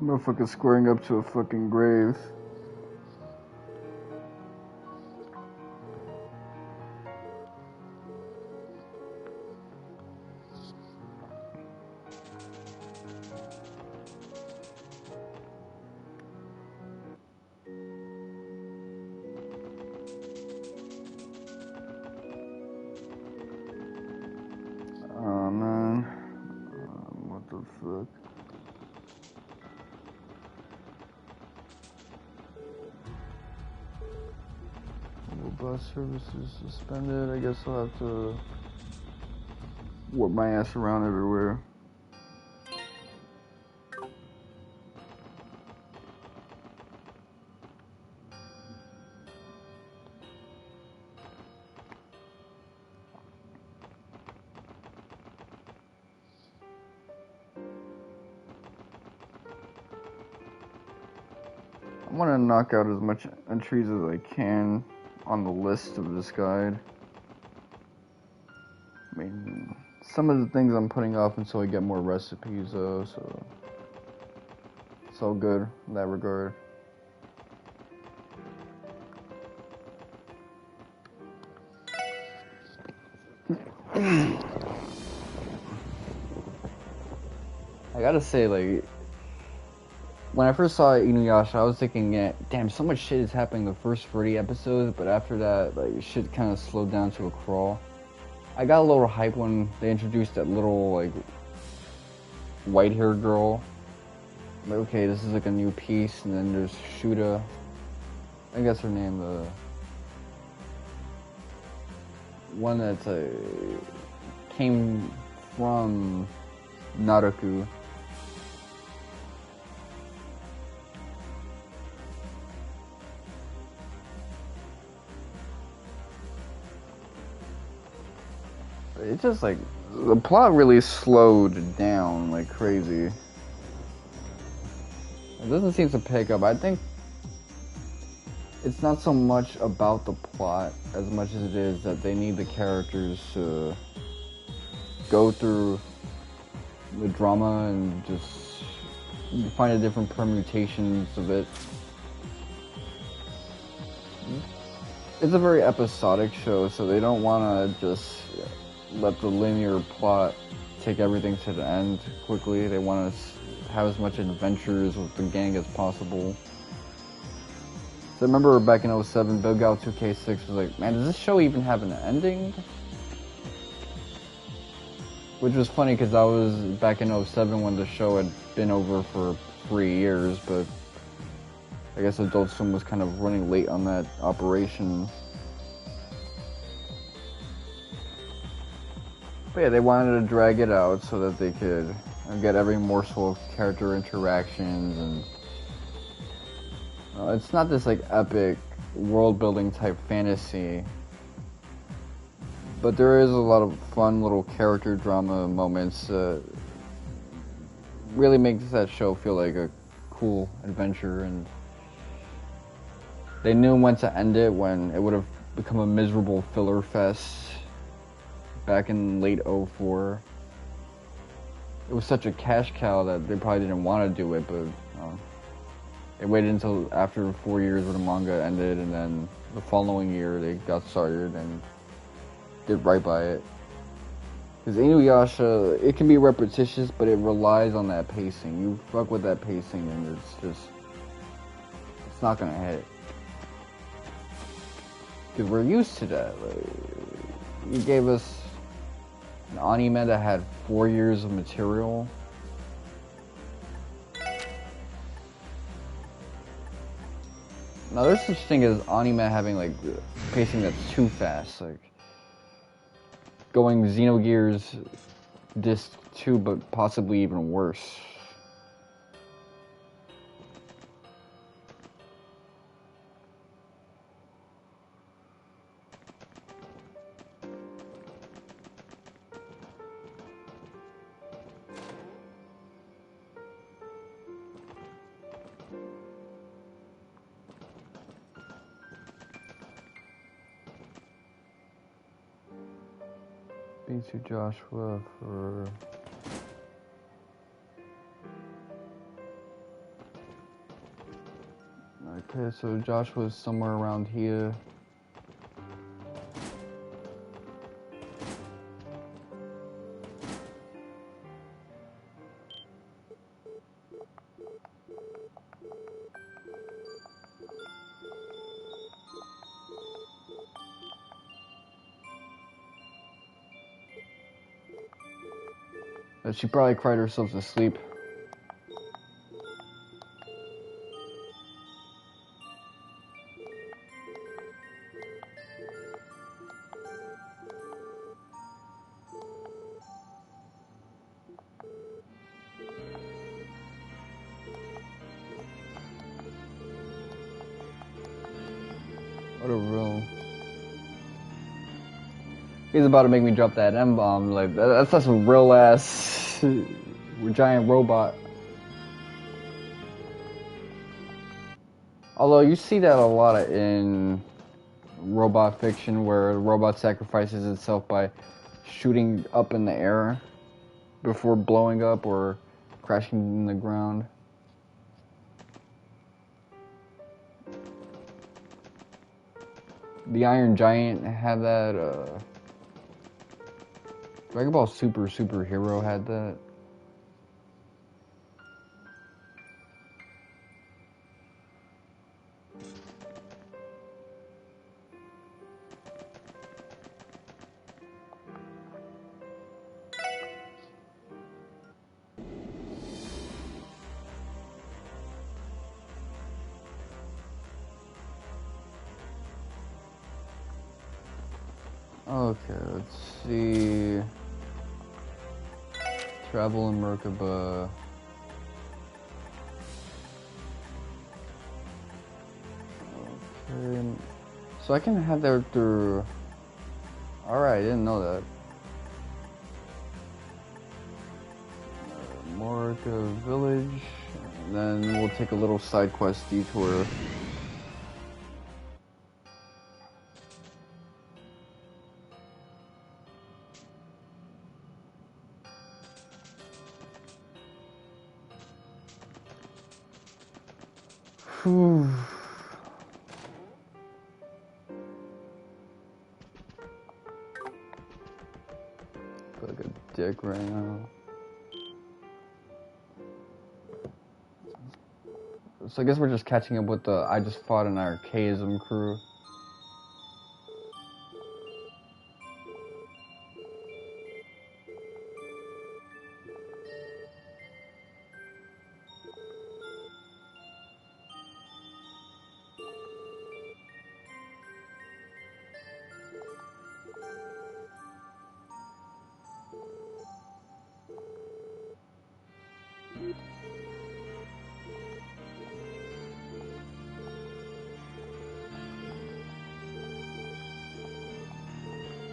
Motherfucker squaring up to a fucking grave. Oh man. What the fuck? Bus services suspended. I guess I'll have to whip my ass around everywhere. I want to knock out as much entries as I can on the list of this guide. I mean, some of the things I'm putting off until I get more recipes though, so it's all good in that regard. I gotta say, like, when I first saw Inuyasha, I was thinking, yeah, damn, so much shit is happening the first 30 episodes, but after that, like, shit kind of slowed down to a crawl. I got a little hype when they introduced that little, like, white-haired girl. Like, okay, this is like a new piece, and then there's Shuda. I guess her name, the one that's, came from Naraku. It's just like, the plot really slowed down like crazy. It doesn't seem to pick up. I think it's not so much about the plot as much as it is that they need the characters to go through the drama and just find the different permutations of it. It's a very episodic show, so they don't want to just let the linear plot take everything to the end quickly. They want to have as much adventures with the gang as possible. So I remember back in 07, Big Out 2K6 was like, man, does this show even have an ending? Which was funny because I was back in 07 when the show had been over for 3 years, but I guess Adult Swim was kind of running late on that operation. But yeah, they wanted to drag it out so that they could get every morsel of character interactions, and it's not this like epic world-building type fantasy, but there is a lot of fun little character drama moments that really makes that show feel like a cool adventure, and they knew when to end it when it would have become a miserable filler fest back in late 04. It was such a cash cow that they probably didn't want to do it, but they waited until after 4 years when the manga ended, and then the following year they got started and did right by it. Because Inuyasha, it can be repetitious, but it relies on that pacing. You fuck with that pacing and it's not gonna hit. Because we're used to that. Like, you gave us an anime that had 4 years of material. Now there's such thing as anime having like pacing that's too fast, like going Xenogears Disc 2, but possibly even worse. To Joshua for okay, so Joshua's somewhere around here. She probably cried herself to sleep. What a real... He's about to make me drop that M-bomb. Like, that's a real ass giant robot. Although you see that a lot in robot fiction, where the robot sacrifices itself by shooting up in the air before blowing up or crashing in the ground. The Iron Giant had that. Dragon Ball Superhero had that. Okay, let's see. Travel in Merkaba. Okay. So I can have that through... Alright, I didn't know that. Morka Village. And then we'll take a little side quest detour. Whew. Feel like a dick right now. So I guess we're just catching up with the I just fought an archaism crew.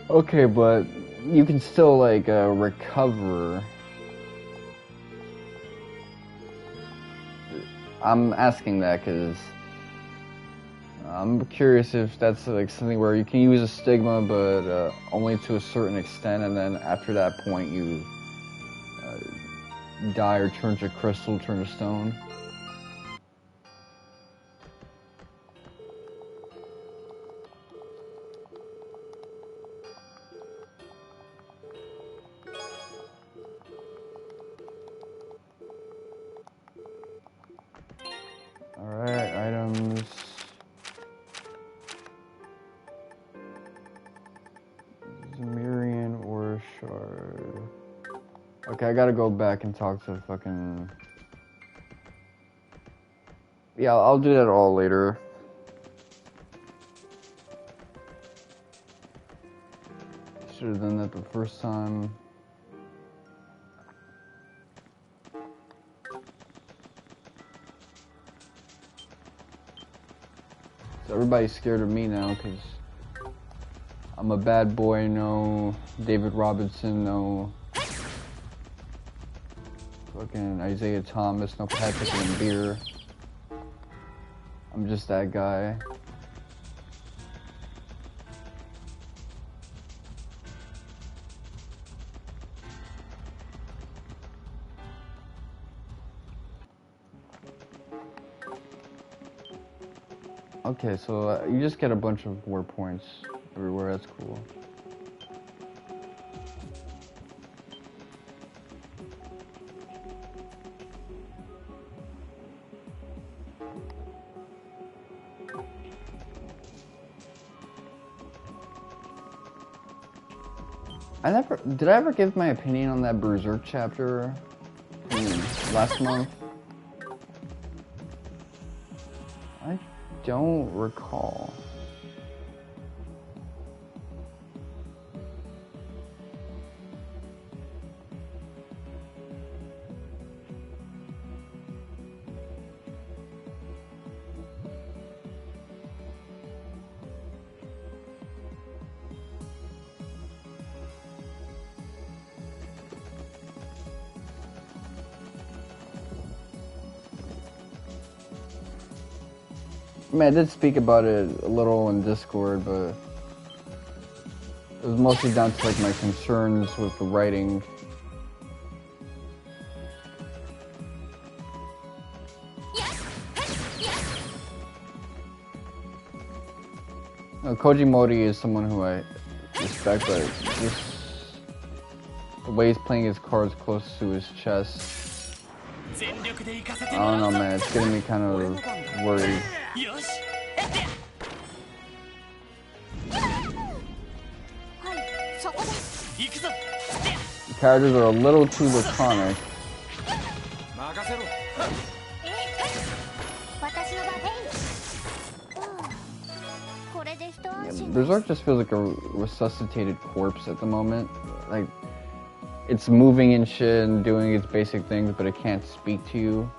Okay, but you can still like recover. I'm asking that because I'm curious if that's like something where you can use a stigma, but only to a certain extent, and then after that point you die or turn to crystal, turn to stone. Alright, items. Okay, I gotta go back and talk to fucking... Yeah, I'll do that all later. Should have done that the first time. So everybody's scared of me now because I'm a bad boy, no David Robinson, no fucking Isaiah Thomas, no Patrick and Beer. I'm just that guy. Okay, so you just get a bunch of war points everywhere, that's cool. Did I ever give my opinion on that Berserk chapter from last month? I don't recall. I mean, I did speak about it a little in Discord, but it was mostly down to like my concerns with the writing. No, Koji Mori is someone who I respect, but just the way he's playing his cards close to his chest, I don't know, man, it's getting me kind of worried. The characters are a little too laconic. Yeah, Berserk just feels like a resuscitated corpse at the moment. Like, it's moving and shit and doing its basic things, but it can't speak to you.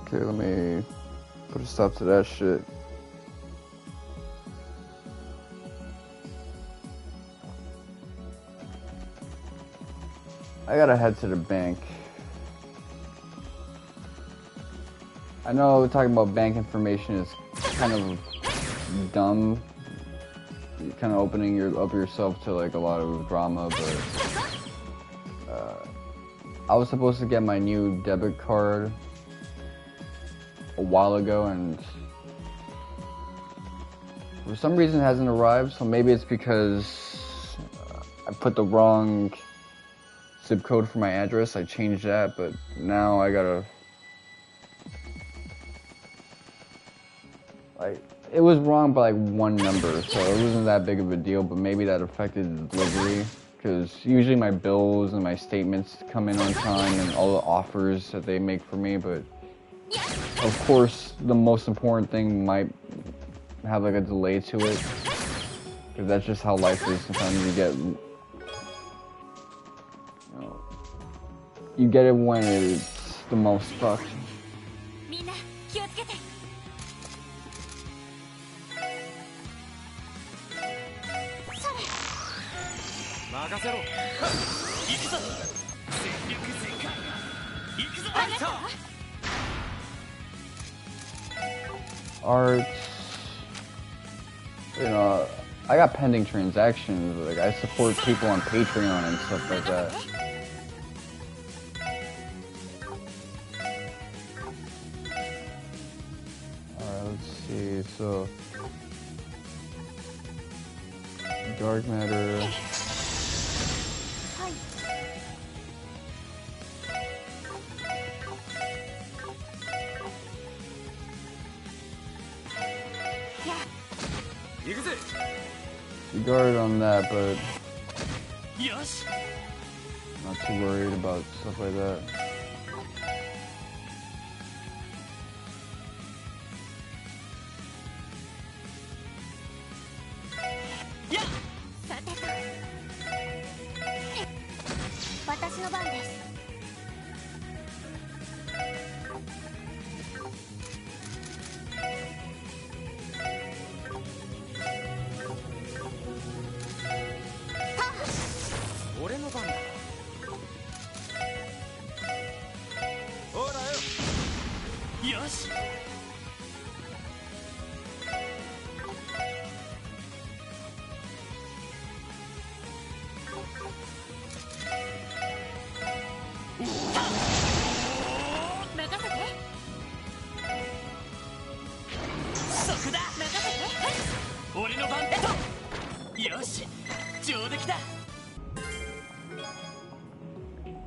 Okay, let me put a stop to that shit. I gotta head to the bank. I know talking about bank information is kind of dumb. You're kind of opening up yourself to like a lot of drama, but I was supposed to get my new debit card a while ago, and for some reason it hasn't arrived, so maybe it's because I put the wrong zip code for my address. I changed that, but now I gotta, like, it was wrong by like one number, so it wasn't that big of a deal, but maybe that affected the delivery, because usually my bills and my statements come in on time and all the offers that they make for me, but of course the most important thing might have like a delay to it, because that's just how life is. Sometimes you get it when it's the most fucked. Arts. You know, I got pending transactions. Like, I support people on Patreon and stuff like that. Alright, let's see. So, dark matter. Guard on that, but not too worried about stuff like that.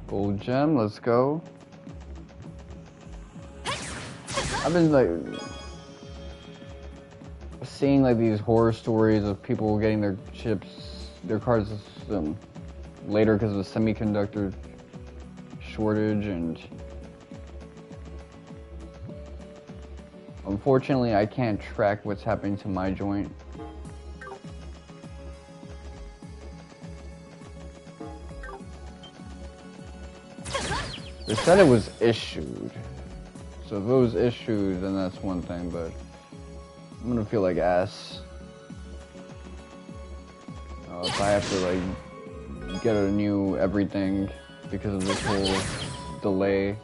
Gold gem, let's go. I've been like seeing like these horror stories of people getting their chips, their cards later because of the semiconductor shortage, and unfortunately I can't track what's happening to my joint. They said it was issued, so if it was issued, then that's one thing, but I'm gonna feel like ass if I have to like get a new everything because of this whole delay.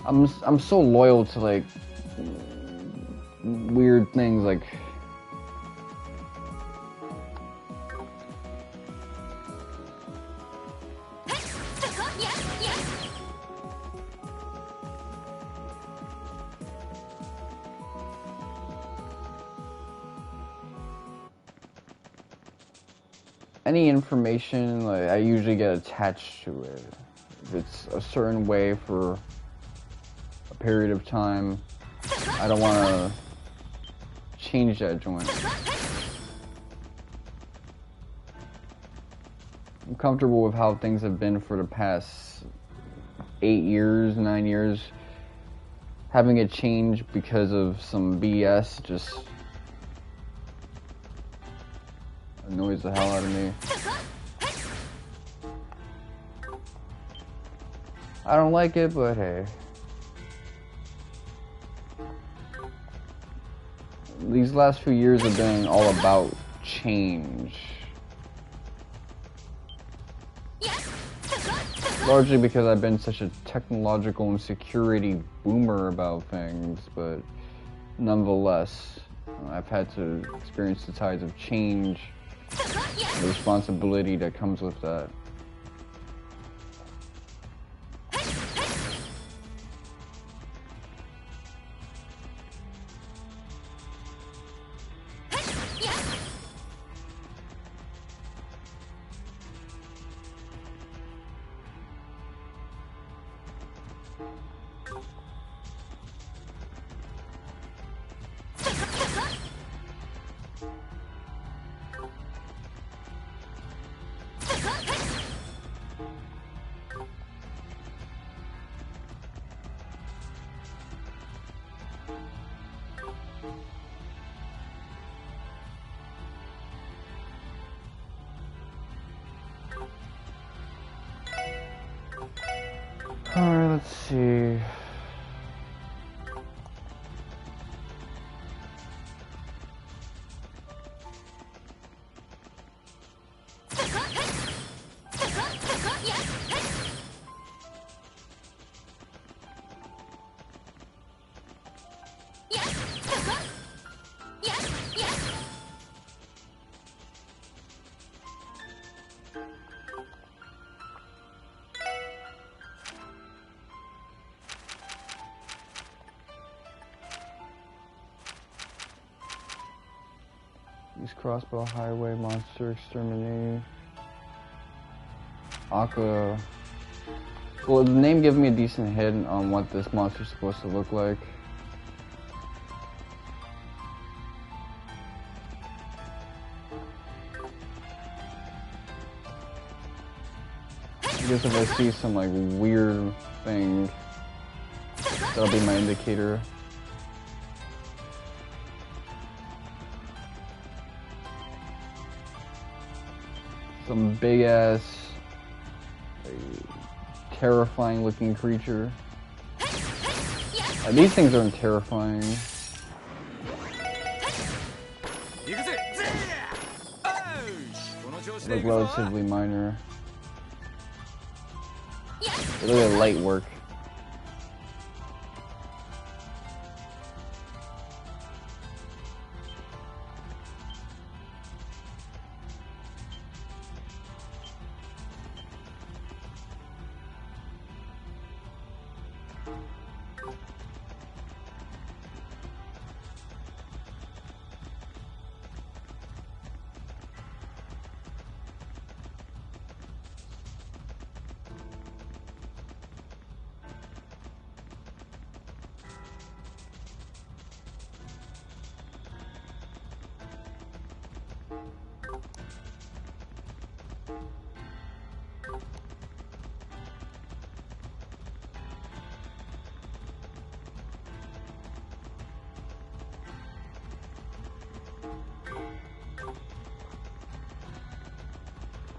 I'm so loyal to like weird things like any information, like I usually get attached to it. If it's a certain way for a period of time, I don't want to change that joint. I'm comfortable with how things have been for the past 8 years, 9 years. Having it change because of some BS just annoys the hell out of me. I don't like it, but hey. These last few years have been all about change. Largely because I've been such a technological and security boomer about things, but nonetheless, I've had to experience the tides of change, the responsibility that comes with that. Alright, let's see. Use Crossbell Highway Monster Exterminate. Aqua. Well, the name gave me a decent hint on what this monster's supposed to look like. I guess if I see some like weird thing, that'll be my indicator. Some big ass, terrifying looking creature. These things aren't terrifying. They look relatively minor. They look like light work.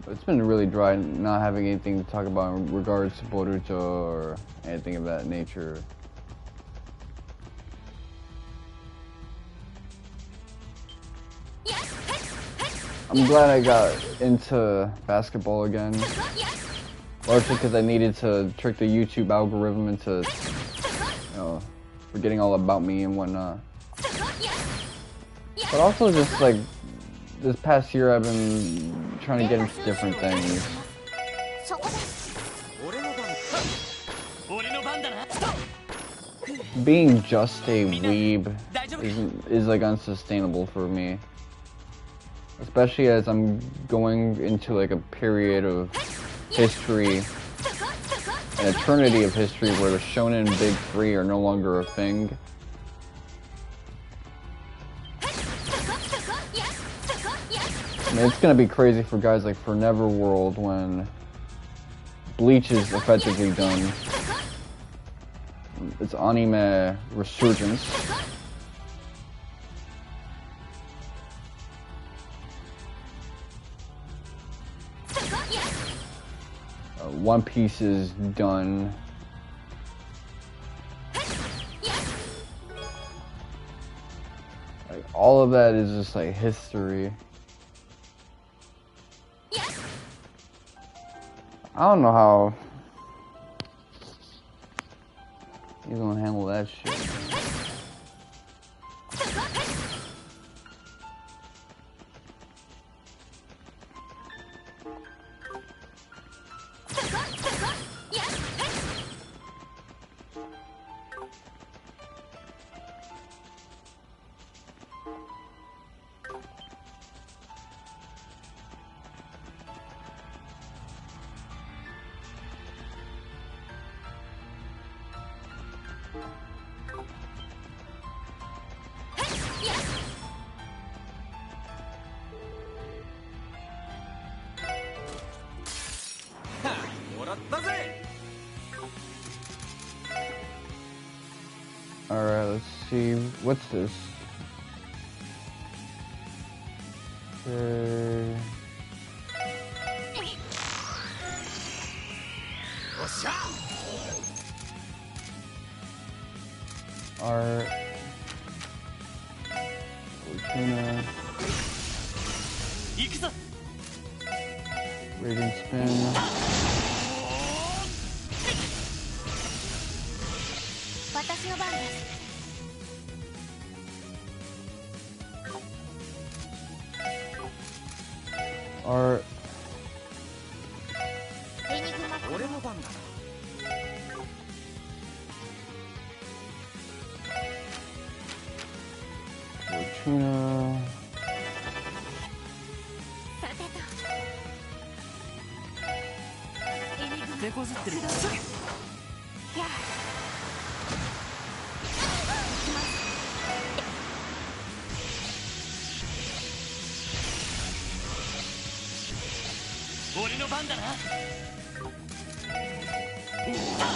It's been really dry, not having anything to talk about in regards to Boruto or anything of that nature. I'm glad I got into basketball again. Largely because I needed to trick the YouTube algorithm into, you know, forgetting all about me and whatnot. But also just like, this past year I've been trying to get into different things. Being just a weeb is like unsustainable for me. Especially as I'm going into like a period of history, an eternity of history where the shonen big three are no longer a thing. I mean, it's gonna be crazy for guys like for Neverworld when Bleach is effectively done. It's anime resurgence. One Piece is done. Like, all of that is just like history. I don't know how he's gonna handle that shit. Alright, let's see. What's this? Okay. Art. Tuna. Raging spin. Art. Fortuna. こずってる。俺の番だな。俺の番だ。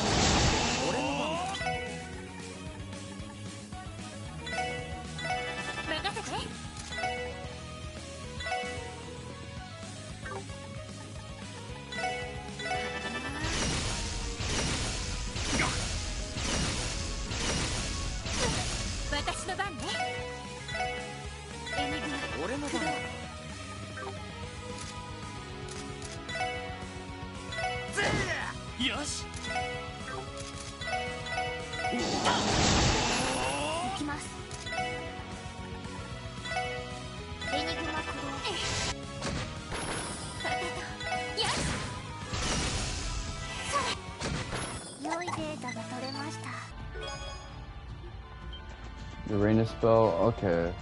任せて。私の番ね。エニグマ。俺の番だ。よし。行きます。エニグマクロ。よし。それ。良いデータが取れました。Uranus spell? Okay.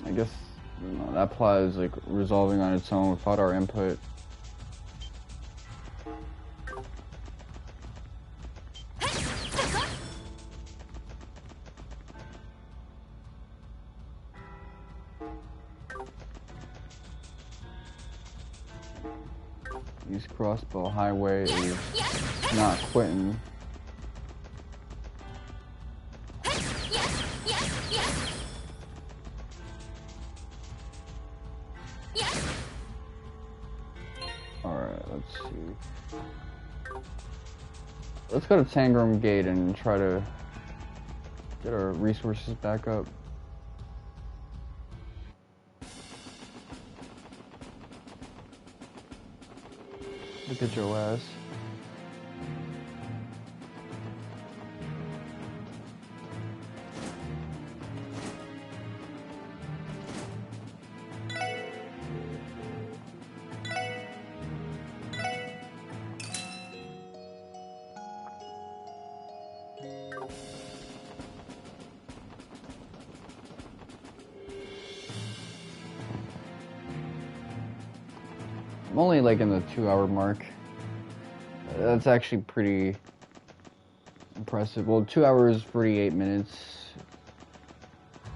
I guess that plot is like resolving on its own without our input. East Crossbell Highway is not quitting. Let's go to Tangram Gate and try to get our resources back up. Look at your ass. I'm only like in the 2-hour mark. That's actually pretty impressive. Well, 2 hours, 48 minutes.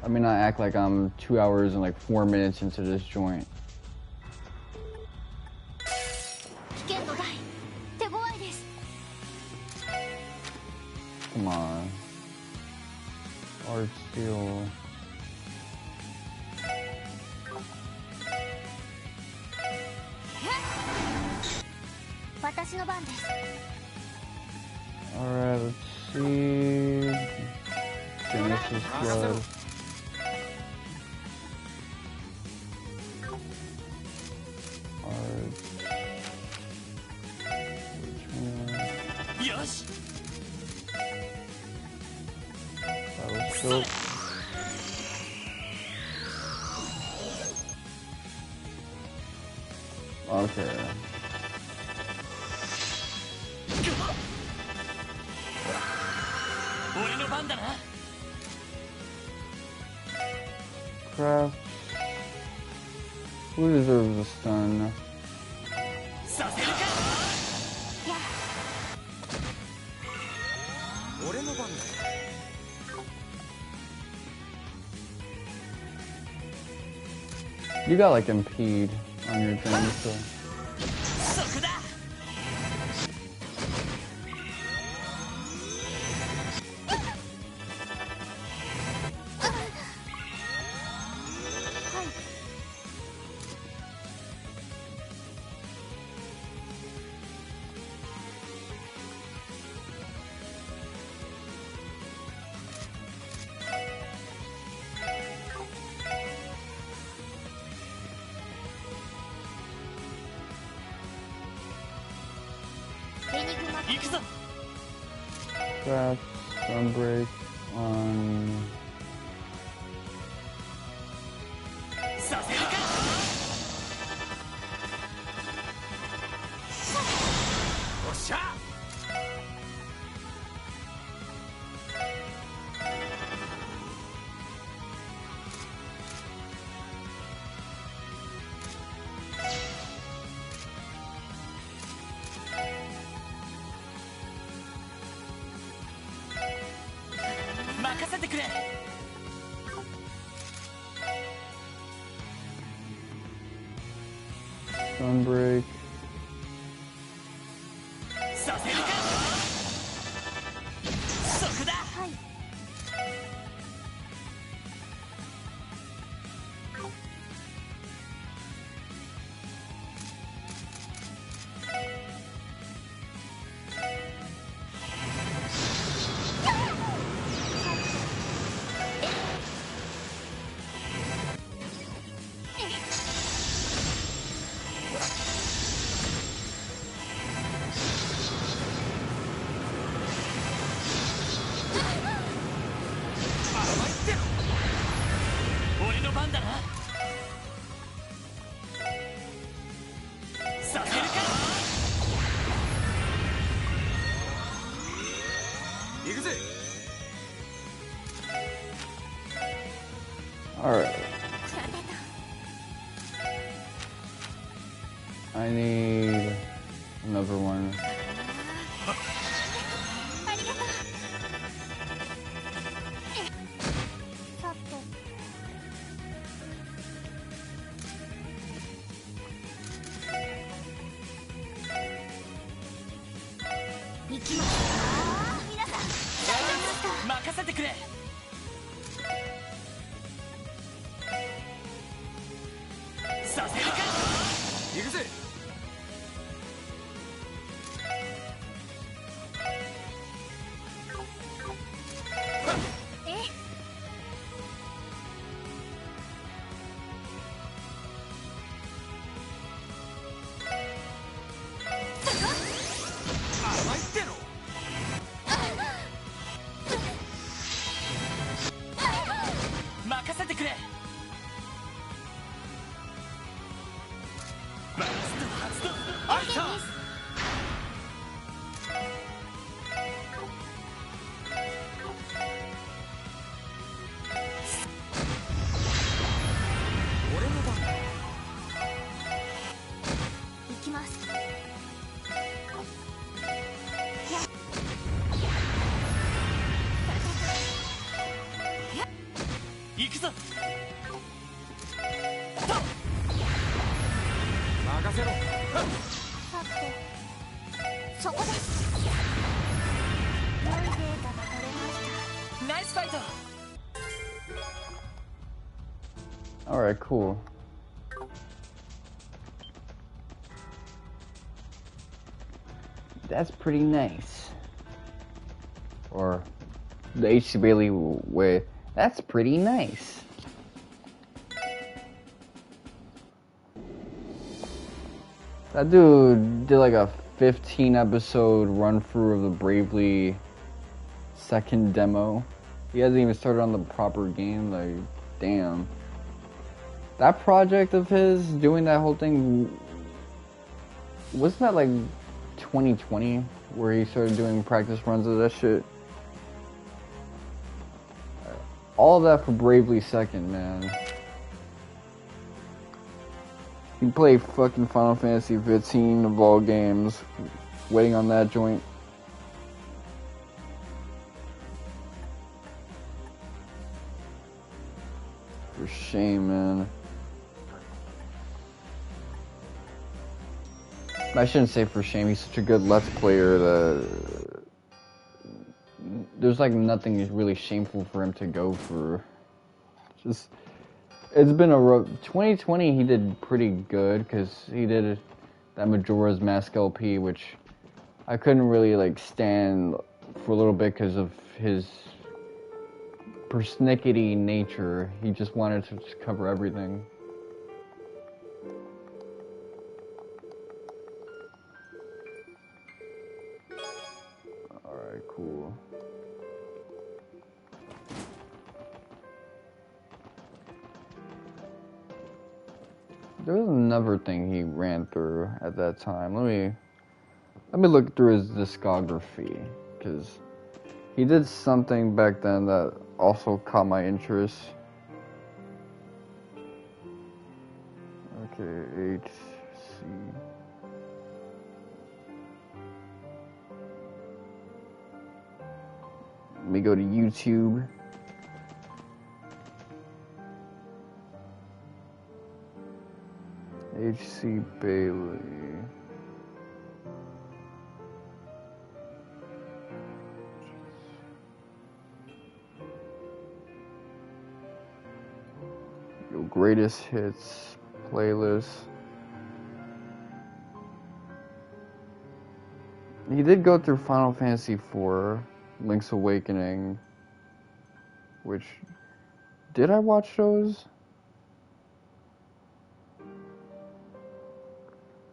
I mean, I act like I'm 2 hours and like 4 minutes into this joint. Come on. Art steel. Alright, let's see. Genesis Flood. Yes. That was dope. Okay. Craft. Who deserves a stun? You got like impede on your thing, so. 行くぞ。 Craft, Sunbreak on... させるか。おっしゃ。任せてくれ。 Sunbreak. させるか。そこだ。はい。俺の番だな。させるか。行くぜ。 Alright. I need another one. Alright, cool. That's pretty nice. Or the H.C. Bailey way. That's pretty nice. That dude did like a 15 episode run through of the Bravely second demo. He hasn't even started on the proper game. Like, damn. That project of his, doing that whole thing, wasn't that like 2020 where he started doing practice runs of that shit? All of that for Bravely Second, man. You play fucking Final Fantasy 15 of all games, waiting on that joint. For shame, man. I shouldn't say for shame, he's such a good Let's Player that there's like nothing really shameful for him to go through. Just, it's been a rough, 2020 he did pretty good because he did that Majora's Mask LP, which I couldn't really like stand for a little bit because of his persnickety nature. He just wanted to just cover everything. There was another thing he ran through at that time. Let me look through his discography, because he did something back then that also caught my interest. Okay, HC. Let me go to YouTube. H.C. Bailey. Your greatest hits playlist. He did go through Final Fantasy IV, Link's Awakening, which, did I watch those?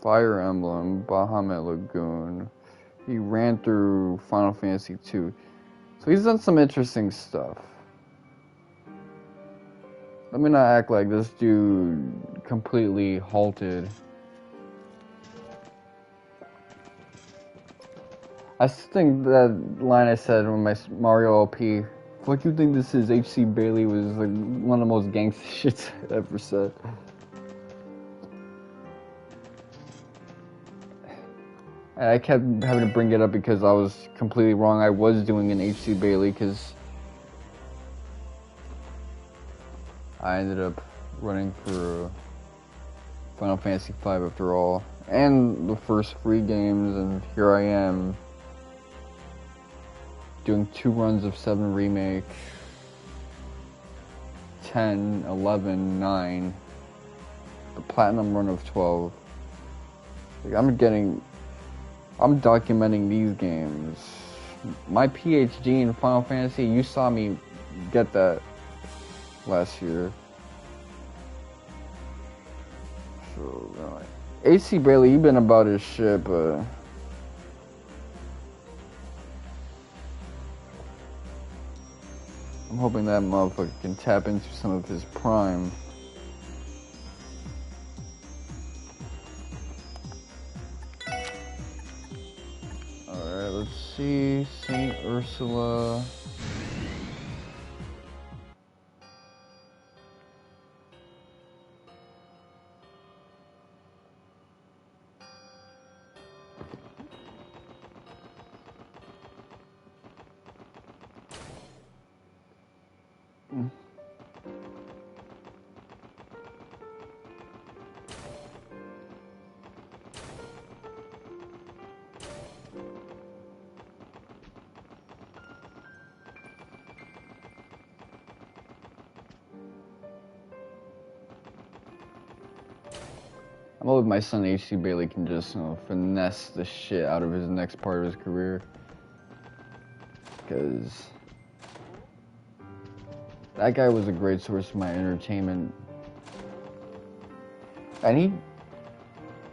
Fire Emblem, Bahamut Lagoon. He ran through Final Fantasy II. So he's done some interesting stuff. Let me not act like this dude completely halted. I still think that line I said when my Mario LP, "Fuck you think this is H.C. Bailey," was like one of the most gangsta shits I've ever said. And I kept having to bring it up because I was completely wrong. I was doing an H.C. Bailey because I ended up running for Final Fantasy V after all. And the first free games, and here I am doing 2 runs of 7 Remake, 10, 11, 9, the Platinum run of 12. Like, I'm documenting these games. My PhD in Final Fantasy, you saw me get that last year. So, AC Bailey, you've been about his shit, but I'm hoping that motherfucker can tap into some of his prime. Alright, let's see. Saint Ursula. I'm hoping my son H.C. Bailey can just, finesse the shit out of his next part of his career. Because that guy was a great source of my entertainment. And he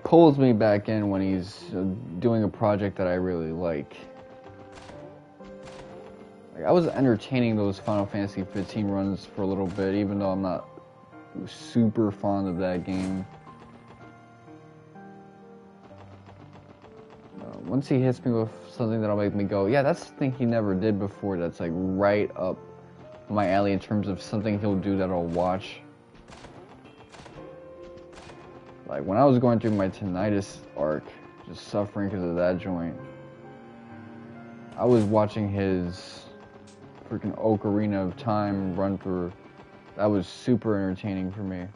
pulls me back in when he's doing a project that I really like. Like, I was entertaining those Final Fantasy 15 runs for a little bit, even though I'm not super fond of that game. Once he hits me with something that'll make me go, yeah, that's something he never did before, that's like right up my alley in terms of something he'll do that I'll watch. Like when I was going through my tinnitus arc, just suffering because of that joint, I was watching his freaking Ocarina of Time run through. That was super entertaining for me.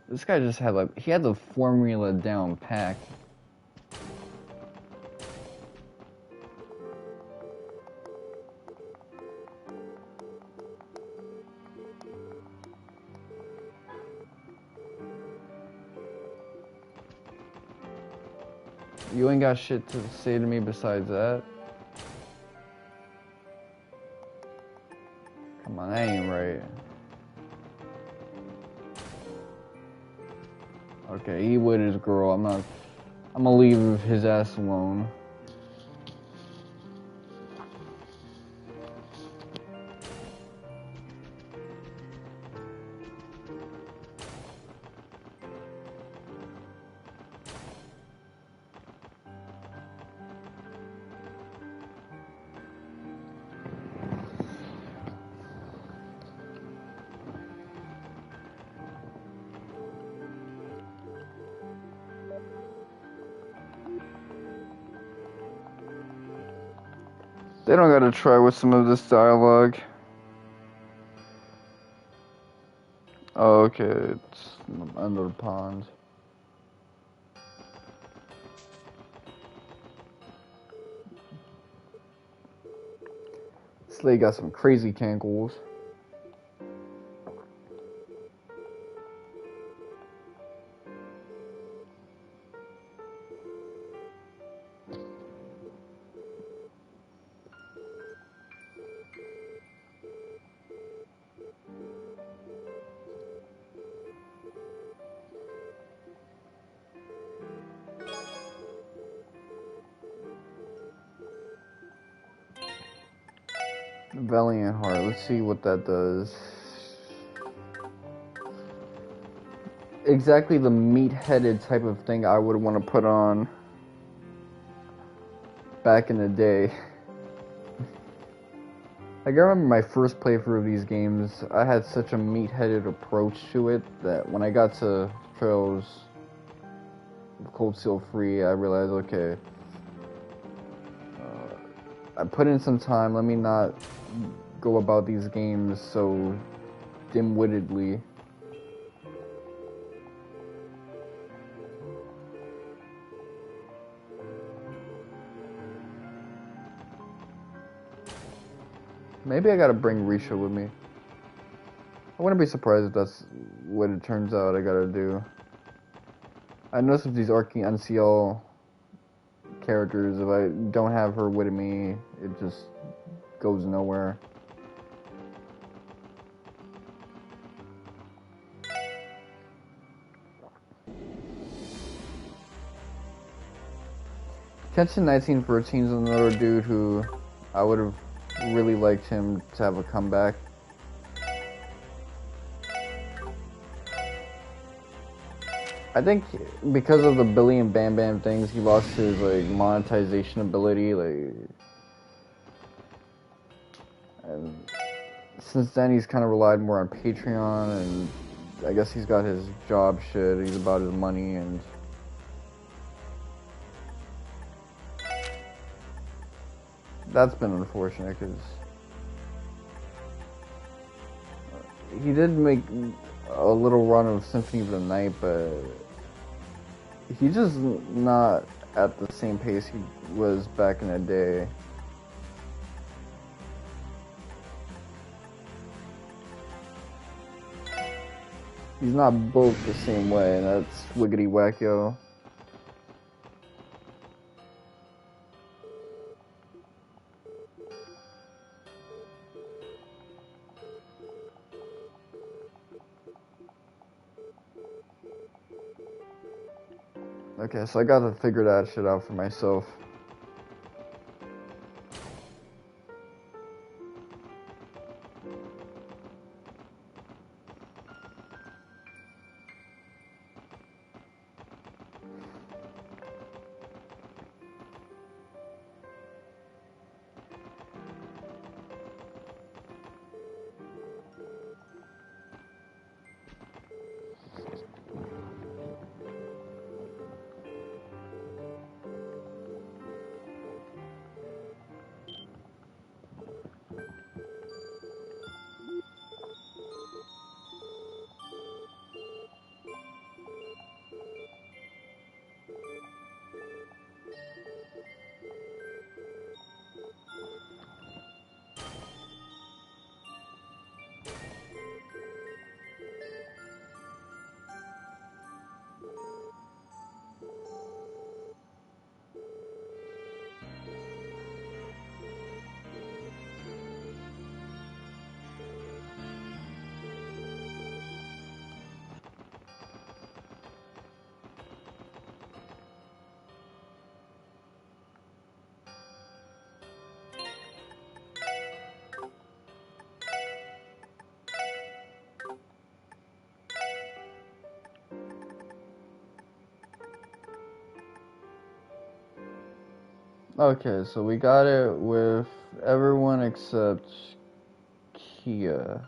This guy just had he had the formula down packed. You ain't got shit to say to me besides that? Come on, that ain't right. Okay, he with his girl. I'm gonna leave his ass alone. They don't gotta try with some of this dialogue. Oh, okay, it's under the pond. Slade got some crazy cankles. Valiant Heart, let's see what that does. Exactly the meat-headed type of thing I would want to put on back in the day. Like, I remember my first playthrough of these games, I had such a meat-headed approach to it that when I got to Trails of Cold Steel Free, I realized, okay, I put in some time, let me not go about these games so dim-wittedly. Maybe I gotta bring Risha with me. I wouldn't be surprised if that's what it turns out I gotta do. I noticed with these Arcane NCL characters, if I don't have her with me, it just goes nowhere. Kenshin 1913 is another dude who I would have really liked him to have a comeback. I think because of the Billy and Bam Bam things, he lost his like monetization ability, like, and since then he's kind of relied more on Patreon, and I guess he's got his job shit, he's about his money, and that's been unfortunate because he did make a little run of Symphony of the Night, but he's just not at the same pace he was back in the day. He's not built the same way, and that's wiggity whack, yo. Okay, so I gotta figure that shit out for myself. Okay, so we got it with everyone except Kia.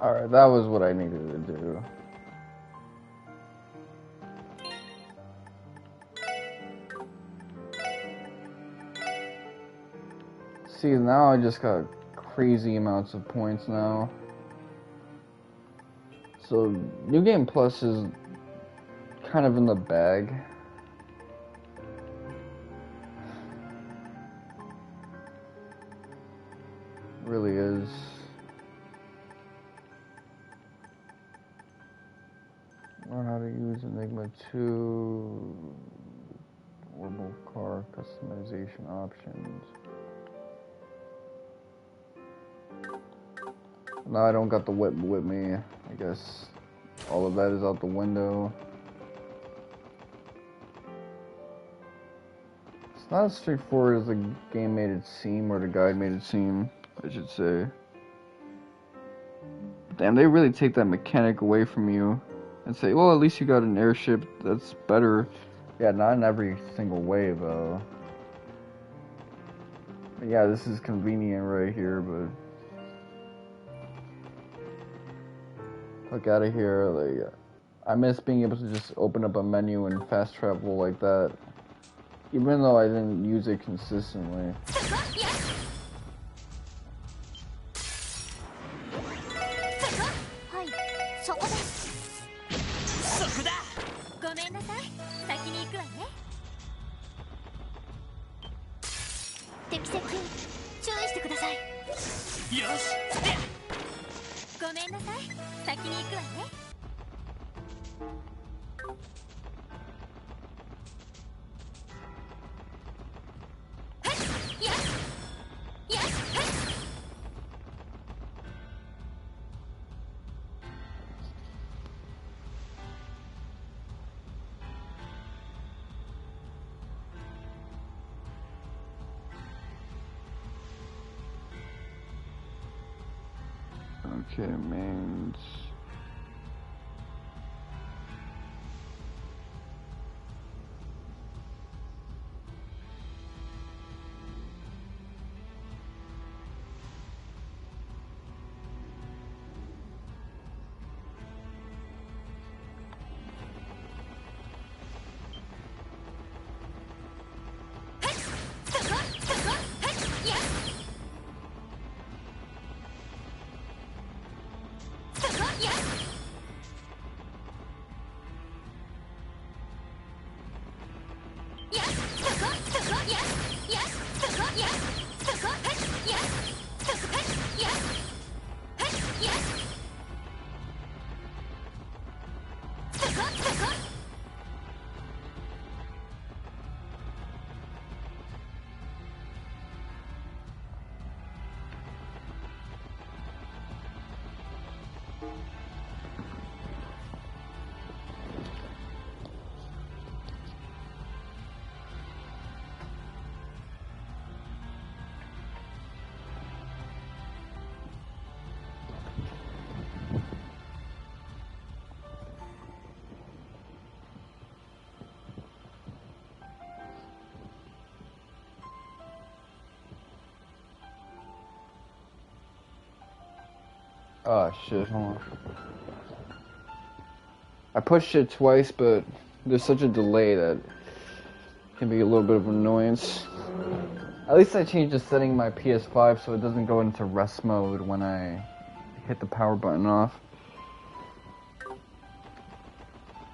Alright, that was what I needed to do. See, now I just got crazy amounts of points now. So, New Game Plus is kind of in the bag. Really is. Learn how to use Enigma 2. Orbital car customization options. Now I don't got the whip with me. I guess all of that is out the window. It's not as straightforward as the game made it seem, or the guide made it seem, I should say. Damn, they really take that mechanic away from you and say, well, at least you got an airship that's better. Yeah, not in every single way, though. But yeah, this is convenient right here, but fuck out of here. Like, I miss being able to just open up a menu and fast travel like that, even though I didn't use it consistently. Okay, mains. Oh shit, hold on. I pushed it twice, but there's such a delay that it can be a little bit of an annoyance. At least I changed the setting in my PS5 so it doesn't go into rest mode when I hit the power button off.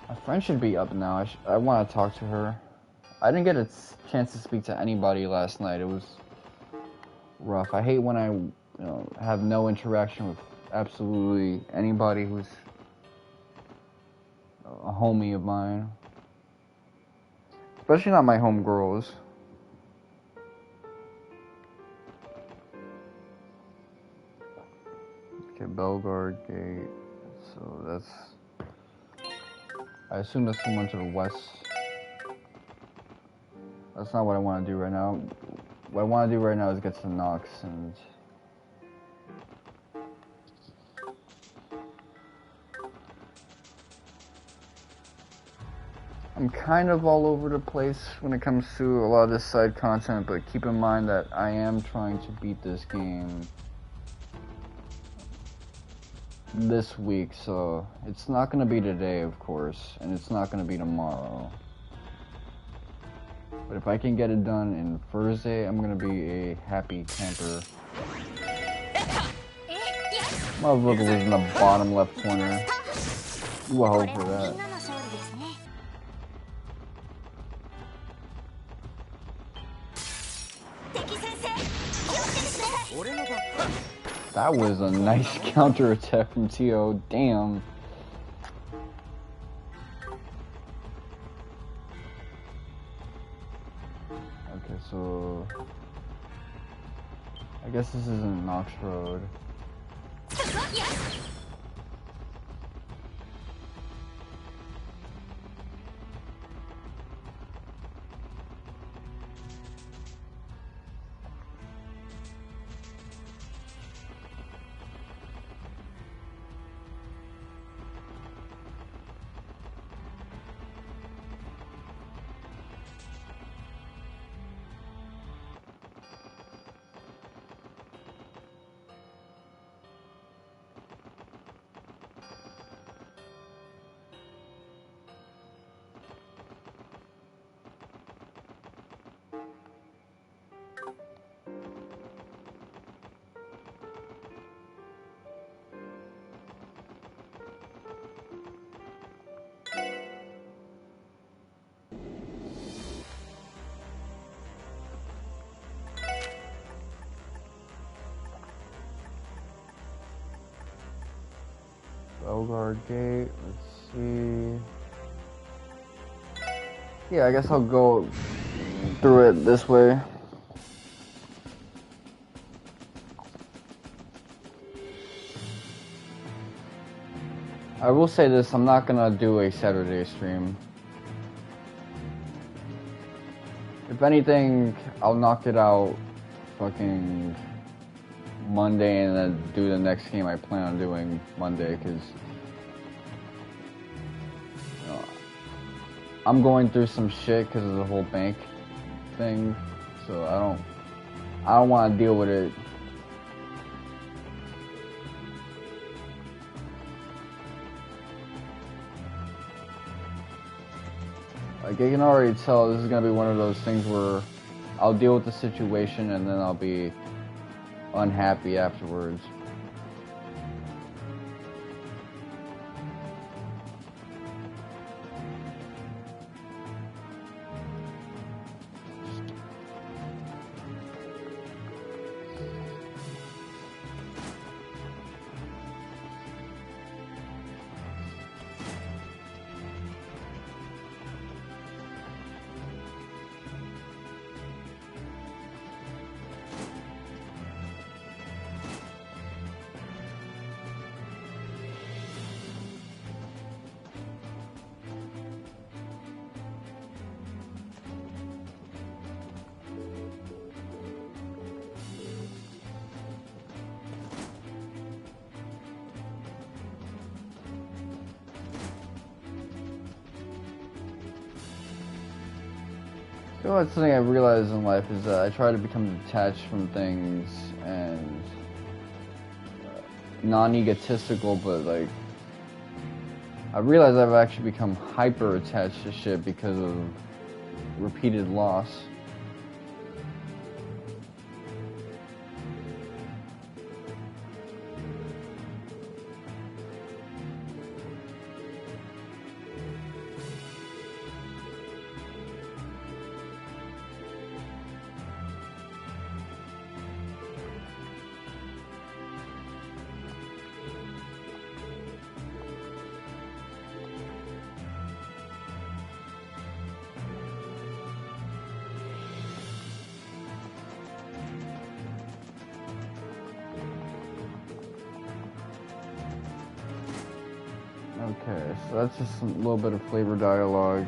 My friend should be up now. I want to talk to her. I didn't get a chance to speak to anybody last night. It was rough. I hate when I have no interaction with absolutely anybody who's a homie of mine. Especially not my homegirls. Okay, Belgard Gate. So that's... I assume that's someone to the west. That's not what I want to do right now. What I want to do right now is get to Nox and... I'm kind of all over the place when it comes to a lot of this side content, but keep in mind that I am trying to beat this game this week, so it's not gonna be today, of course, and it's not gonna be tomorrow. But if I can get it done in Thursday, I'm gonna be a happy camper. My level is in the bottom left corner. Ooh, I hope for that. That was a nice counter attack from Tio. Damn. Okay, so I guess this isn't Knox Road. Belgard Gate, let's see. Yeah, I guess I'll go through it this way. I will say this, I'm not gonna do a Saturday stream. If anything, I'll knock it out fucking Monday and then do the next game I plan on doing Monday, because you know, I'm going through some shit because of the whole bank thing, so I don't want to deal with it. Like, I can already tell this is gonna be one of those things where I'll deal with the situation and then I'll be unhappy afterwards. You know, that's something I realized in life is that I try to become detached from things and non-egotistical, but like I realize I've actually become hyper attached to shit because of repeated loss. Okay, so that's just a little bit of flavor dialogue.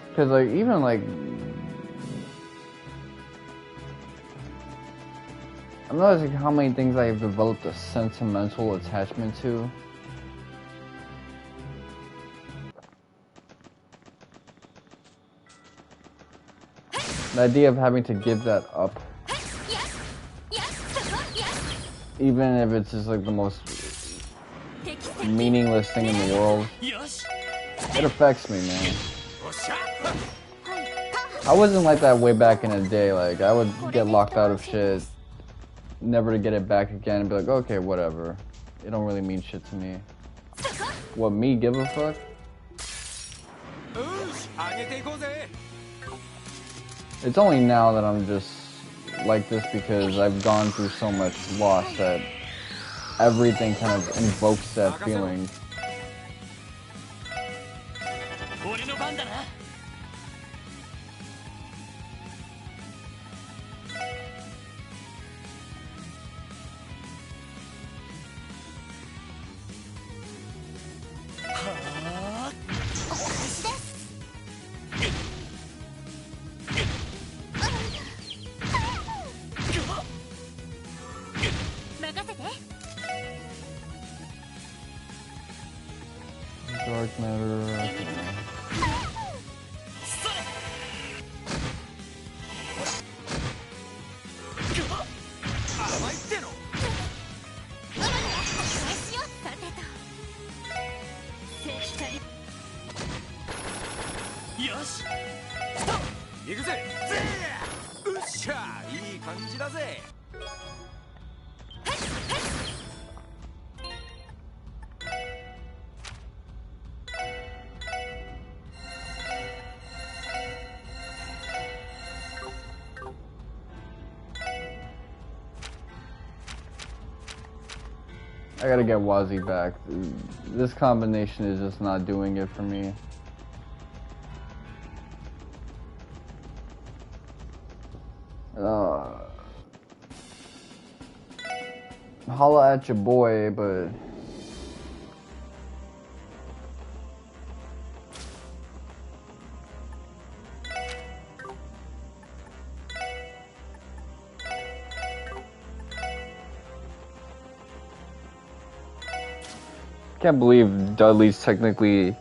Because, like, even, like, I'm noticing how many things I have developed a sentimental attachment to. The idea of having to give that up. even if it's just like the most meaningless thing in the world, it affects me, man. I wasn't like that way back in the day. Like, I would get locked out of shit, never to get it back again, and be like, okay, whatever. It don't really mean shit to me. What, me give a fuck? It's only now that I'm just like this because I've gone through so much loss that everything kind of invokes that feeling. Dark matter. I gotta get Wazi back. This combination is just not doing it for me. Holla at your boy, but can't believe Dudley's technically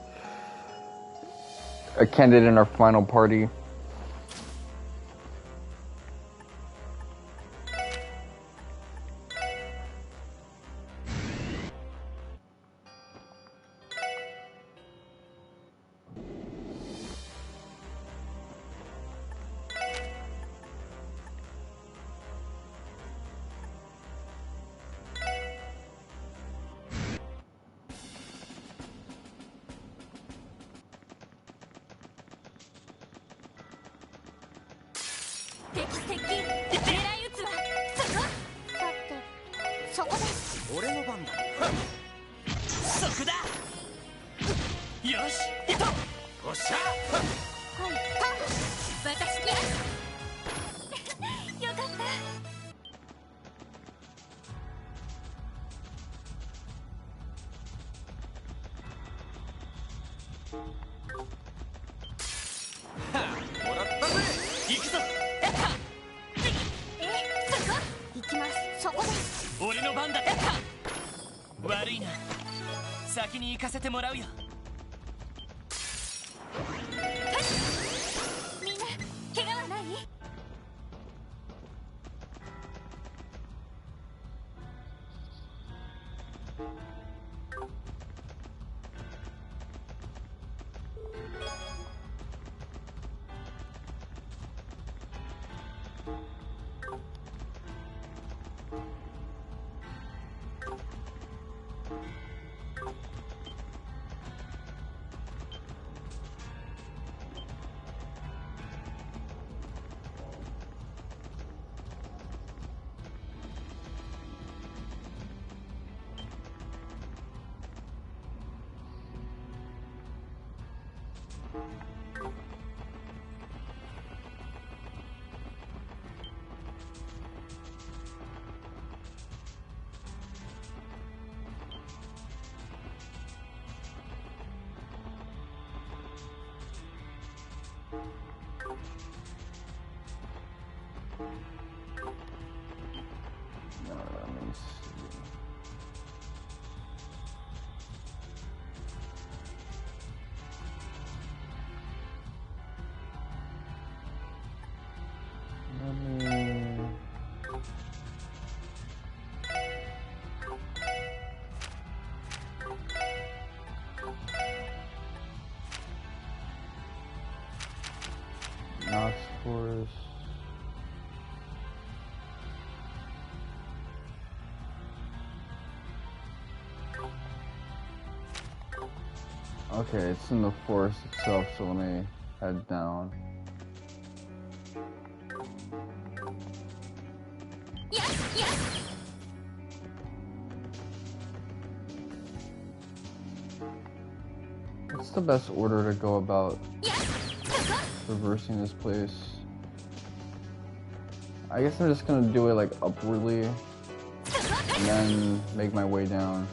a candidate in our final party. Force. Okay, it's in the forest itself, so let me head down. What's the best order to go about reversing this place? I guess I'm just gonna do it like upwardly and then make my way down.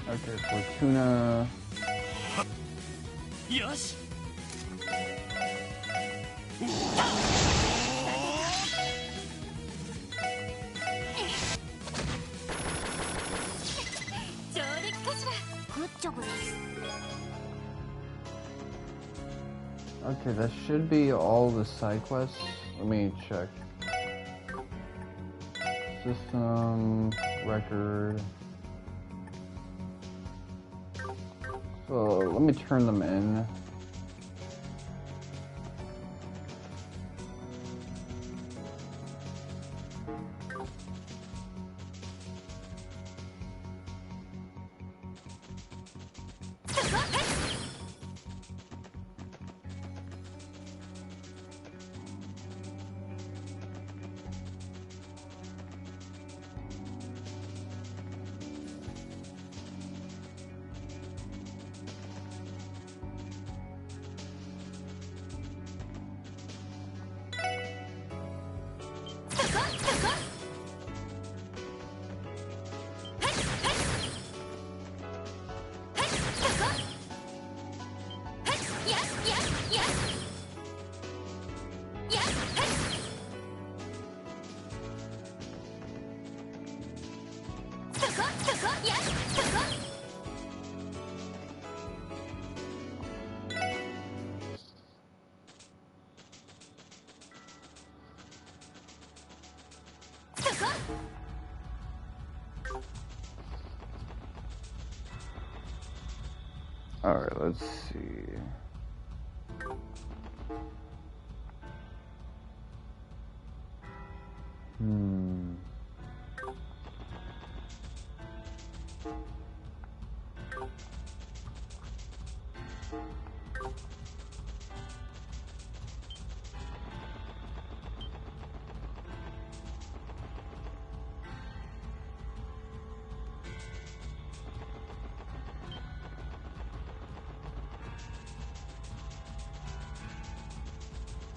Okay, Fortuna. Yes. Okay, that should be all the side quests. Let me check. System, record. So let me turn them in. Alright, let's see.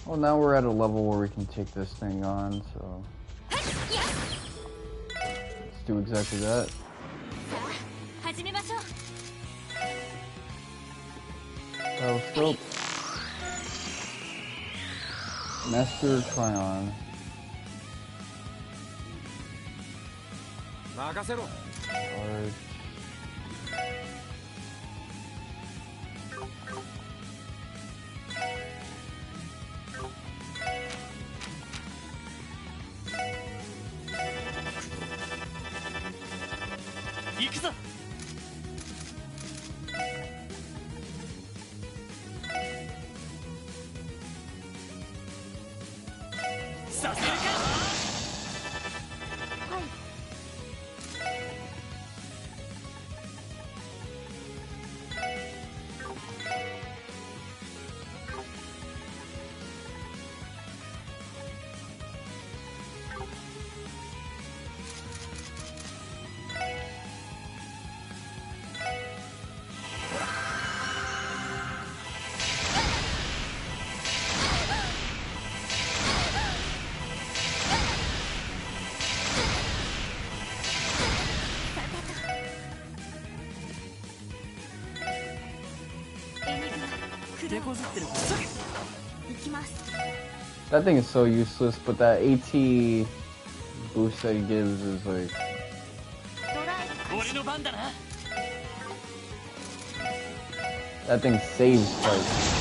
Well, now we're at a level where we can take this thing on, so let's do exactly that. Telescope. Master Tryon. 行くぞ。させるか。はい。That thing is so useless, but that AT boost that he gives is like... That thing saves fights.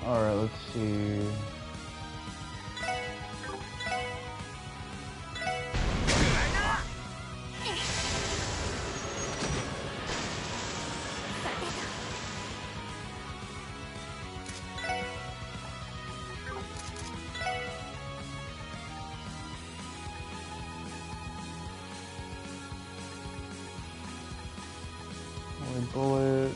Alright, let's see. Only bullet.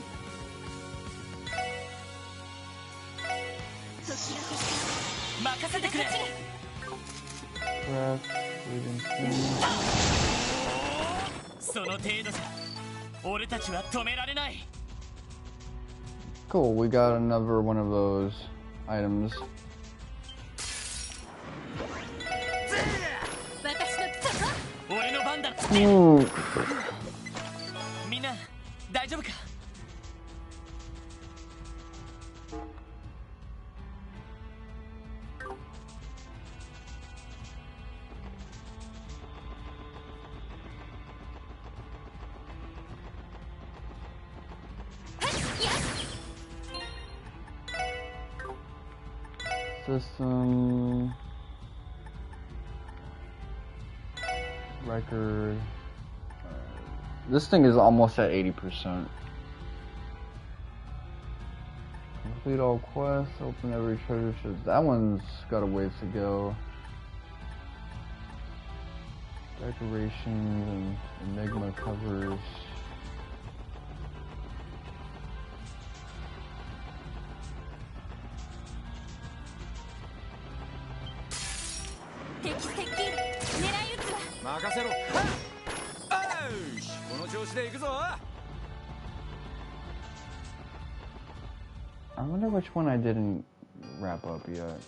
Cool, we got another one of those items. Ooh. System record. This thing is almost at 80%. Complete all quests, open every treasure chest. That one's got a ways to go. Decorations and enigma covers. I wonder which one I didn't wrap up yet.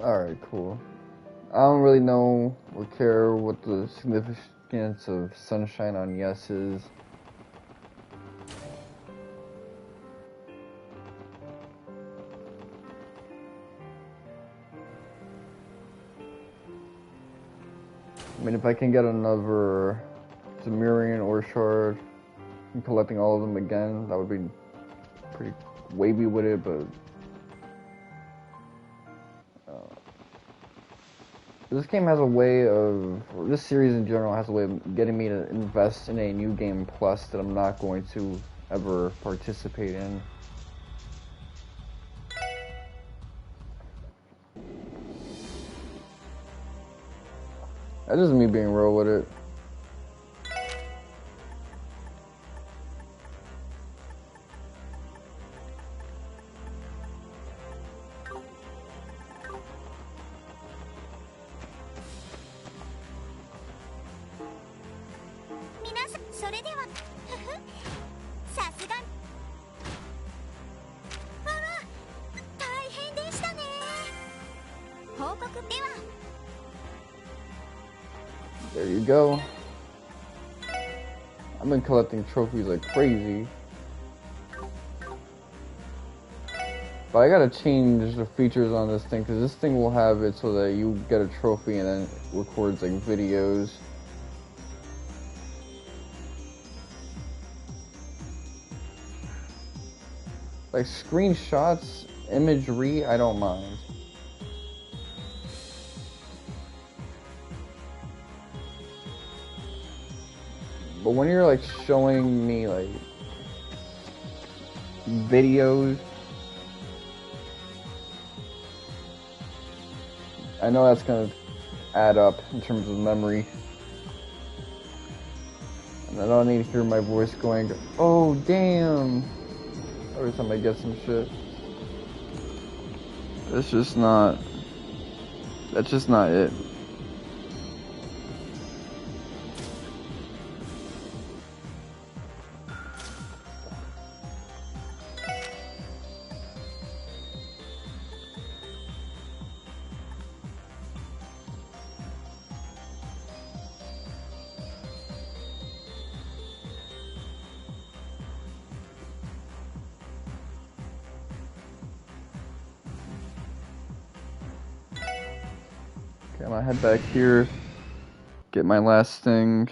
Alright, cool. I don't really know or care what the significance of sunshine on yes is. I mean, if I can get another Zemurian ore shard and collecting all of them again, that would be pretty wavy with it, but this game has a way of, or this series in general has a way of getting me to invest in a new game plus that I'm not going to ever participate in. That isn't me being real with it. There you go. I've been collecting trophies like crazy. But I gotta change the features on this thing, because this thing will have it so that you get a trophy and then it records like videos. Like screenshots, imagery, I don't mind. But when you're like showing me like videos, I know that's gonna add up in terms of memory. And I don't need to hear my voice going, oh damn, every time I get some shit. That's just not it. Okay, I'm gonna head back here, get my last thing.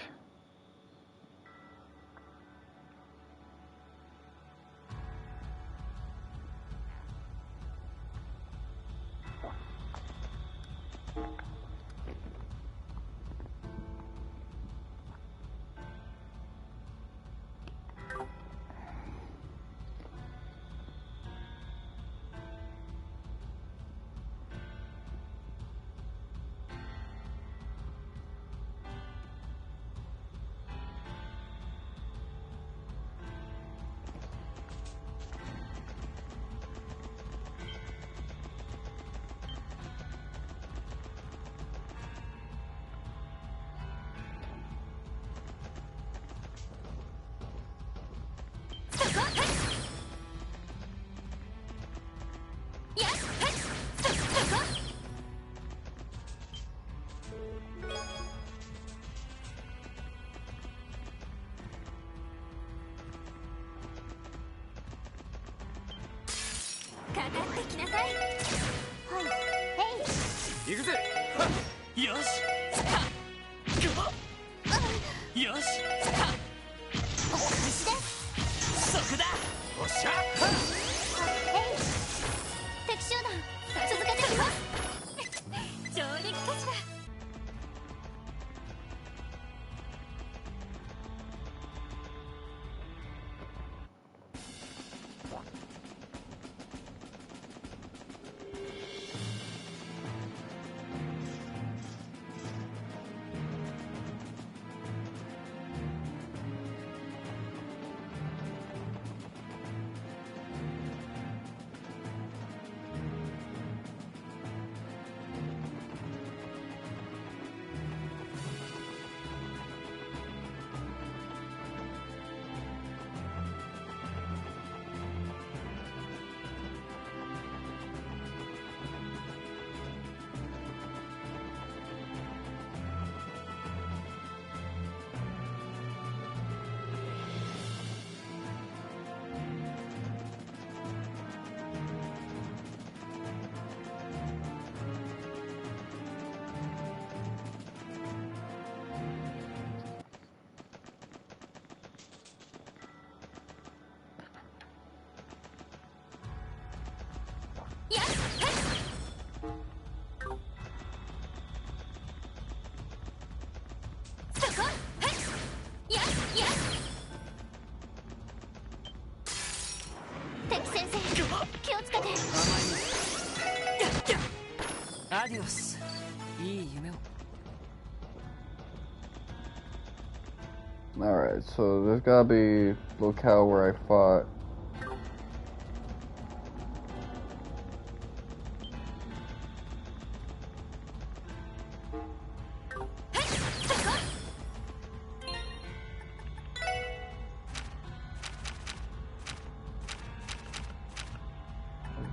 Alright, so there's gotta be locale where I fought.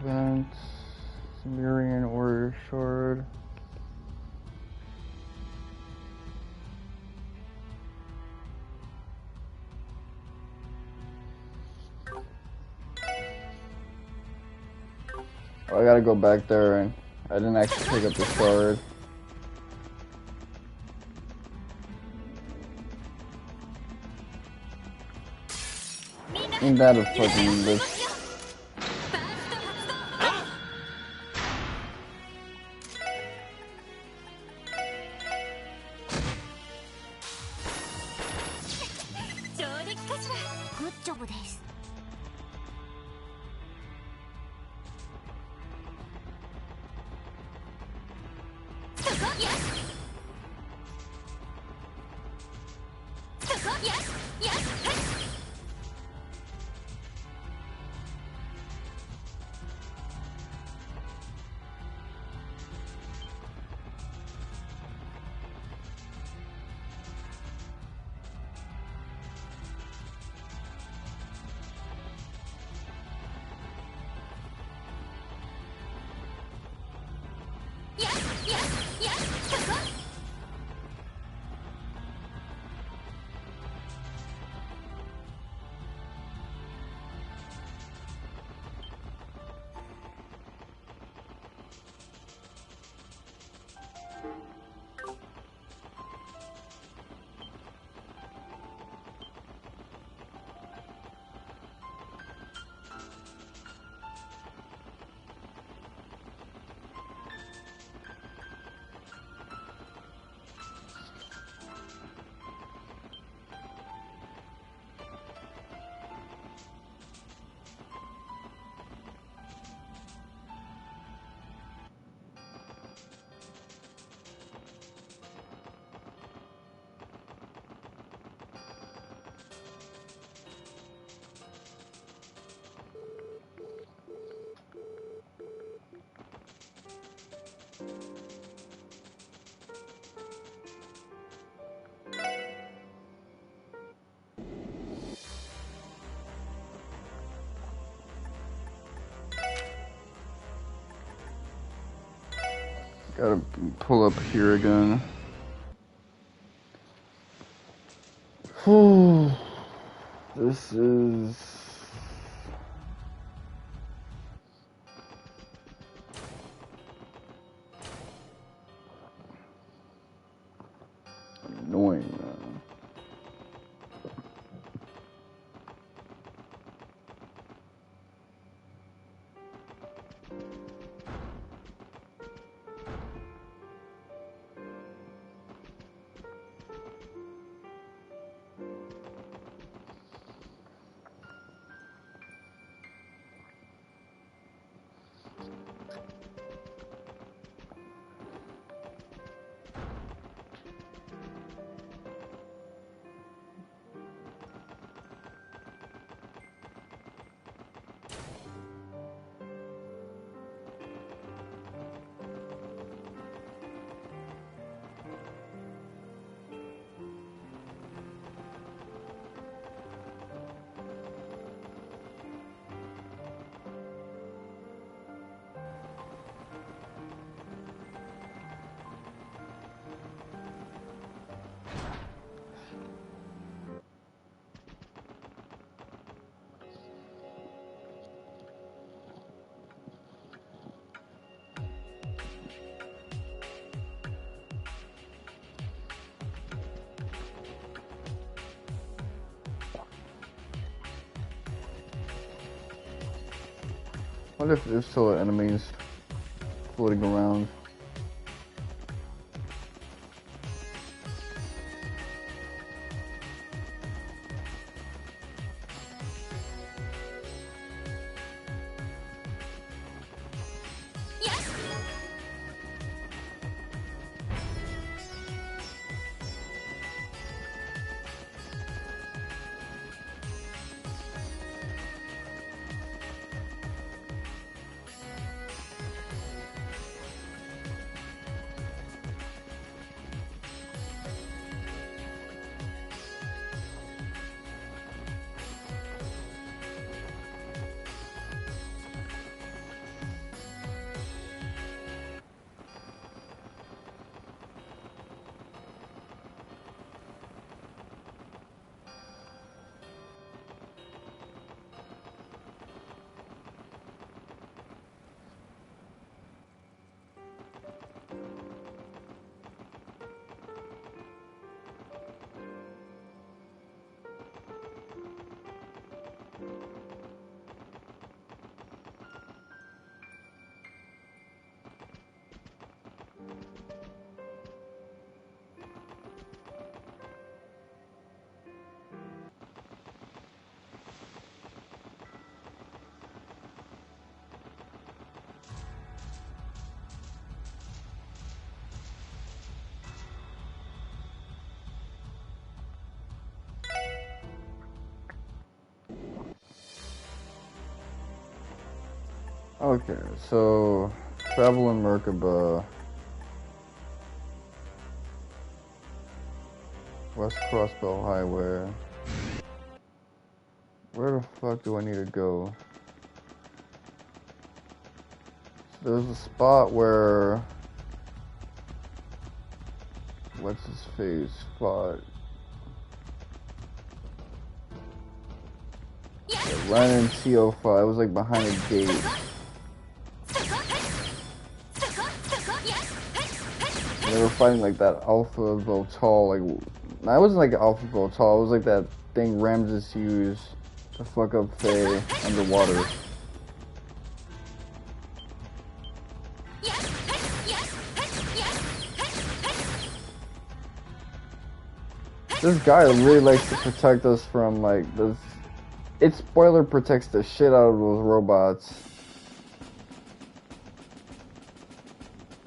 Events, Sumerian Warrior Sword. Oh, I gotta go back there, and I didn't actually pick up the sword. Ain't that a fucking bitch? Gotta pull up here again. This is... annoying, man. What if there's still enemies floating around? Okay, so travel in Merkaba. West Crossbell Highway. Where the fuck do I need to go? So there's a spot where what's his face fought. Yeah, Ryan and Tio fought. It was like behind a gate. They were fighting like that Alpha Voltal, like it wasn't like Alpha Voltal, it was like that thing Ramses used to fuck up Faye underwater. This guy really likes to protect us from like this. Its spoiler protects the shit out of those robots.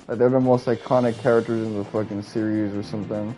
Like they're the most iconic characters in the fucking series or something.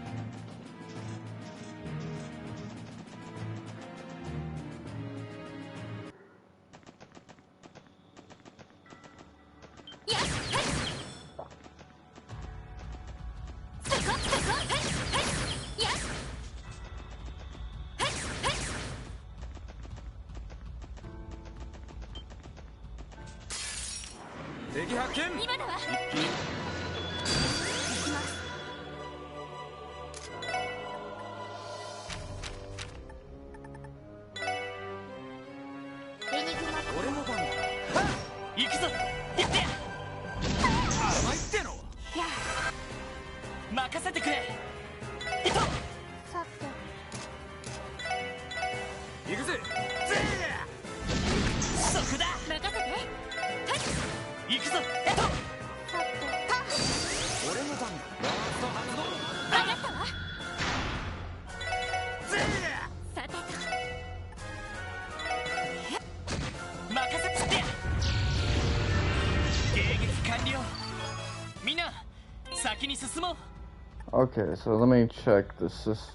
Okay, so let me check the system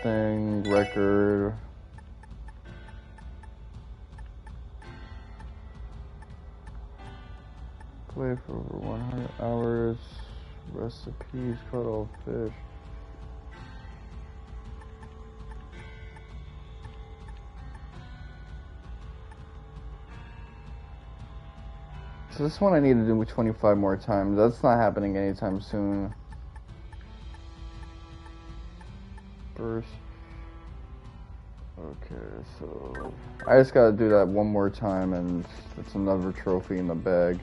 thing, record. Play for over 100 hours. Recipes, cut off fish. So this one I need to do 25 more times. That's not happening anytime soon. First. Okay, so I just gotta do that one more time and it's another trophy in the bag.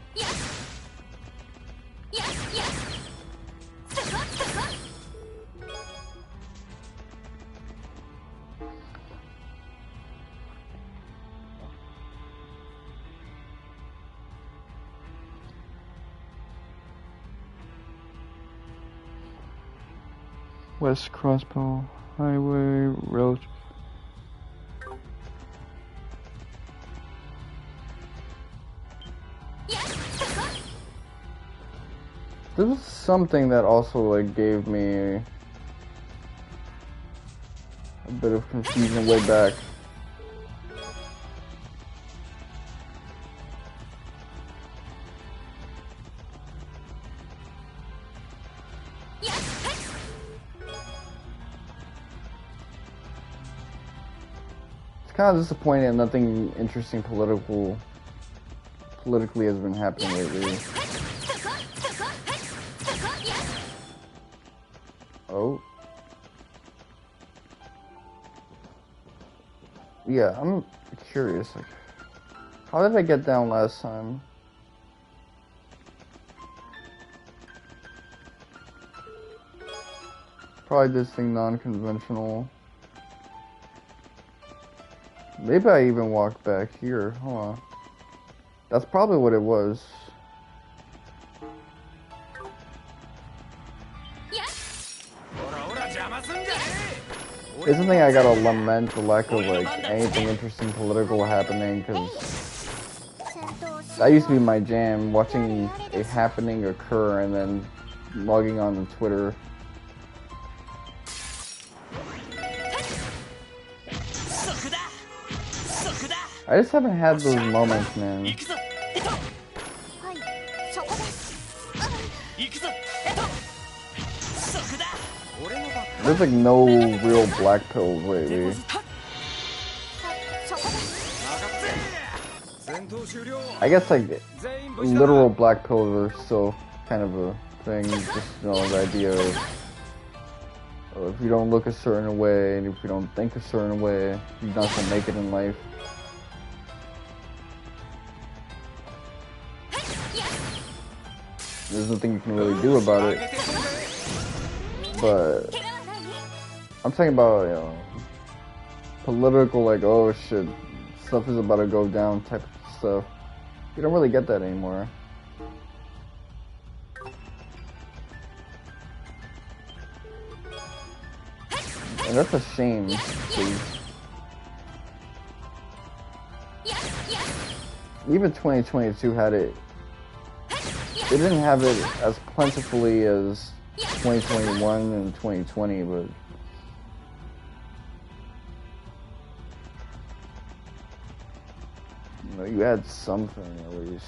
West Crossbell Highway Road. There was something that also like gave me a bit of confusion way back. Kind of disappointed that nothing interesting politically has been happening lately. Oh. Yeah, I'm curious. Like, how did I get down last time? Probably this thing non-conventional. Maybe I even walked back here. Hold on. That's probably what it was. It's something I gotta lament the lack of like anything interesting political happening, because that used to be my jam, watching a happening occur and then logging on to Twitter. I just haven't had those moments, man. There's like no real black pills lately. I guess like literal black pills are still kind of a thing. Just, you know, the idea of if you don't look a certain way and if you don't think a certain way, you're not gonna make it in life. There's nothing you can really do about it. But I'm talking about, you know, political, like, oh shit, stuff is about to go down type of stuff. You don't really get that anymore. And that's a shame, because even 2022 had it. It didn't have it as plentifully as 2021 and 2020, but you know, you had something at least.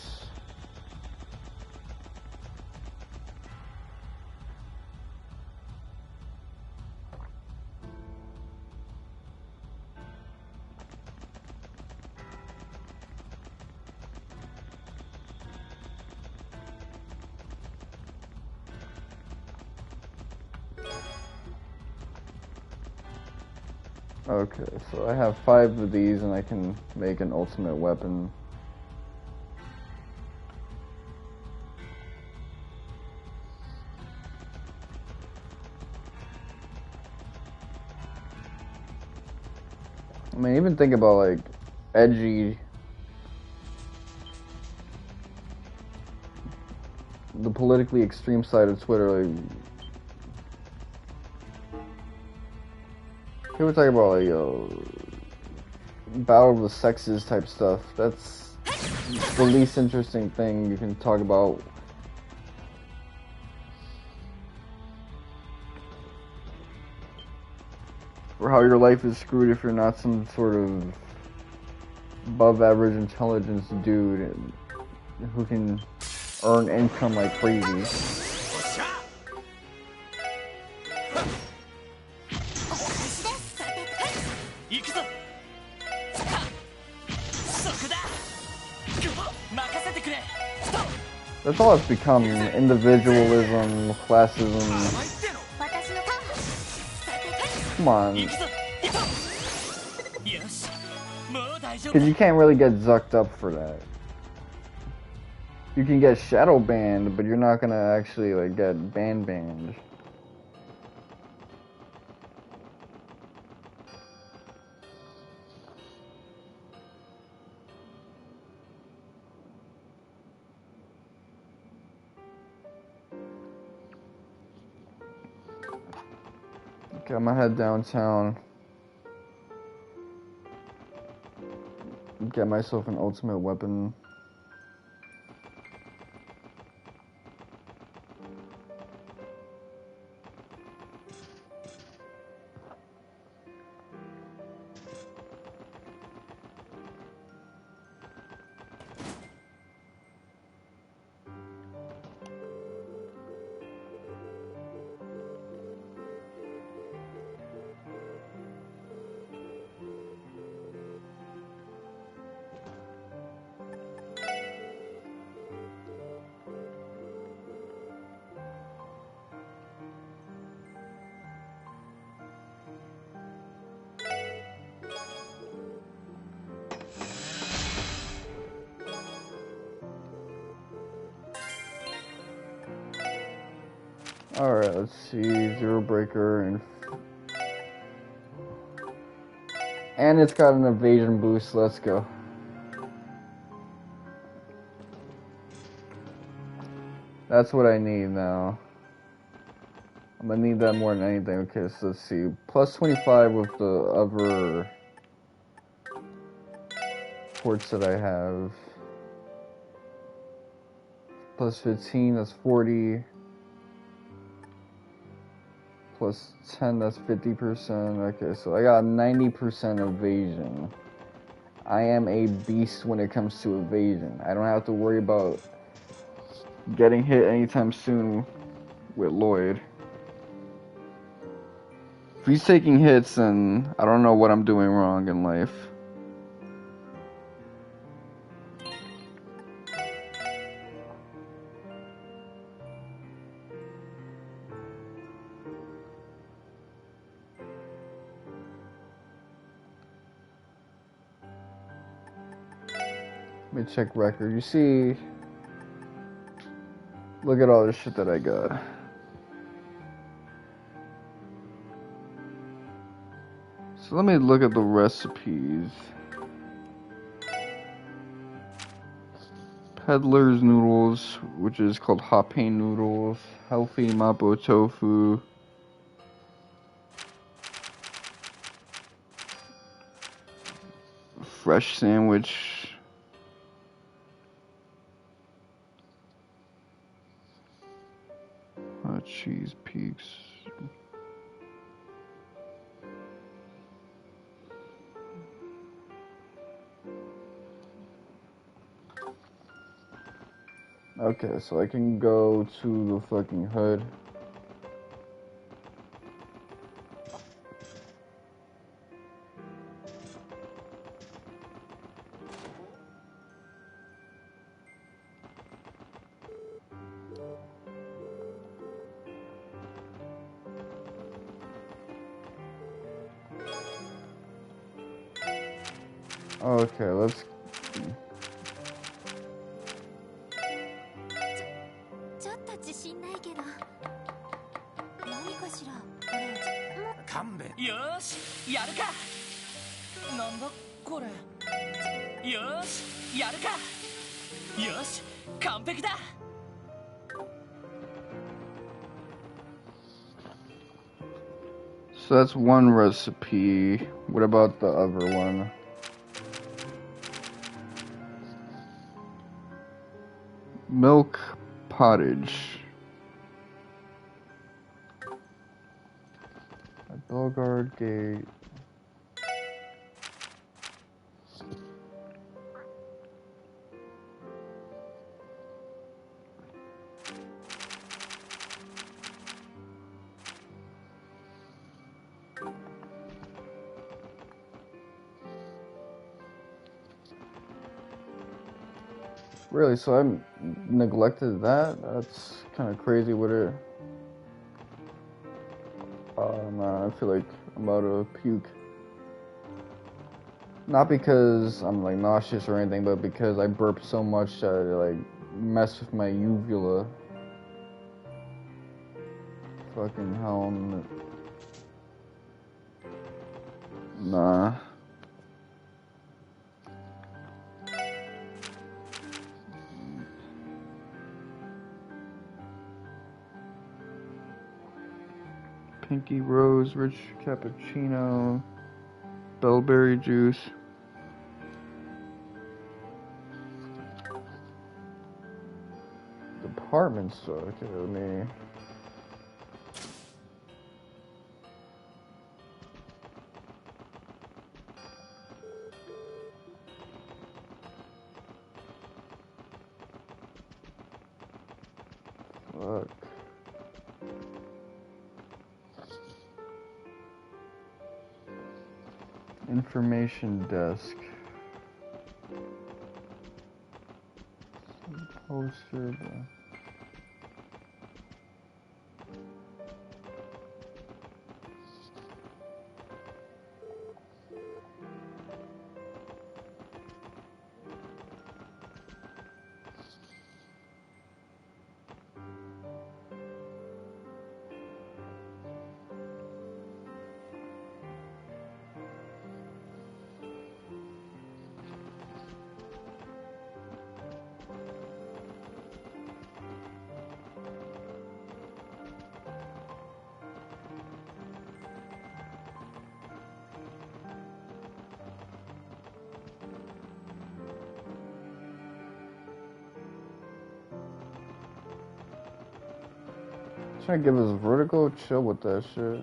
Okay, so I have 5 of these and I can make an ultimate weapon. I mean, even think about like edgy, the politically extreme side of Twitter, like people talk about like battle of the sexes type stuff. That's the least interesting thing you can talk about. Or how your life is screwed if you're not some sort of above average intelligence dude who can earn income like crazy. That's all it's become, individualism, classism. Come on. Because you can't really get zucked up for that. You can get shadow banned, but you're not gonna actually like get banned. Okay, I'm gonna head downtown. Get myself an ultimate weapon. Alright, let's see, Zero Breaker, and it's got an evasion boost, let's go. That's what I need now. I'm gonna need that more than anything. Okay, so let's see, plus 25 with the other ports that I have. Plus 15, that's 40. Plus 10, that's 50%. Okay, so I got 90% evasion. I am a beast when it comes to evasion. I don't have to worry about getting hit anytime soon with Lloyd. If he's taking hits, then I don't know what I'm doing wrong in life. Let me check record. You see, look at all this shit that I got. So let me look at the recipes. Peddler's noodles, which is called Hoppane noodles. Healthy Mapo tofu. Fresh sandwich. Cheese peaks. Okay, so I can go to the fucking hood. Okay, let's. So that's one recipe. What about the other one? Milk pottage. A Belgard gate. Really? So I neglected that? That's kind of crazy with it. Oh man, I feel like I'm about to puke. Not because I'm like nauseous or anything, but because I burped so much that it like messed with my uvula. Fucking hell. Nah. Pinky Rose, Rich Cappuccino, Bellberry Juice. Department store, okay, let me... Fuck. Information desk. Posted. Trying to give us vertical, chill with that shit.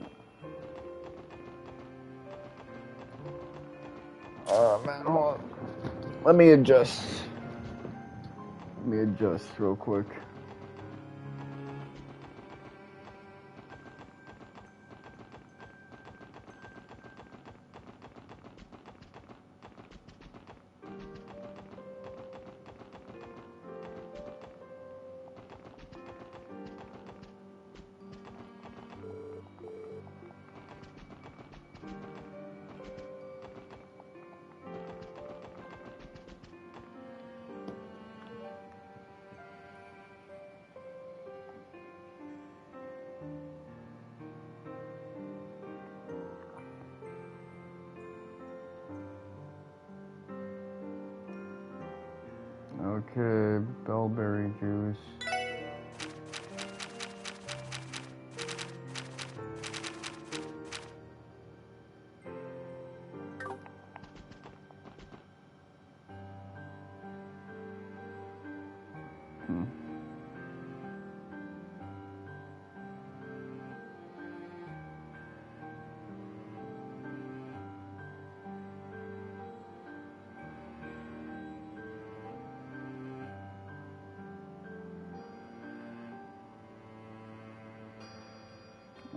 Oh man, hold on. Let me adjust. Let me adjust real quick. Okay, bellberry juice.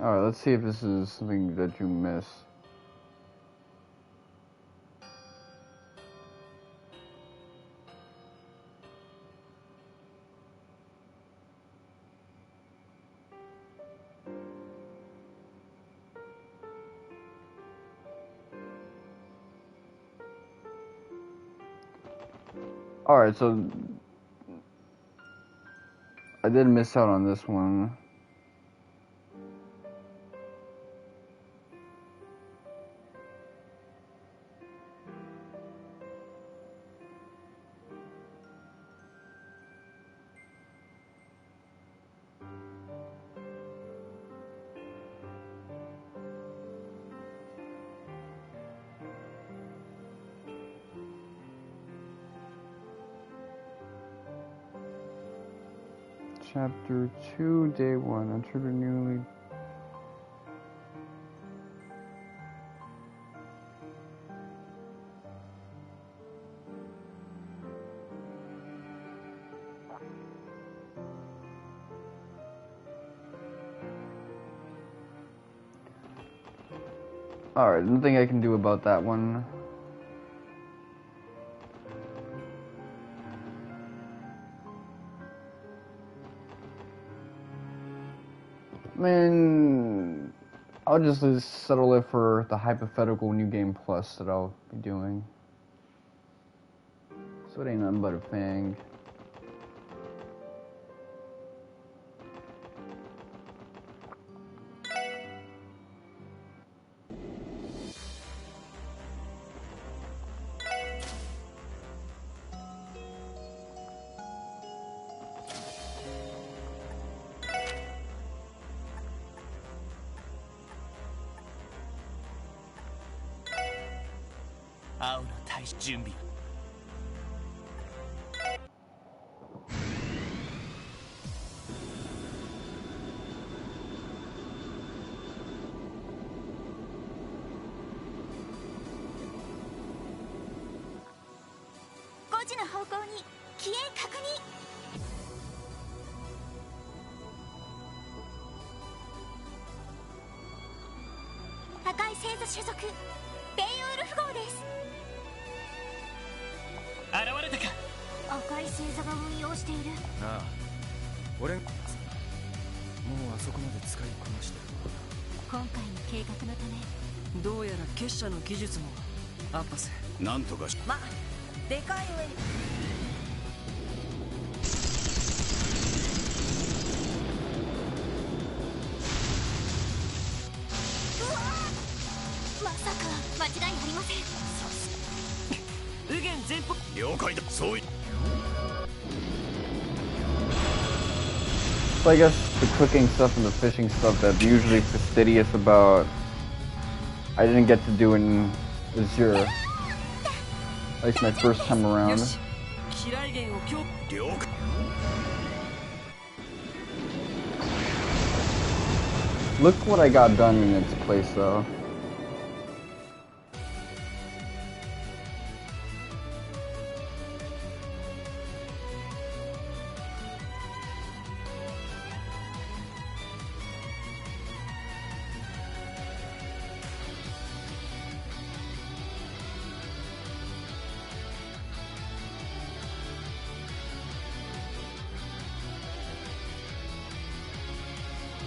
Alright, let's see if this is something that you miss. Alright, so I did miss out on this one. Chapter 2, Day 1. Enter the newly... Alright, nothing I can do about that one. I mean, I'll just settle it for the hypothetical New Game Plus that I'll be doing. So it ain't nothing but a fang.準備5時の方向に機影確認。赤い星座種族ベイウルフ号です。現れたか。赤い星座が運用している。ああ、俺もうあそこまで使いこなしてる。今回の計画のためどうやら結社の技術もアッパスなんとかしま、でかい上にまさか間違いありません。右舷前方了解だ。そうい So I guess the cooking stuff and the fishing stuff that I'm usually fastidious about, I didn't get to do in Azure. At least my first time around. 機雷源を強了解 Look what I got done in its place though.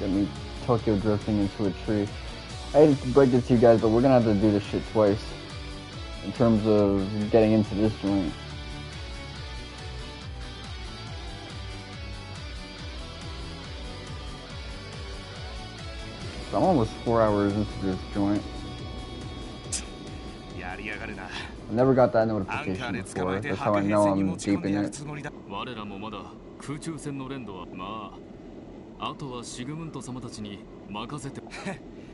Get me Tokyo drifting into a tree. I hate to break it to you guys, but we're gonna have to do this shit twice. In terms of getting into this joint. So I'm almost 4 hours into this joint. never got that notification before. That's how I know I'm deep in it. 我らもまだ空中戦の連動はまああとはシグムント様たちに任せて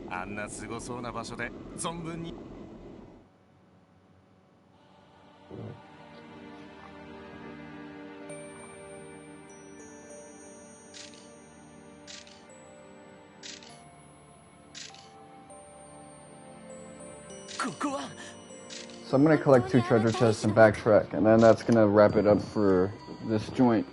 あんなすごそうな場所で存分にここは So I'm gonna collect 2 treasure chests and backtrack, and then that's gonna wrap it up for this joint.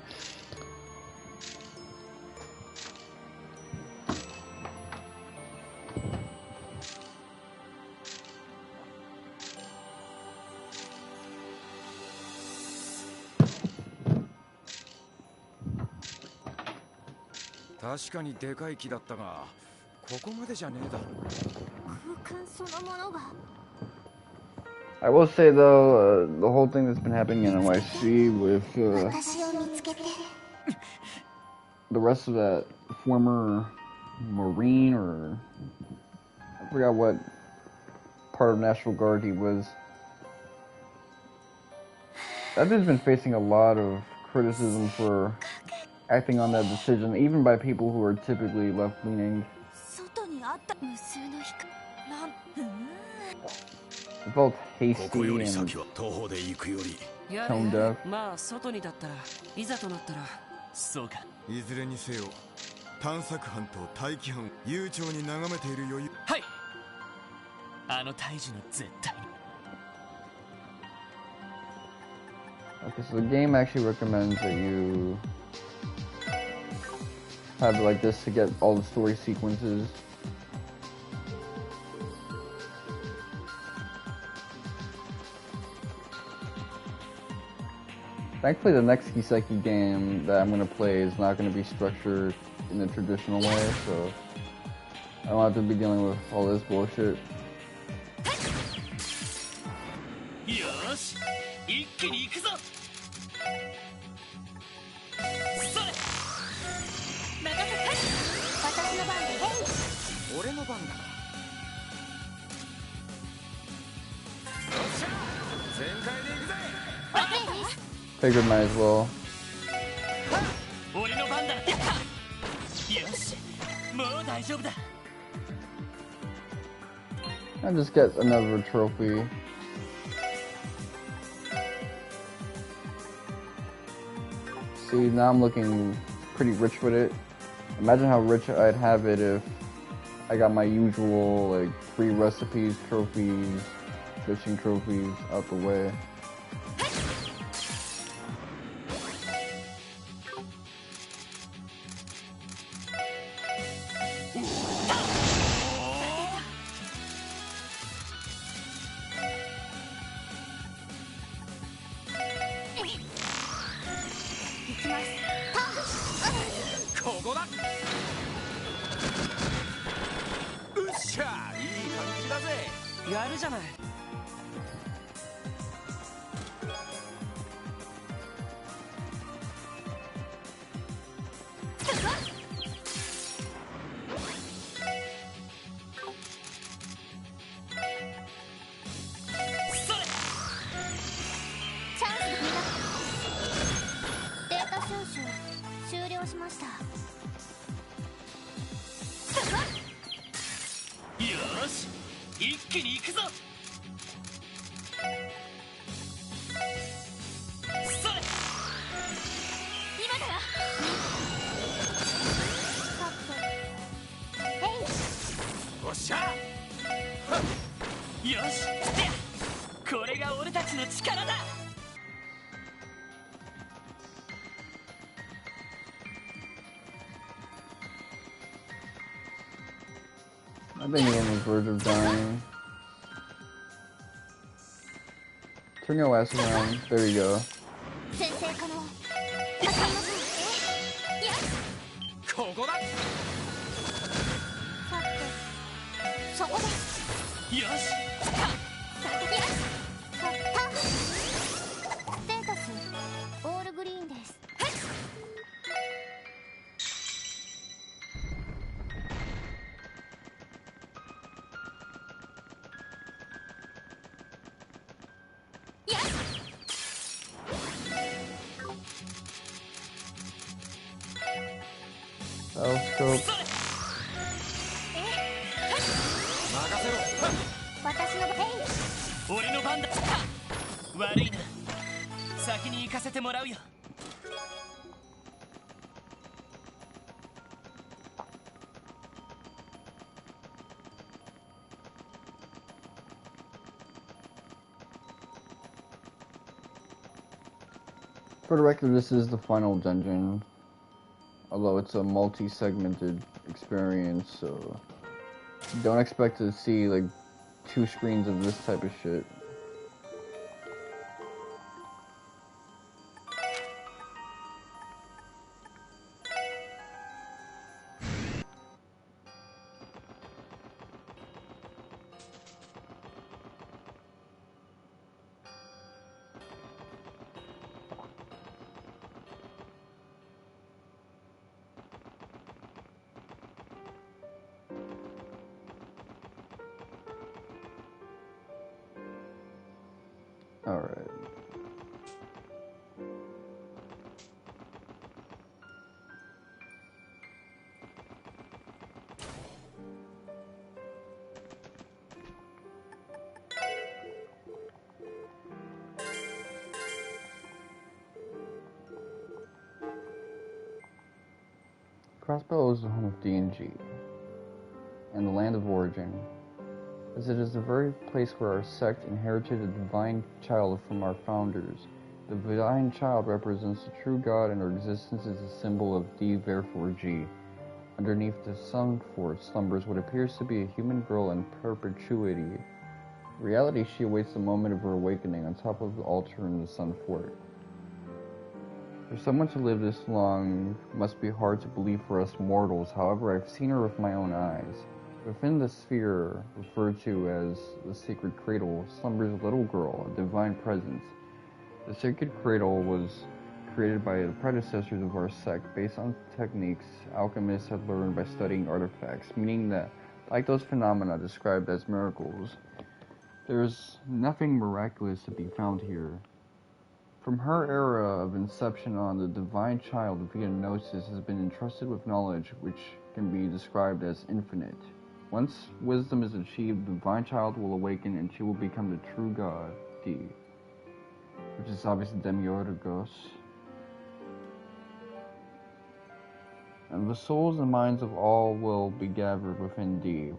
I will say though, the whole thing that's been happening in NYC with the rest of that former Marine, or I forgot what part of National Guard he was. That dude's been facing a lot of criticism for acting on that decision, even by people who are typically left-leaning. It felt hasty and tone deaf. まあ外にだったらいざとなったらそうかいずれにせよ探索班と待機班悠長に眺めている余裕はいあの大樹の絶対に Okay, so the game actually recommends that you have it like this to get all the story sequences. Thankfully, the next Kiseki game that I'm going to play is not going to be structured in the traditional way, so I don't have to be dealing with all this bullshit. よし一気に行くぞそれ任せて私の番で俺の番だよっしゃ全開で行くぜ Figured might as well. 俺の番だよしもう大丈夫だ I'll just get another trophy. See, now I'm looking pretty rich with it. Imagine how rich I'd have it if I got my usual, like, free recipes, trophies, fishing trophies out the way. I think he's on the verge of dying. Turn your ass around. There you go. Telescope. For the record, this is the final dungeon, although it's a multi-segmented experience, so don't expect to see like 2 screens of this type of shit. Alright. Crossbell is the home of D&G, and the land of origin, as it is the very place where our sect inherited a divine child from our founders. The divine child represents the true God, and our existence is a symbol of D, therefore G. Underneath the sun fort slumbers what appears to be a human girl in perpetuity. In reality, she awaits the moment of her awakening on top of the altar in the sun fort. For someone to live this long must be hard to believe for us mortals. However, I've seen her with my own eyes. Within the sphere referred to as the sacred cradle slumbers a little girl, a divine presence. The sacred cradle was created by the predecessors of our sect based on techniques alchemists had learned by studying artifacts, meaning that, like those phenomena described as miracles, there's nothing miraculous to be found here. From her era of inception on, the divine child via Gnosis has been entrusted with knowledge which can be described as infinite. Once wisdom is achieved, the divine child will awaken and she will become the true God, D, which is obviously Demiurgos. And the souls and minds of all will be gathered within D,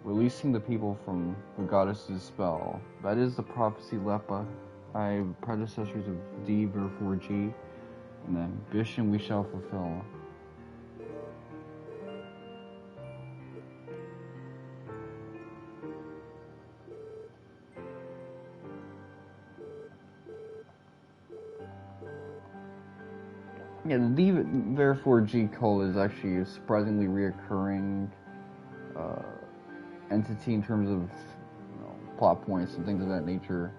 releasing the people from the goddess's spell. That is the prophecy left by predecessors of D, therefore G, and the ambition we shall fulfill. Yeah, the D, therefore G cult is actually a surprisingly reoccurring entity in terms of plot points and things of that nature.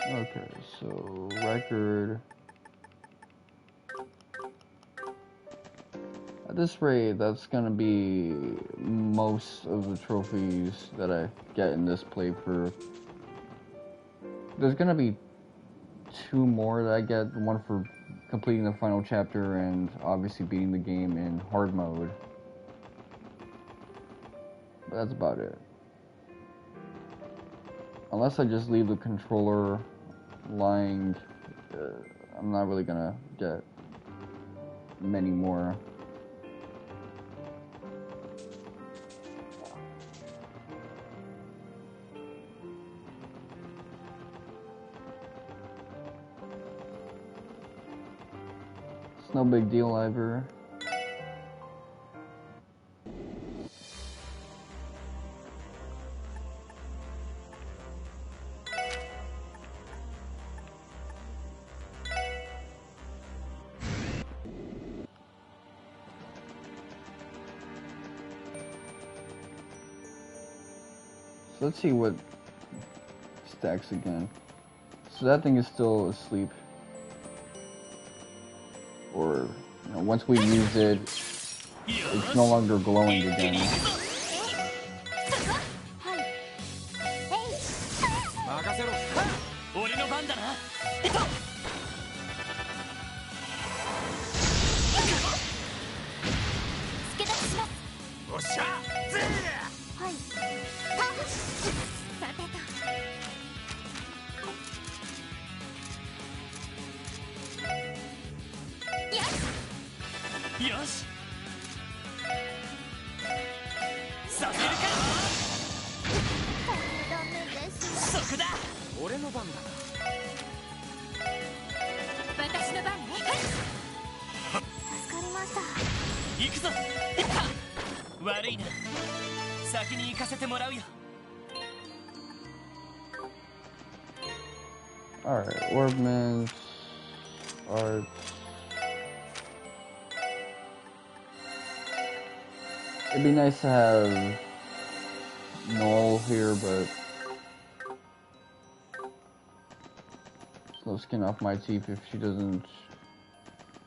Okay, so record. At this rate, that's gonna be most of the trophies that I get in this playthrough. There's gonna be 2 more that I get, one for completing the final chapter and obviously beating the game in hard mode. But that's about it. Unless I just leave the controller lying, I'm not really gonna get many more. It's no big deal either. So let's see what stacks again. So that thing is still asleep. once we use it, it's no longer glowing again. Alright, Orbmans, Arts. It'd be nice to have Null here, but there's no skin off my teeth if she doesn't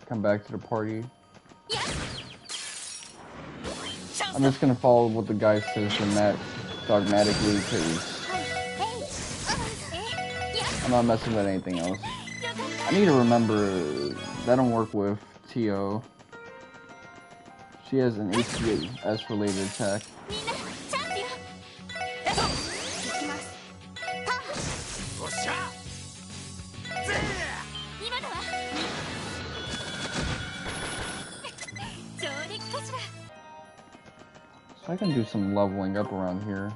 come back to the party. I'm just gonna follow what the guy says dogmatically, because I'm not messing with anything else. I need to remember that I don't work with T.O. She has an HPS related attack. So I can do some leveling up around here.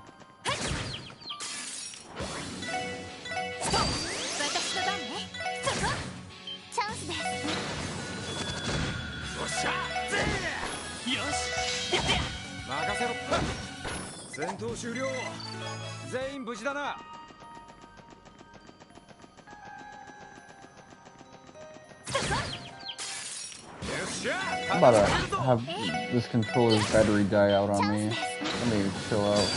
I'm about to have this controller's battery die out on me. Let me chill out.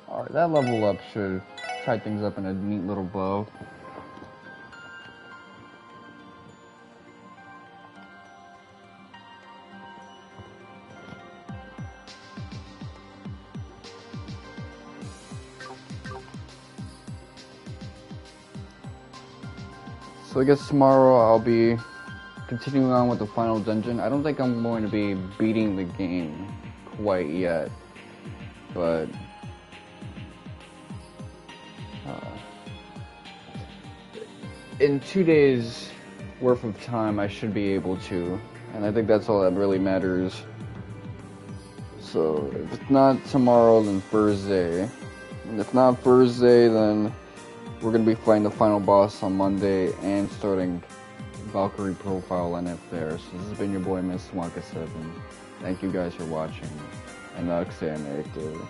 Alright, that level up should tie things up in a neat little bow. So I guess tomorrow I'll be continuing on with the final dungeon. I don't think I'm going to be beating the game quite yet, but in 2 days worth of time I should be able to, and I think that's all that really matters. So if it's not tomorrow, then Thursday, and if not Thursday, then we're going to be fighting the final boss on Monday and starting Valkyrie profile NF there. So this has been your boy Miss Wonka 7. Thank you guys for watching, and Asymmetrical.